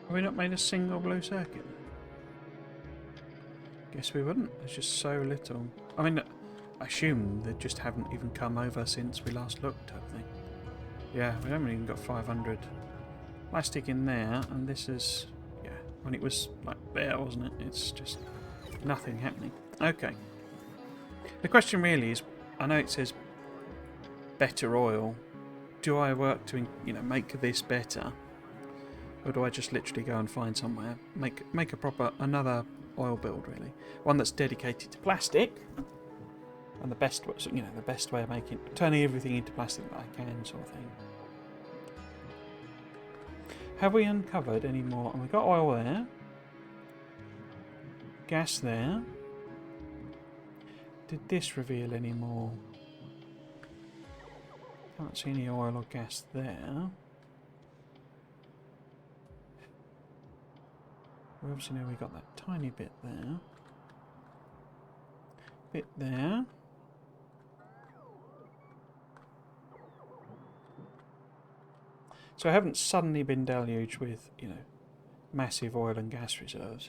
Have we not made a single blue circuit? Guess we wouldn't. There's just so little. I mean, I assume they just haven't even come over since we last looked, have they? Yeah, we haven't even got 500 plastic in there, and this is, yeah, when it was like there, wasn't it? It's just nothing happening. Okay. The question really is, I know it says better oil. Do I work to, you know, make this better? Or do I just literally go and find somewhere, make a proper, another oil build really, one that's dedicated to plastic, and the best, you know, the best way of making, turning everything into plastic that I can, sort of thing. Have we uncovered any more? And we've got oil there, gas there. Did this reveal any more? Can't see any oil or gas there. We obviously know we got that tiny bit there. Bit there. So I haven't suddenly been deluged with, you know, massive oil and gas reserves.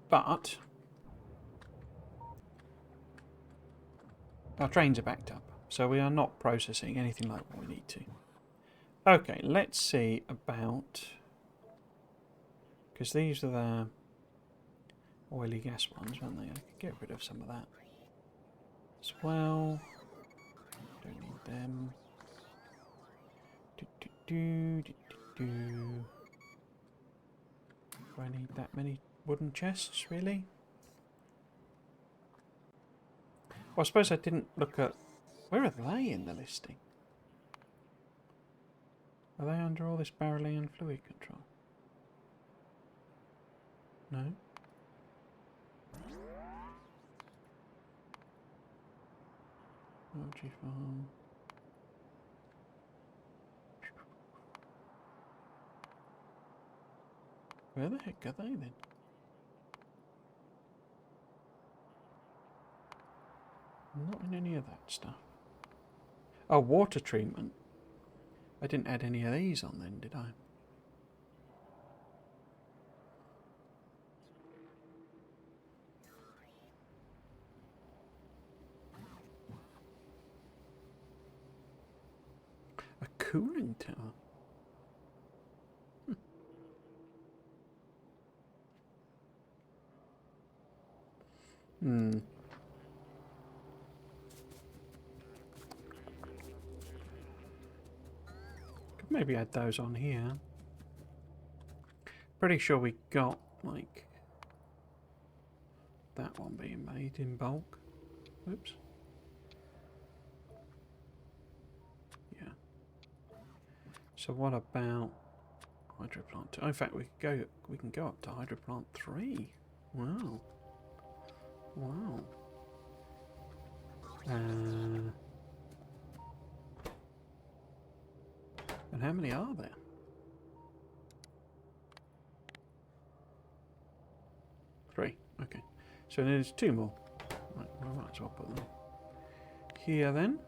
But our trains are backed up, so we are not processing anything like what we need to. Okay, let's see about, because these are the oily gas ones, weren't they? I could get rid of some of that as well. Don't need them. Do I need that many wooden chests, really? Well, I suppose I didn't look at... Where are they in the listing? Are they under all this barreling and fluid control? No? Algae farm. Where the heck are they then? Not in any of that stuff. Oh, water treatment. I didn't add any of these on then, did I? A cooling tower? Hmm. Could maybe add those on here. Pretty sure we got, like, that one being made in bulk. Oops. Yeah. So what about hydroplant 2? In fact, we can go up to hydroplant 3. Wow. Wow. And how many are there? 3. Okay. So there's 2 more. Right, we might as well put them here then.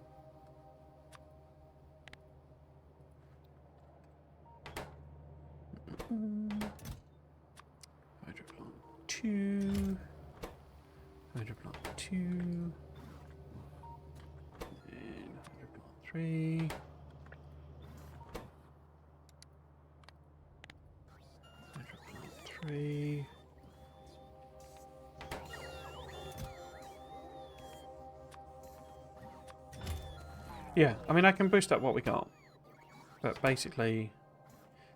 Hydroplant 2. Hydroplant 2. And hydroplant 3. Hydroplant 3. Yeah, I mean I can boost up what we got. But basically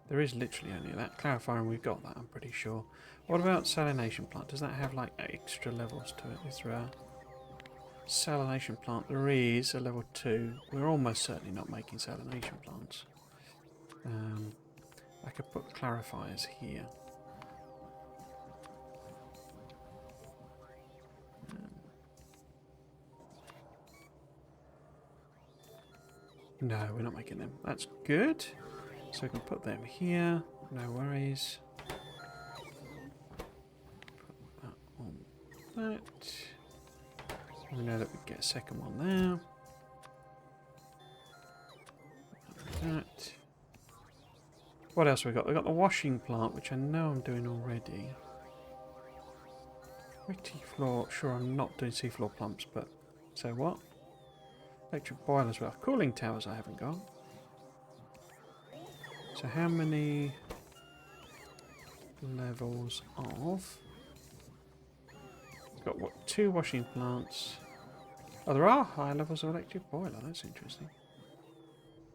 there is literally only that. Clarifying we've got that, I'm pretty sure. What about salination plant? Does that have like extra levels to it? Is there a salination plant? There is a level 2. We're almost certainly not making salination plants. I could put clarifiers here. No, we're not making them. That's good. So we can put them here. No worries. Put that on that. We know that we get a second one there. That. What else we got? We got the washing plant, which I know I'm doing already. Wetty floor. Sure, I'm not doing seafloor pumps, but so what? Electric boiler as well. Cooling towers I haven't got. So how many levels of? Got what? 2 washing plants. Oh, there are high levels of electric boiler. That's interesting.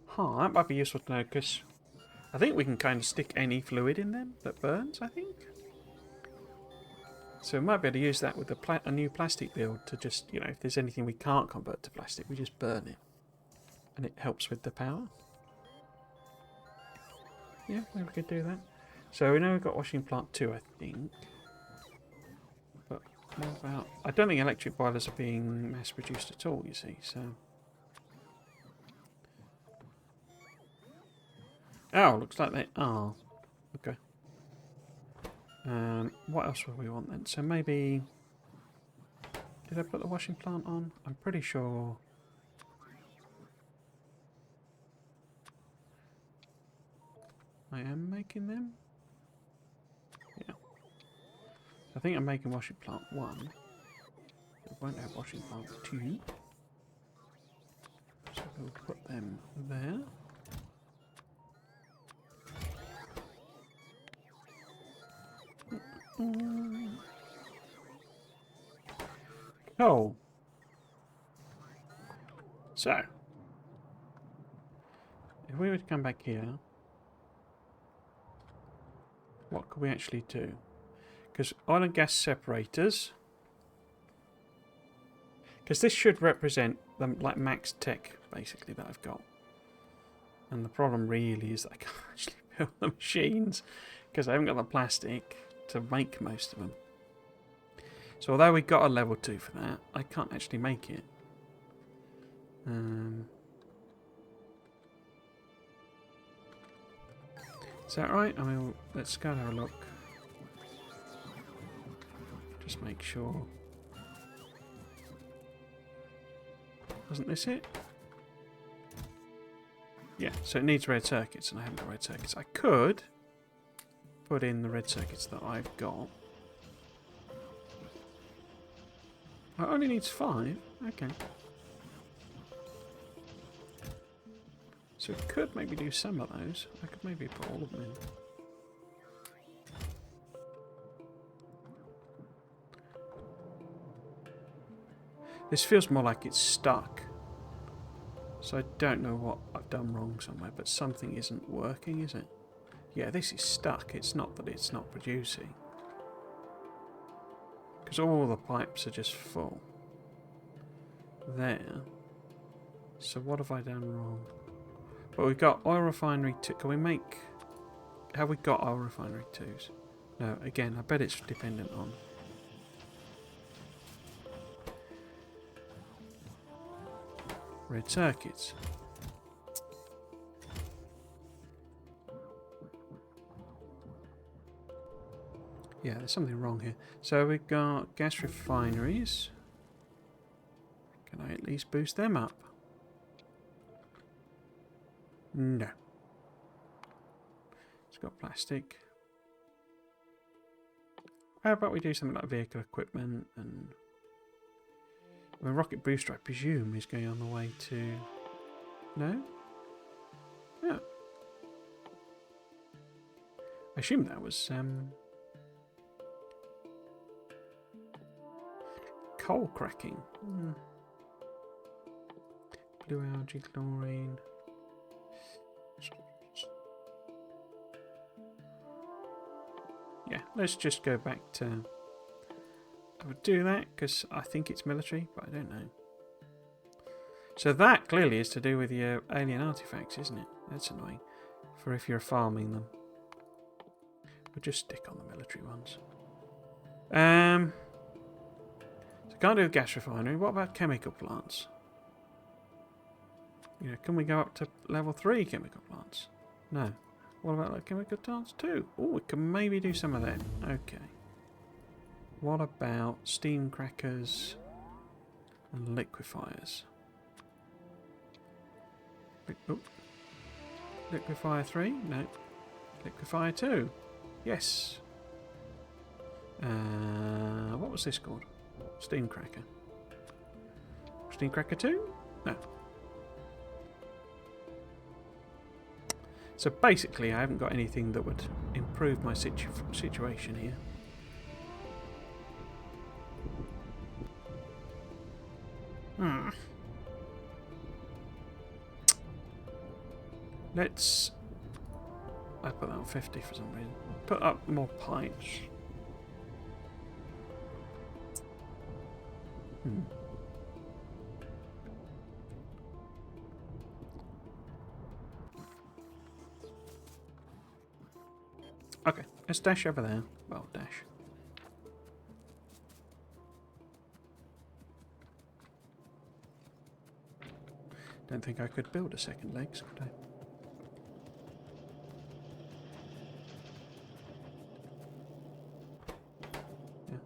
Huh, that might be useful to know because I think we can kind of stick any fluid in them that burns, I think. So we might be able to use that with a new plastic build to just, you know, if there's anything we can't convert to plastic, we just burn it. And it helps with the power. Yeah, maybe we could do that. So we know we've got washing plant 2, I think. But what about... I don't think electric boilers are being mass produced at all, you see, so... Oh, looks like they are. Okay. What else would we want then? So maybe... Did I put the washing plant on? I'm pretty sure... I am making them? Yeah. I think I'm making washing plant 1. We won't have washing plant 2. So we'll put them there. Oh. So. If we were to come back here, what could we actually do? Because oil and gas separators, because this should represent the like max tech basically that I've got, and the problem really is that I can't actually build the machines because I haven't got the plastic to make most of them. So although we got a level 2 for that, I can't actually make it. Is that right? I mean, let's go and have a look. Just make sure. Wasn't this it? Yeah, so it needs red circuits, and I haven't got red circuits. I could put in the red circuits that I've got. It only needs 5. Okay. So we could maybe do some of those. I could maybe put all of them in. This feels more like it's stuck. So I don't know what I've done wrong somewhere, but something isn't working, is it? Yeah, this is stuck. It's not that it's not producing. Because all the pipes are just full. There. So what have I done wrong? Well, we've got oil refinery 2. Can we make... Have we got oil refinery 2s? No, again, I bet it's dependent on... red circuits. Yeah, there's something wrong here. So we've got gas refineries. Can I at least boost them up? No. It's got plastic. How about we do something like vehicle equipment and... Well, rocket booster, I presume, is going on the way to... No? Yeah. I assume that was... coal cracking. Blue algae, chlorine... Yeah, let's just go back to... I would do that because I think it's military, but I don't know. So that clearly is to do with your alien artifacts, isn't it? That's annoying. For if you're farming them. We'll just stick on the military ones. So can't do a gas refinery. What about chemical plants? You know, can we go up to level 3 chemical plants? No. What about like chemical plants too? Oh, we can maybe do some of them. Okay. What about steam crackers and liquefiers? Oh. Liquefier 3? No. Liquefier 2? Yes. What was this called? Steam cracker. Steam cracker 2? No. So basically I haven't got anything that would improve my situation here. Let's... I put that on 50 for some reason. Put up more pipes. Okay, let's dash over there. Well, dash. Don't think I could build a second legs, could I? Yeah.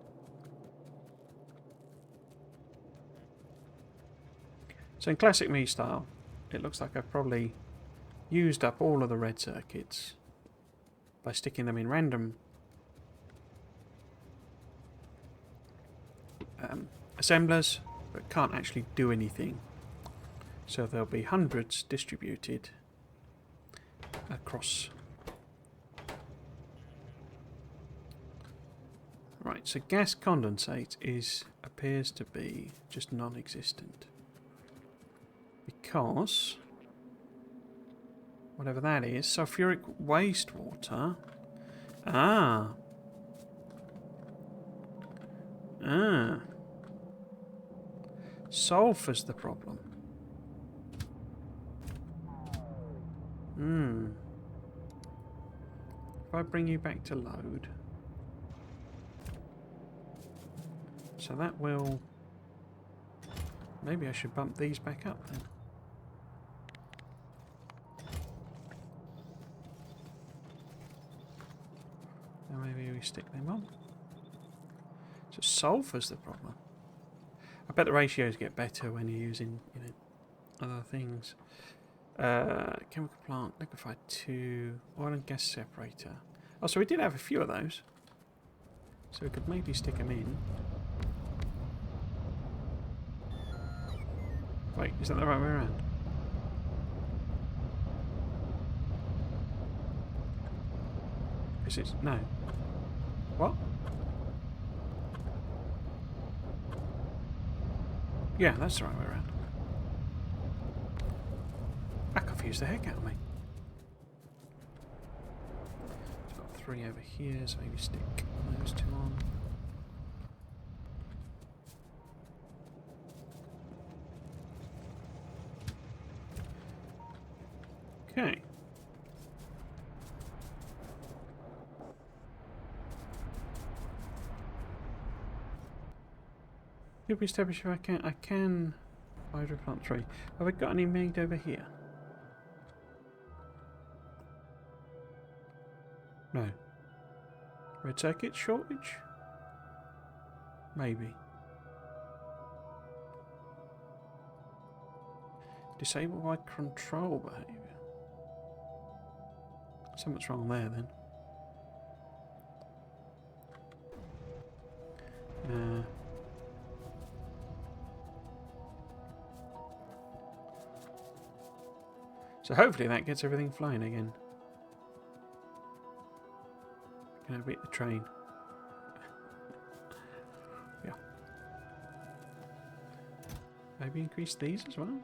So in classic me style, it looks like I've probably used up all of the red circuits by sticking them in random assemblers, but can't actually do anything. So there'll be hundreds distributed across. Right, so gas condensate appears to be just non-existent. Because whatever that is, sulfuric wastewater. Sulfur's the problem. If I bring you back to load, so that will... Maybe I should bump these back up then. Now maybe we stick them on. So sulfur's the problem. I bet the ratios get better when you're using, you know, other things. Chemical plant, liquefied 2, oil and gas separator. Oh, so we did have a few of those. So we could maybe stick them in. Wait, is that the right way around? Is it? No. What? Yeah, that's the right way around. That confused the heck out of me. So I've got 3 over here, so maybe stick those 2 on. Okay. Did we establish if I can hydro plant 3. Have I got any made over here? No. Red circuit shortage? Maybe. Disable by control behaviour. Something's wrong there then. So hopefully that gets everything flying again. Gonna beat the train. Yeah. Maybe increase these as well.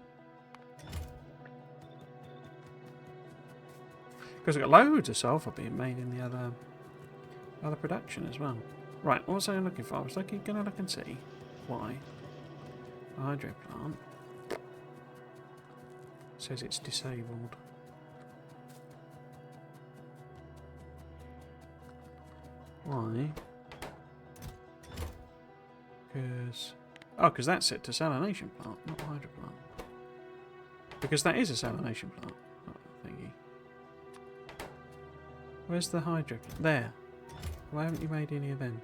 Because we've got loads of sulphur being made in the other production as well. Right, what was I looking for? I was gonna look and see why the hydro plant says it's disabled. Why? Because that's set to salination plant, not hydro plant. Because that is a salination plant. Oh, thingy. Where's the hydro plant? There. Why haven't you made any of them?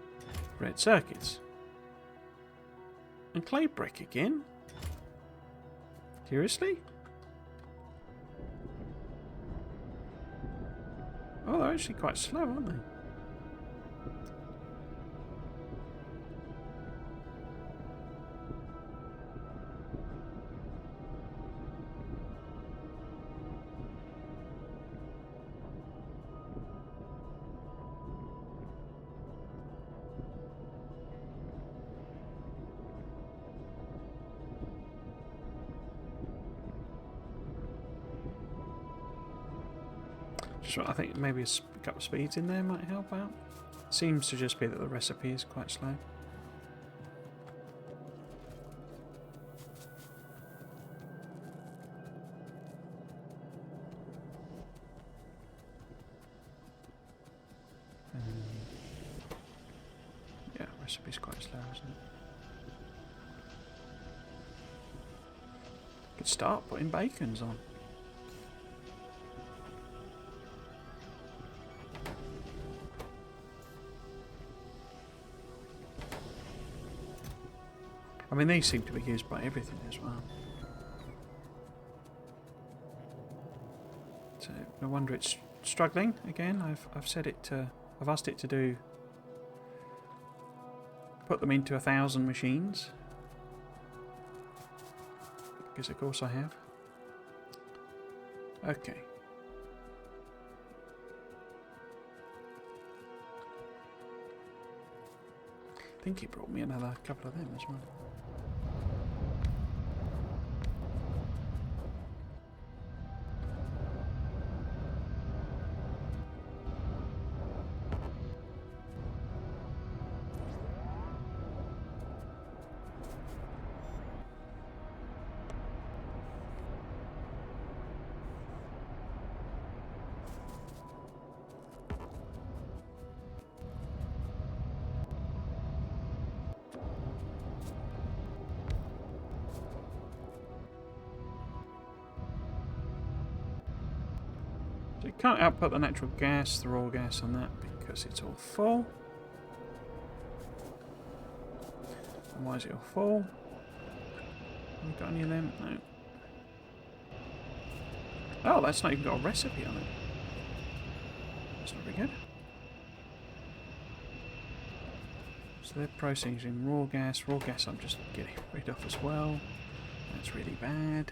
Red circuits. And clay brick again? Seriously? Oh, they're actually quite slow, aren't they? I think maybe a couple of speeds in there might help out. Seems to just be that the recipe is quite slow. Yeah, recipe's quite slow, isn't it? Could start putting bacons on. I mean, these seem to be used by everything as well. So no wonder it's struggling again. I've said it to, I've asked it to do, put them into 1,000 machines. Because of course I have. Okay. I think he brought me another couple of them as well. So you can't output the natural gas, the raw gas on that because it's all full. And why is it all full? Have we got any of them? No. Oh, that's not even got a recipe on it. That's not very good. So they're processing raw gas. Raw gas I'm just getting rid of as well. That's really bad.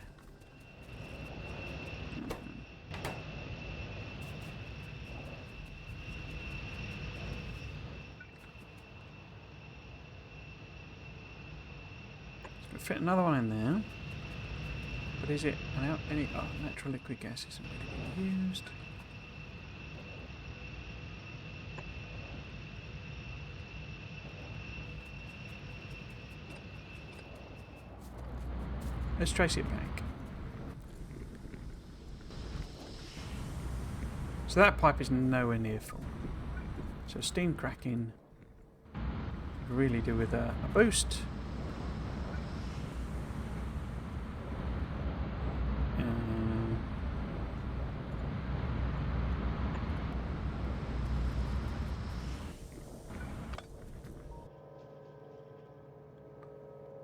Let's fit another one in there. But is it any natural liquid gas isn't really being used. Let's trace it back. So that pipe is nowhere near full. So steam cracking could really do with a boost.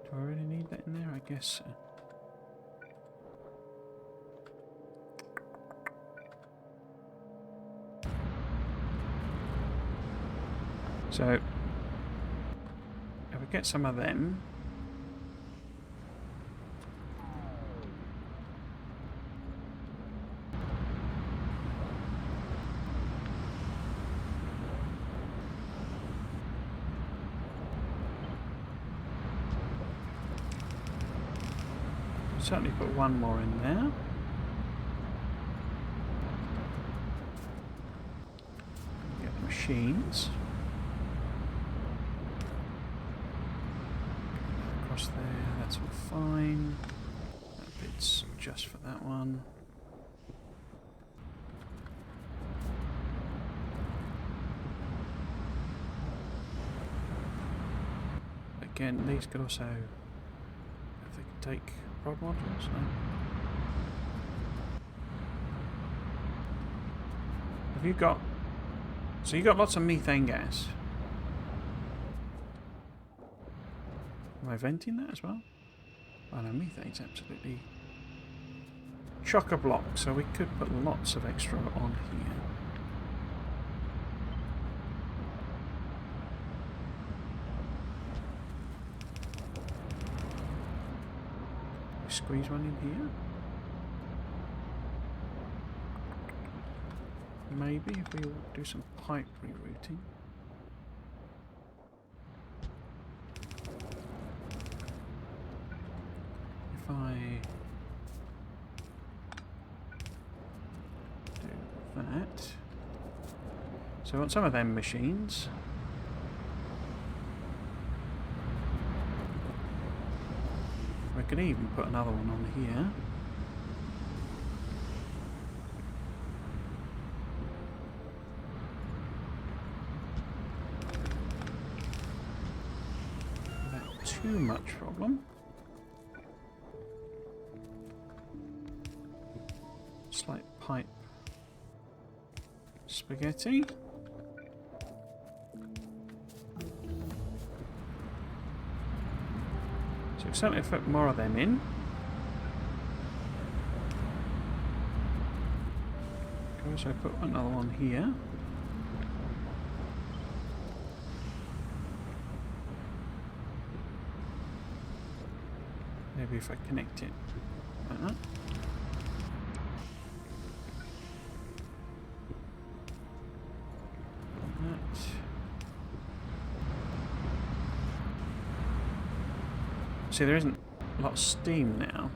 Do I really need that in there? I guess so. So, if we get some of them, certainly put one more in there. Get the machines. Across there, that's all fine. That bit's just for that one. Again, these could also, if they can take prod modules, no. Have you got, so you got lots of methane gas. Am I venting that as well? Oh no, methane's absolutely chock-a-block, so we could put lots of extra on here. We squeeze one in here. Maybe if we do some pipe rerouting. If I do that, so I want some of them machines. We could even put another one on here. Without too much problem. Slight pipe spaghetti. So certainly put more of them in. Can also put another one here. Maybe if I connect it like that. See, there isn't a lot of steam now.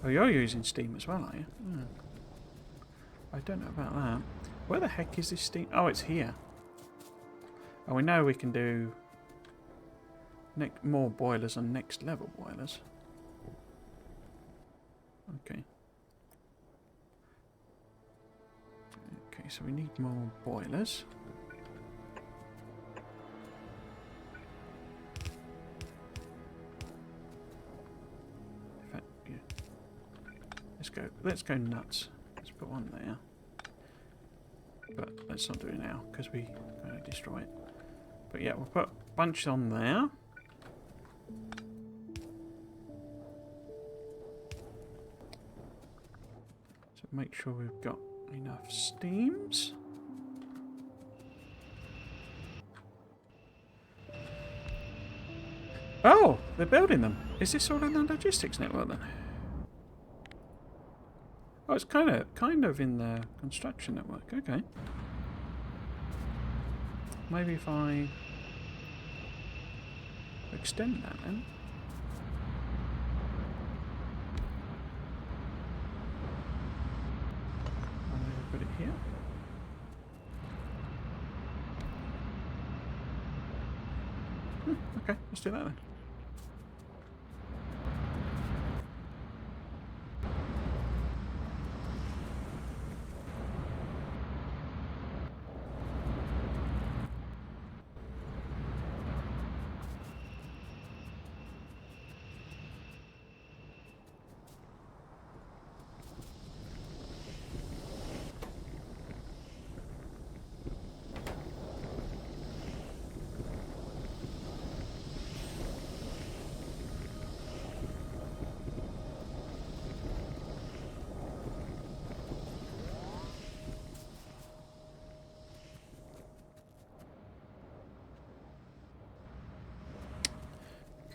Oh, you're using steam as well, are you? Hmm. I don't know about that. Where the heck is this steam? Oh, it's here. Oh, we know we can do more boilers and next level boilers. Okay. Okay, so we need more boilers. Let's go nuts. Let's put one there. But let's not do it now because we're going to destroy it. But yeah, we'll put a bunch on there. So make sure we've got enough steams. Oh, they're building them. Is this all in the logistics network then? Oh, it's kind of in the construction network. Okay. Maybe if I extend that then. I'm going to put it here. Okay, let's do that then.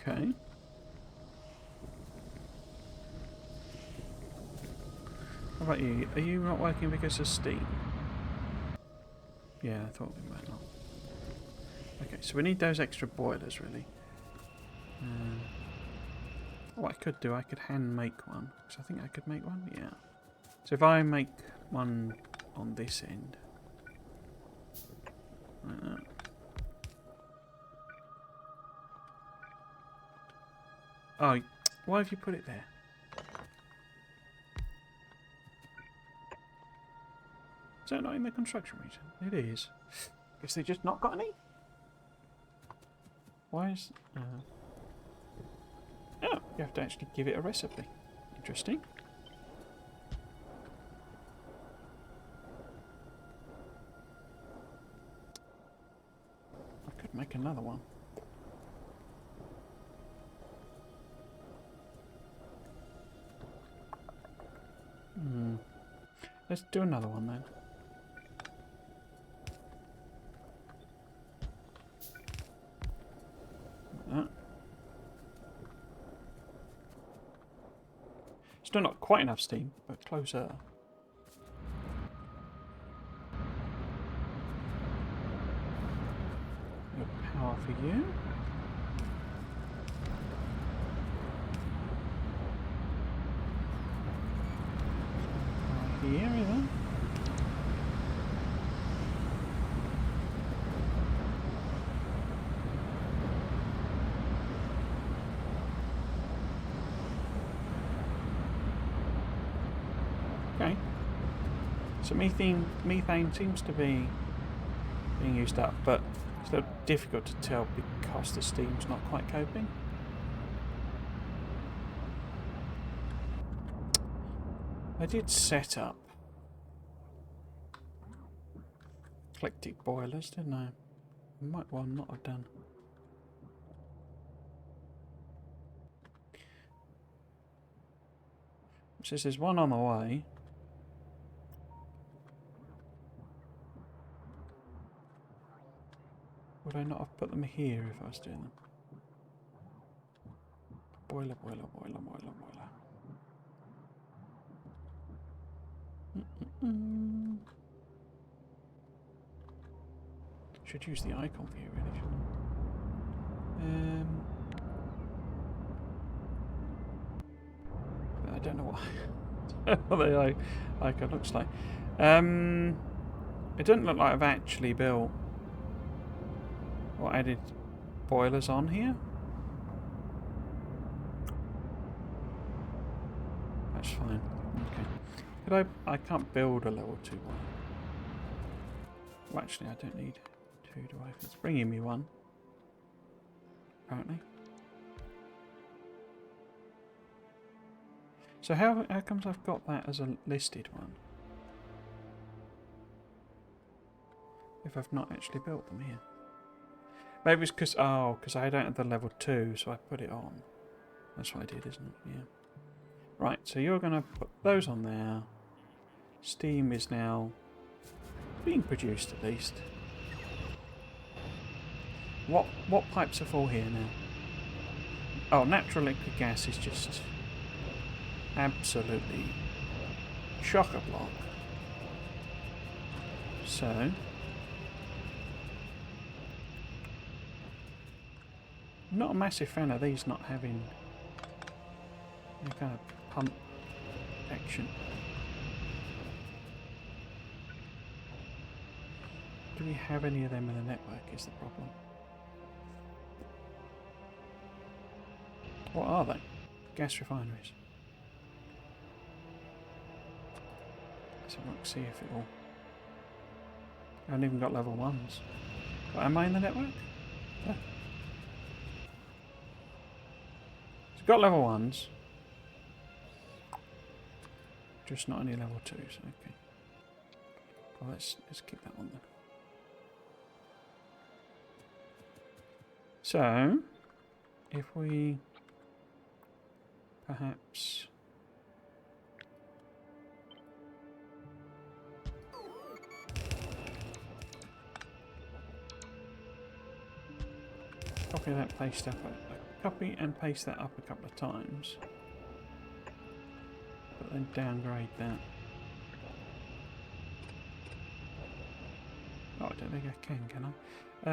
Okay. How about you? Are you not working because of steam? Yeah, I thought we might not. Okay, so we need those extra boilers, really. What I could do, I could hand make one. Because I think I could make one, yeah. So if I make one on this end. Like that. Oh, why have you put it there? Is that not in the construction region? It is. Guess they just not got any? Why is... Oh, you have to actually give it a recipe. Interesting. I could make another one. Let's do another one then. Like that. Still not quite enough steam, but closer. No power for you. Here, either. Okay. So methane seems to be being used up, but it's still difficult to tell because the steam's not quite coping. I did set up eclectic boilers, didn't I? Might well not have done. It says there's one on the way. Would I not have put them here if I was doing them? Boiler, boiler, boiler, boiler, boiler. Should use the icon view, really, shouldn't I? I don't know what the icon looks like. It doesn't look like I've actually built or added boilers on here. That's fine. Okay. Could I can't build a level 2 one. Well, actually, I don't need 2, do I? It's bringing me one. Apparently. So how comes I've got that as a listed one? If I've not actually built them here. Maybe it's because I don't have the level 2, so I put it on. That's what I did, isn't it? Yeah. Right, so you're going to put those on there. Steam is now being produced, at least. What pipes are full here now? Oh, natural liquid gas is just absolutely chock-a-block. So I'm not a massive fan of these not having any kind of pump action. Do we have any of them in the network is the problem. What are they? Gas refineries. Let's have a look, see if it will... I haven't even got level 1s. But am I in the network? Yeah. So got level 1s. Just not any level 2s, okay. Well, let's keep that one then. So, if we perhaps copy that, paste up, copy and paste that up a couple of times, but then downgrade that. Oh, I don't think I can I?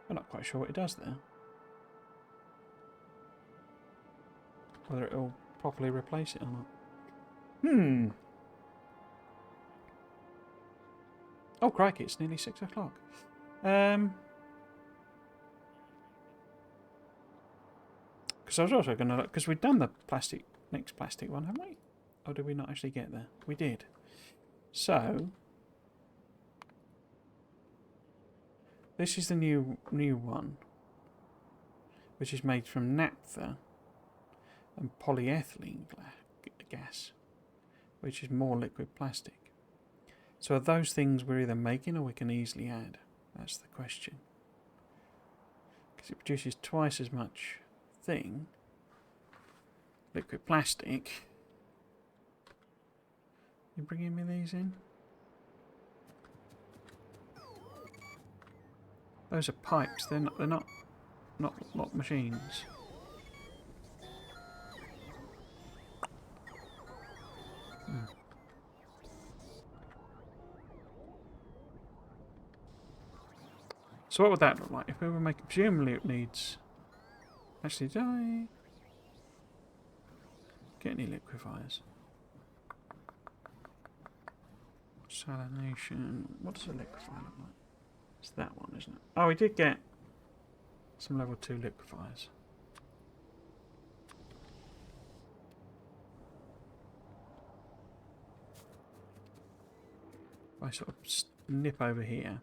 I'm not quite sure what it does there. Whether it'll properly replace it or not. Oh crikey, it's nearly 6 o'clock. Because I was also going to look, because we've done the next plastic one, haven't we? Or did we not actually get there? We did. So, this is the new one, which is made from naphtha and polyethylene gas, which is more liquid plastic. So are those things we're either making or we can easily add? That's the question. Because it produces twice as much liquid plastic. You bringing me these in? Those are pipes. They're not machines. So what would that look like if we were making? Presumably it needs. Actually, did I get any liquefiers? Salination. What does a liquefier look like? It's that one, isn't it? Oh, we did get some level 2 liquefiers. I sort of nip over here.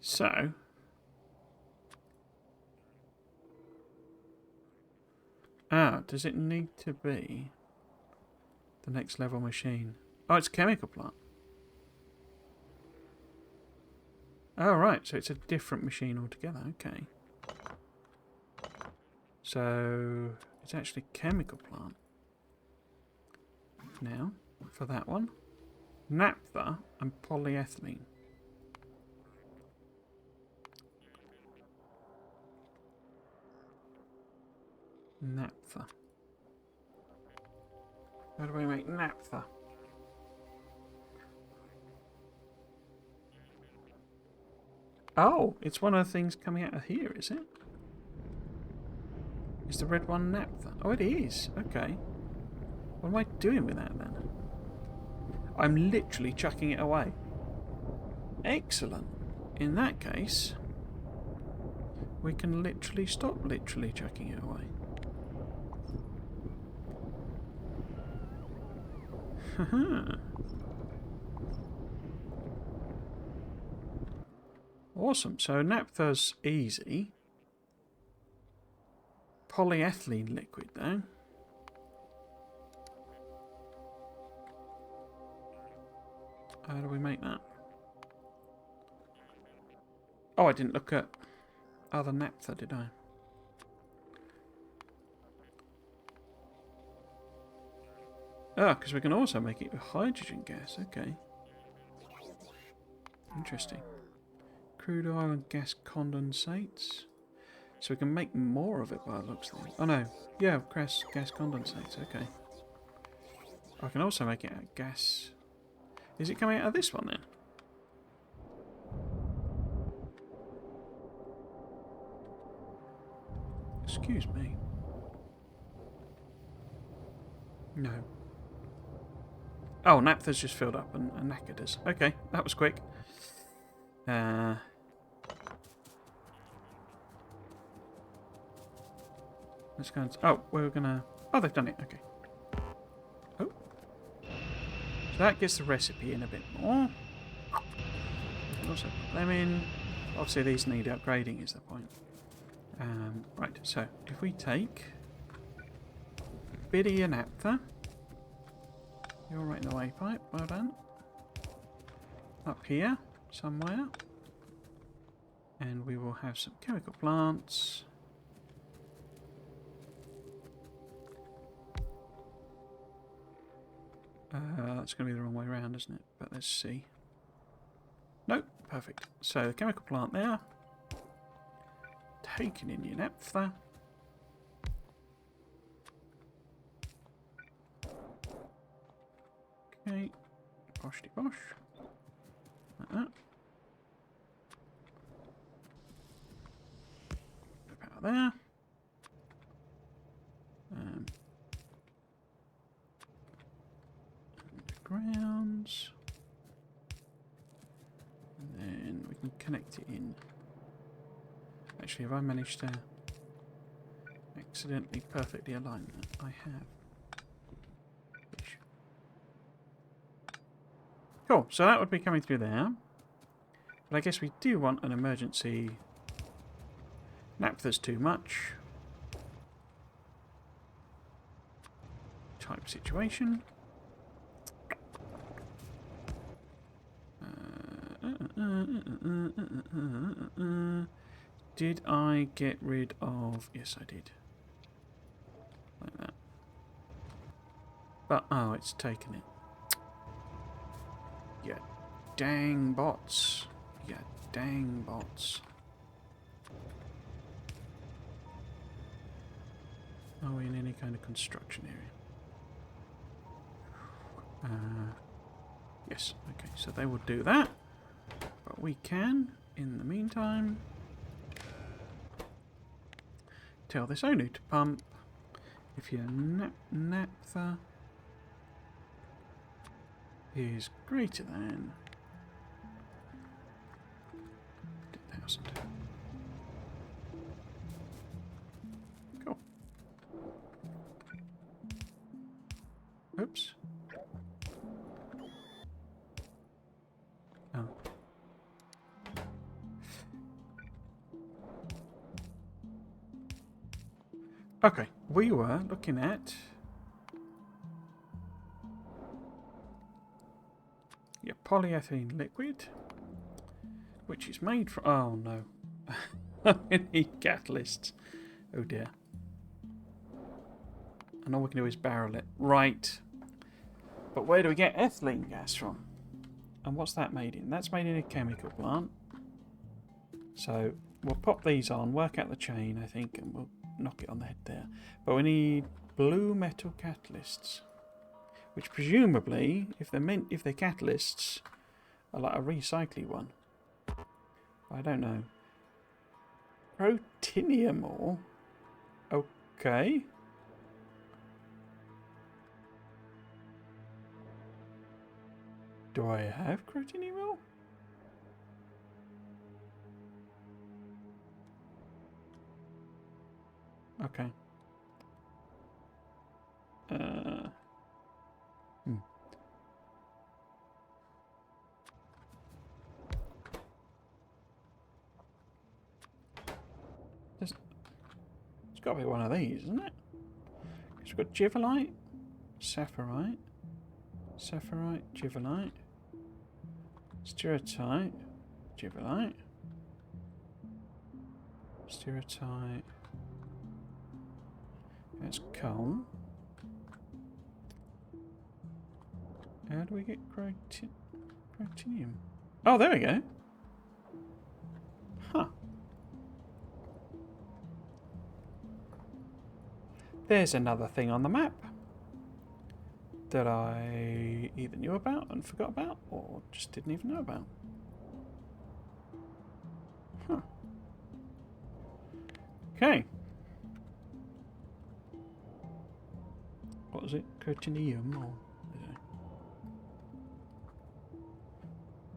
So, does it need to be the next level machine? Oh, it's a chemical plant. Oh, right, so it's a different machine altogether, okay. So, it's actually chemical plant. Now, for that one, naphtha and polyethylene. Naphtha. How do we make naphtha? Oh, it's one of the things coming out of here, is it? Is the red one naphtha? Oh, it is. Okay. What am I doing with that then? I'm literally chucking it away. Excellent. In that case, we can literally stop literally chucking it away. Awesome. So naphtha's easy. Polyethylene liquid though. How do we make that? Oh, I didn't look at other naphtha, did I? Ah, because we can also make it with hydrogen gas. Okay. Interesting. crude oil and gas condensates. So we can make more of it by the looks of it. Oh no, yeah, gas condensates, okay. I can also make it out of gas. Is it coming out of this one then? Excuse me. No. Oh, naphtha's just filled up and knackered us. Okay, that was quick. Let's go and... Oh, we're gonna... Oh, they've done it. Okay. Oh. So that gets the recipe in a bit more. We can also put them in. Obviously, these need upgrading, is the point. Right, so if we take... Biddy and naphtha. You're right in the way pipe. Well done. Up here, somewhere. And we will have some chemical plants. That's going to be the wrong way around, isn't it? But let's see. Nope, perfect. So, the chemical plant there. Taking in your naphtha. Okay. Boshty bosh. Like that. Power there. Grounds, and then we can connect it in. Actually, have I managed to accidentally perfectly align that? I have. Cool, so that would be coming through there. But I guess we do want an emergency naphthas too much type situation. Did I get rid of... Yes, I did. Like that. But, oh, it's taken it. Yeah, dang bots. Yeah, dang bots. Are we in any kind of construction area? Yes, okay, so they will do that. But we can, in the meantime, tell this owner to pump if your naphtha is greater than 10,000. Cool. Oops. Oh. Okay, we were looking at your polyethylene liquid, which is made from... Oh no. I need catalysts. Oh dear. And all we can do is barrel it. Right. But where do we get ethylene gas from? And what's that made in? That's made in a chemical plant. So we'll pop these on, work out the chain, I think, and we'll knock it on the head there. But we need blue metal catalysts, which presumably, if they're catalysts, are like a recycling one. I don't know. Protinium ore. Okay. Do I have protinium ore? Okay. It's got to be one of these, isn't it? Because we've got Givelite, Saphirite, Givelite, Stereotype, Givelite, Stereotype. That's coal. How do we get protinium? Oh, there we go. There's another thing on the map that I either knew about and forgot about, or just didn't even know about. Huh. Okay. What was it? Cotinium or...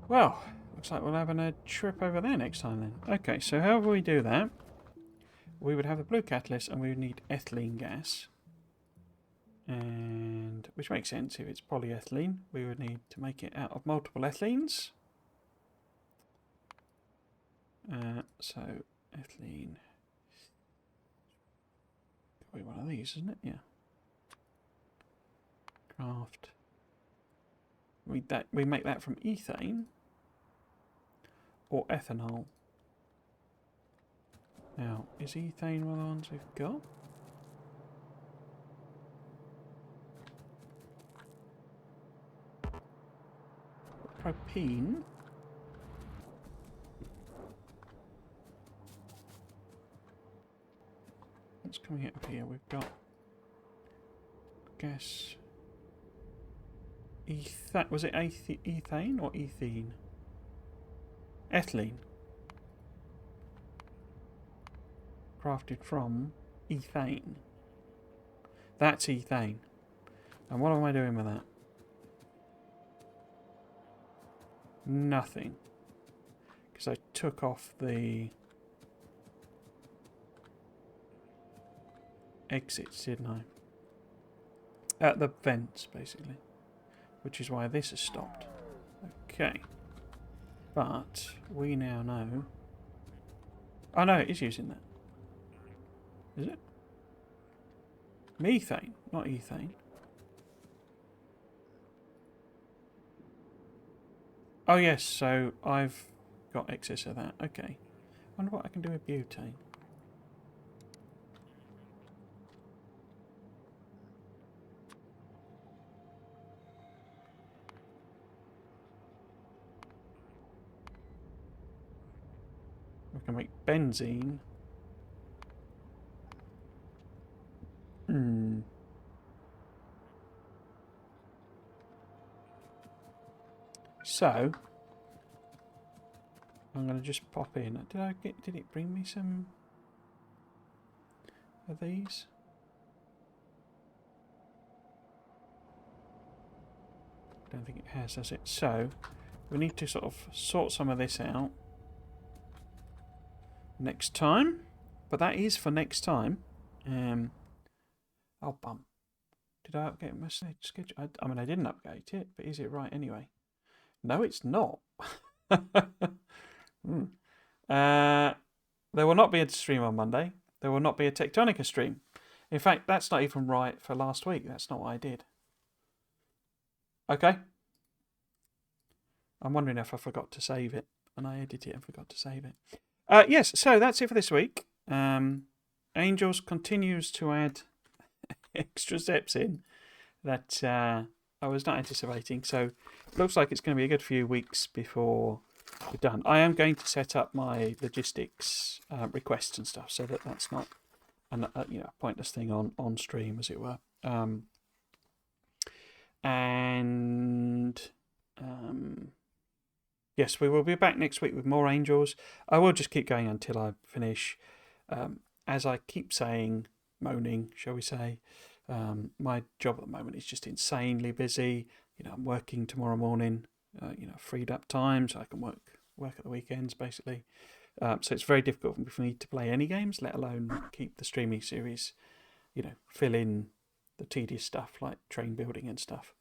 Well, looks like we're having a trip over there next time then. Okay, so however we do that, we would have the blue catalyst and we would need ethylene gas. And which makes sense, if it's polyethylene, we would need to make it out of multiple ethylenes. So ethylene, got to be one of these, isn't it? Yeah. Craft. We make that from ethane or ethanol. Now, is ethane one of the ones we've got? Propene. What's coming up here? We've got gas. Was it ethane or ethene? Ethylene. Crafted from ethane. That's ethane. And what am I doing with that? Nothing. Because I took off the exits, didn't I? At the vents, basically. Which is why this has stopped. Okay. But we now know... Oh no, it is using that. Is it? Methane, not ethane. Oh yes, so I've got excess of that. Okay. I wonder what I can do with butane. We can make benzene. So I'm going to just pop in. Did it bring me some of these? Don't think it has, does it? So we need to sort of sort some of this out next time. But that is for next time. Oh, bum. Did I update my schedule? I mean, I didn't update it, but is it right anyway? No, it's not. There will not be a stream on Monday. There will not be a Tectonica stream. In fact, that's not even right for last week. That's not what I did. Okay. I'm wondering if I forgot to save it. And I edited it and forgot to save it. Yes, so that's it for this week. Angels continues to add extra steps in that I was not anticipating. So it looks like it's going to be a good few weeks before we're done. I am going to set up my logistics requests and stuff so that that's not a pointless thing on stream, as it were. Yes, we will be back next week with more Angels. I will just keep going until I finish. As I keep saying, moaning, shall we say, my job at the moment is just insanely busy. I'm working tomorrow morning, freed up time so I can work at the weekends, basically. So it's very difficult for me to play any games, let alone keep the streaming series, fill in the tedious stuff like train building and stuff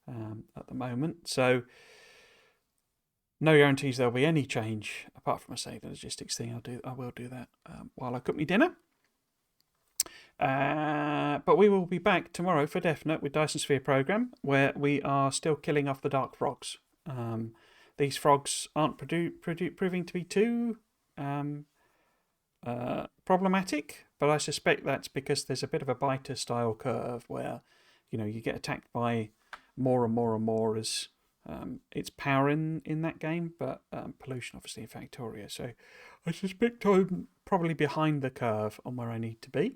at the moment. So no guarantees there'll be any change apart from, the logistics thing. I will do that while I cook me dinner. But we will be back tomorrow for definite with Dyson Sphere Program, where we are still killing off the dark frogs. These frogs aren't proving to be too problematic, but I suspect that's because there's a bit of a biter style curve where you get attacked by more and more and more as it's power in that game, but pollution obviously in Factorio. So I suspect I'm probably behind the curve on where I need to be.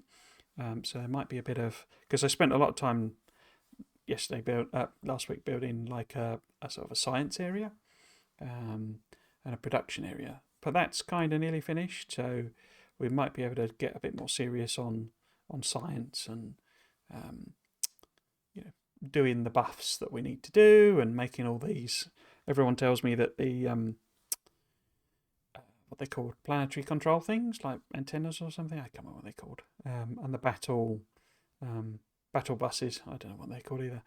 So there might be a bit of, because I spent a lot of time last week building like a sort of a science area and a production area, but that's kind of nearly finished. So we might be able to get a bit more serious on science and um, doing the buffs that we need to do and making all these. Everyone tells me that the what they called planetary control things like antennas or something. I can't remember what they're called. And the battle buses. I don't know what they're called either.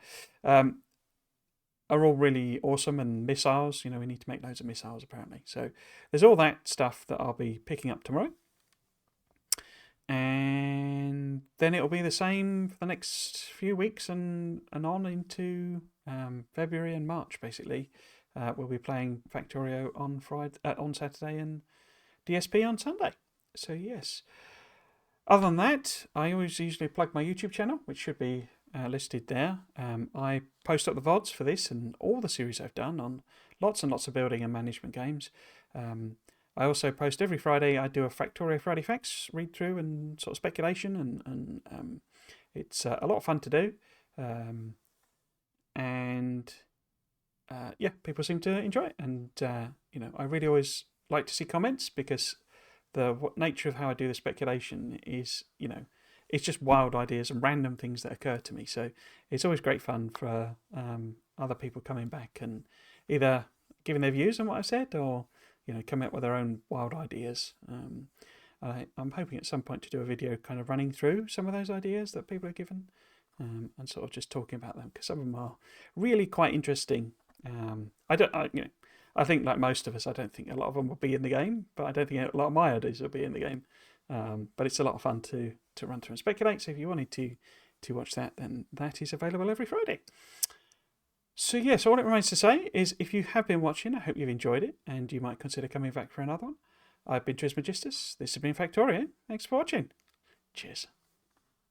Are all really awesome, and missiles. We need to make loads of missiles apparently. So there's all that stuff that I'll be picking up tomorrow. And then it'll be the same for the next few weeks and on into February and March, basically. We'll be playing Factorio on Saturday and DSP on Sunday. So, yes. Other than that, I always usually plug my YouTube channel, which should be listed there. I post up the VODs for this and all the series I've done on lots and lots of building and management games. I also post every Friday. I do a Factorio Friday Facts read through and sort of speculation, and it's a lot of fun to do. People seem to enjoy it, and I really always like to see comments because the nature of how I do the speculation is, it's just wild ideas and random things that occur to me. So it's always great fun for other people coming back and either giving their views on what I said or coming up with their own wild ideas. I'm hoping at some point to do a video kind of running through some of those ideas that people are given and sort of just talking about them because some of them are really quite interesting. I think like most of us, I don't think a lot of them will be in the game, but I don't think a lot of my ideas will be in the game. But it's a lot of fun to run through and speculate. So if you wanted to watch that, then that is available every Friday. So yes, all it remains to say is if you have been watching, I hope you've enjoyed it and you might consider coming back for another one. I've been Trismegistus. This has been Factorio. Thanks for watching. Cheers.